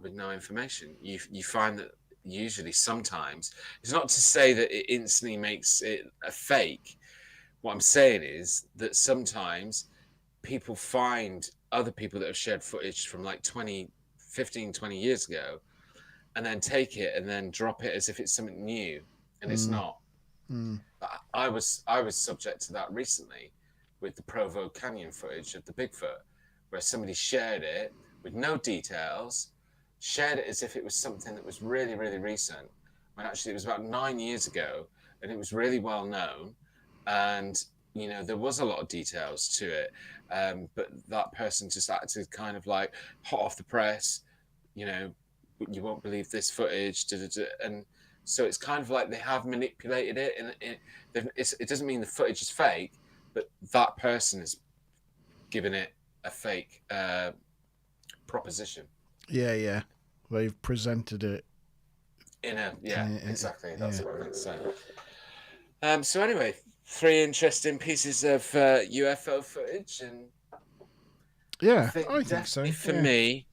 with no information. You find that usually, sometimes, it's not to say that it instantly makes it a fake. What I'm saying is that sometimes people find other people that have shared footage from like 15, 20 years ago, and then take it and then drop it as if it's something new, and it's not. I was subject to that recently with the Provo Canyon footage of the Bigfoot, where somebody shared it with no details, shared it as if it was something that was really, really recent, when actually it was about 9 years ago, and it was really well known. And, you know, there was a lot of details to it. But that person just acted kind of like hot off the press, you know, you won't believe this footage. And so it's kind of like they have manipulated it. And it doesn't mean the footage is fake, but that person is giving it a fake proposition. Yeah. They've presented it. Exactly. That's what I'm saying. So anyway, 3 interesting pieces of UFO footage, and yeah, I think so. For me,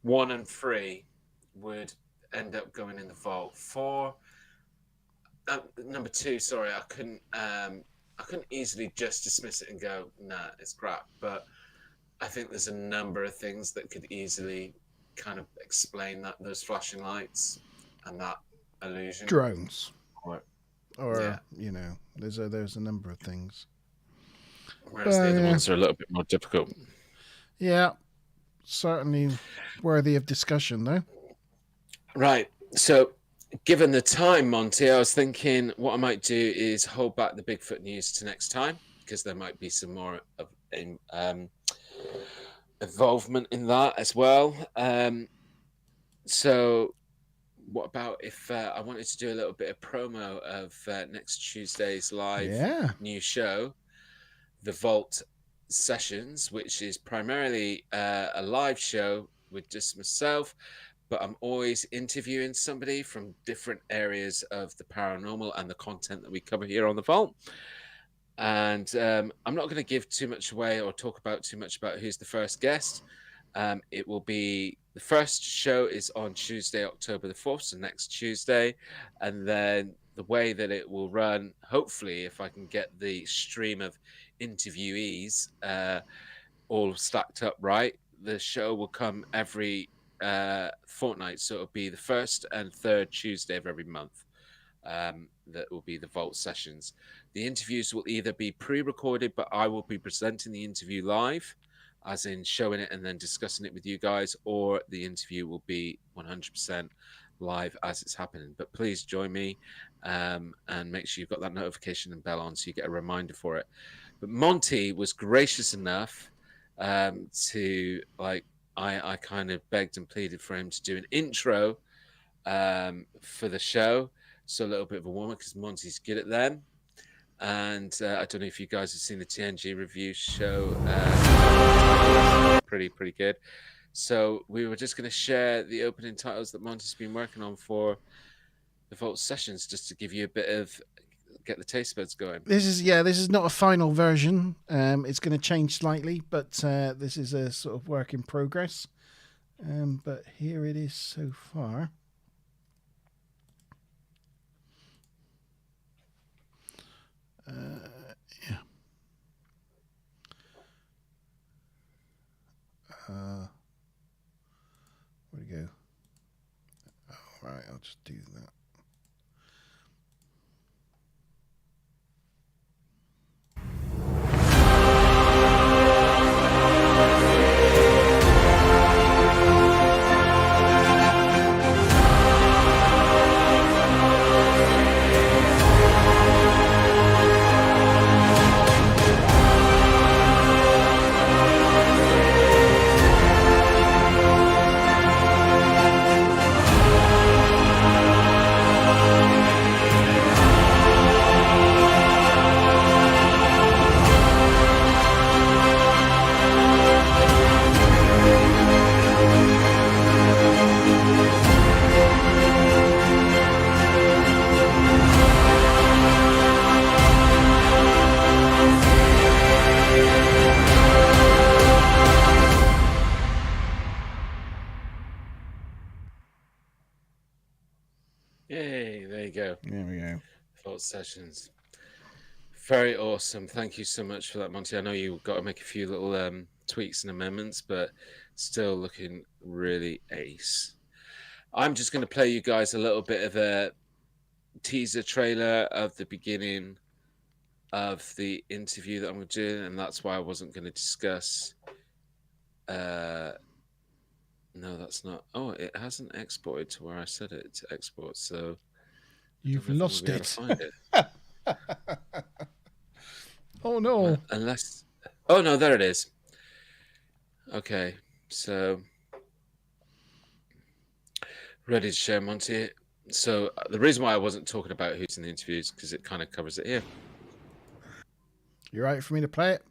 1 and 3 would end up going in the vault. 4, number 2. Sorry, I couldn't easily just dismiss it and go, nah, it's crap. But I think there's a number of things that could easily kind of explain those flashing lights and that illusion. Drones. Or you know, there's a number of things. Whereas the other ones are a little bit more difficult. Yeah, certainly worthy of discussion, though. Right. So, given the time, Monte, I was thinking what I might do is hold back the Bigfoot news to next time, because there might be some more of involvement in that as well. So, what about if I wanted to do a little bit of promo of next Tuesday's live new show, The Vault sessions, which is primarily a live show with just myself, but I'm always interviewing somebody from different areas of the paranormal and the content that we cover here on the Vault. And I'm not going to give too much away or talk about too much about who's the first guest. It will be, the first show is on Tuesday, October the 4th, so next Tuesday. And then the way that it will run, hopefully, if I can get the stream of interviewees all stacked up right, the show will come every fortnight. So it'll be the first and third Tuesday of every month. That will be the Vault sessions. The interviews will either be pre-recorded, but I will be presenting the interview live, as in showing it and then discussing it with you guys, or the interview will be 100% live as it's happening. But please join me and make sure you've got that notification and bell on so you get a reminder for it. But Monte was gracious enough to, like, I kind of begged and pleaded for him to do an intro for the show. So a little bit of a warm-up because Monte's good at them. And I don't know if you guys have seen the TNG review show. Pretty good. So we were just going to share the opening titles that Monte's been working on for the Vault sessions, just to give you a bit of, get the taste buds going. This is not a final version. It's going to change slightly, but this is a sort of work in progress. But here it is so far. Yeah. Where'd it go? All right, I'll just do that. Yay, there you go. There we go. Vault sessions. Very awesome. Thank you so much for that, Monte. I know you've got to make a few little tweaks and amendments, but still looking really ace. I'm just going to play you guys a little bit of a teaser trailer of the beginning of the interview that I'm doing, and that's why I wasn't going to discuss. No, that's not. Oh, it hasn't exported to where I said it to export. So you've lost it. Find it. Oh no! Unless, oh no, there it is. Okay, so ready to share, Monte. So the reason why I wasn't talking about who's in the interview is because it kind of covers it here. You right for me to play it?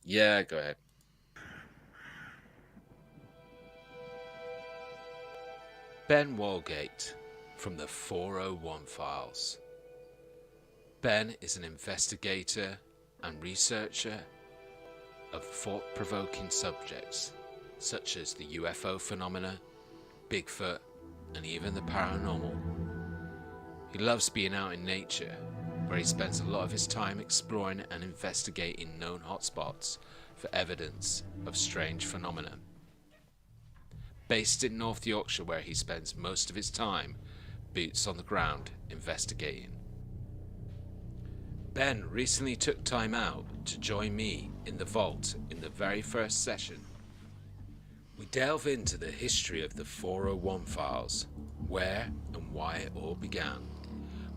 Yeah, go ahead. Ben Walgate from the 401 Files. Ben is an investigator and researcher of thought-provoking subjects such as the UFO phenomena, Bigfoot, and even the paranormal. He loves being out in nature, where he spends a lot of his time exploring and investigating known hotspots for evidence of strange phenomena. Based in North Yorkshire, where he spends most of his time, boots on the ground, investigating. Ben recently took time out to join me in the Vault in the very first session. We delve into the history of the 401 Files, where and why it all began.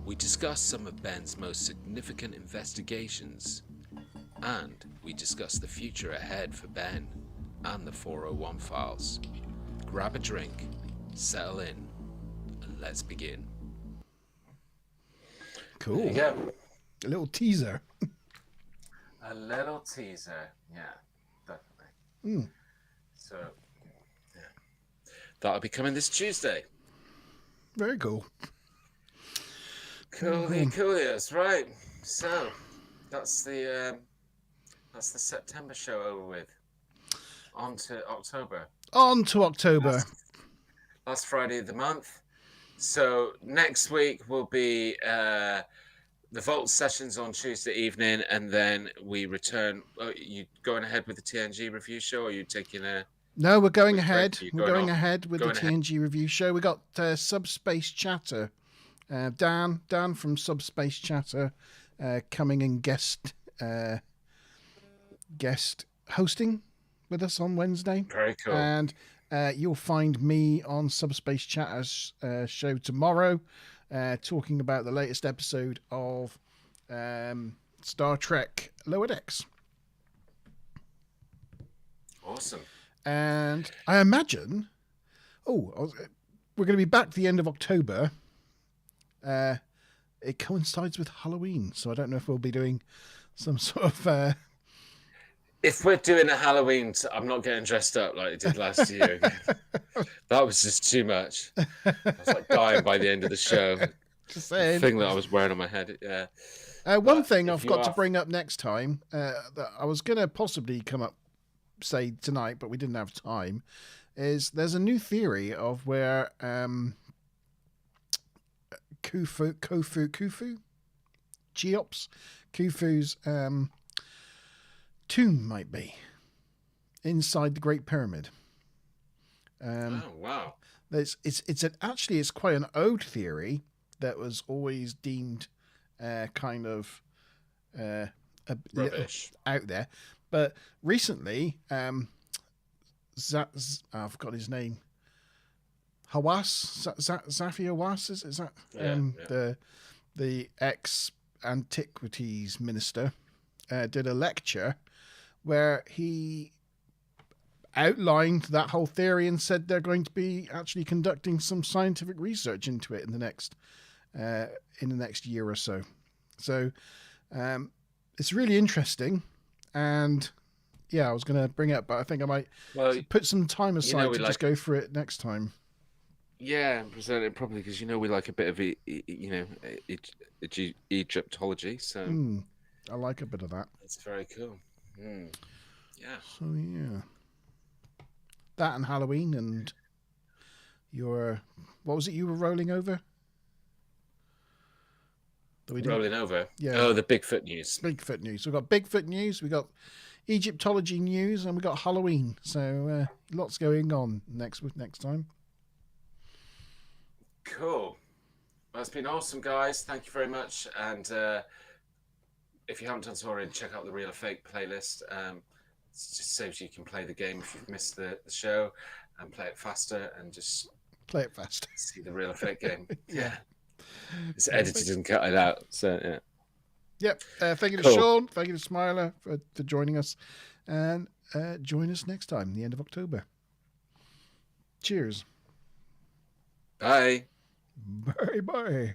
We discuss some of Ben's most significant investigations, and we discuss the future ahead for Ben and the 401 Files. Grab a drink, settle in, and let's begin. Cool. There you go. A little teaser. A little teaser. Yeah, definitely. So, yeah. That'll be coming this Tuesday. Very cool. Coolios, right. So, that's the September show over with. On to October. On to October. Last Friday of the month. So next week will be the Vault sessions on Tuesday evening, and then we return. You going ahead with the TNG review show, or are you taking a? No, we're going ahead. We're going ahead with the TNG review show. We got Subspace Chatter. Dan from Subspace Chatter coming and guest hosting with us on Wednesday. Very cool. And you'll find me on Subspace Chatter's show tomorrow, talking about the latest episode of Star Trek Lower Decks. Awesome. And I imagine, we're going to be back at the end of October. It coincides with Halloween, so I don't know if we'll be doing some sort of... If we're doing a Halloween, I'm not getting dressed up like I did last year. That was just too much. I was like dying by the end of the show. Just saying. The thing that I was wearing on my head, yeah. One thing I've got to bring up next time, that I was going to possibly come up, say, tonight, but we didn't have time, is there's a new theory of where Khufu's tomb might be inside the Great Pyramid. Oh wow! It's quite an old theory that was always deemed kind of rubbish out there, but recently, I've got his name. Hawass, Zafi Hawass, is that the ex-antiquities minister, did a lecture where he outlined that whole theory and said they're going to be actually conducting some scientific research into it in the next year or so. So it's really interesting, and yeah, I was going to bring it up, but I think I might put some time aside to just go for it next time. Yeah, present it properly, because we like a bit of Egyptology. So I like a bit of that. That's very cool. Yeah. So yeah, that and Halloween and what was it you were rolling over? Rolling over. Yeah. Oh, the Bigfoot news. Bigfoot news. We've got Bigfoot news. We got Egyptology news, and we got Halloween. So lots going on next time. Cool. Well, it's been awesome, guys. Thank you very much. And if you haven't done so already, check out the Real or Fake playlist. It just saves you can play the game if you've missed the show, and play it faster, and just play it fast. See the Real or Fake game. Yeah. It's edited and cut it out. So yeah. Yep. Thank you to Sean. Thank you to Smiler for joining us, and join us next time, the end of October. Cheers. Bye. Bye.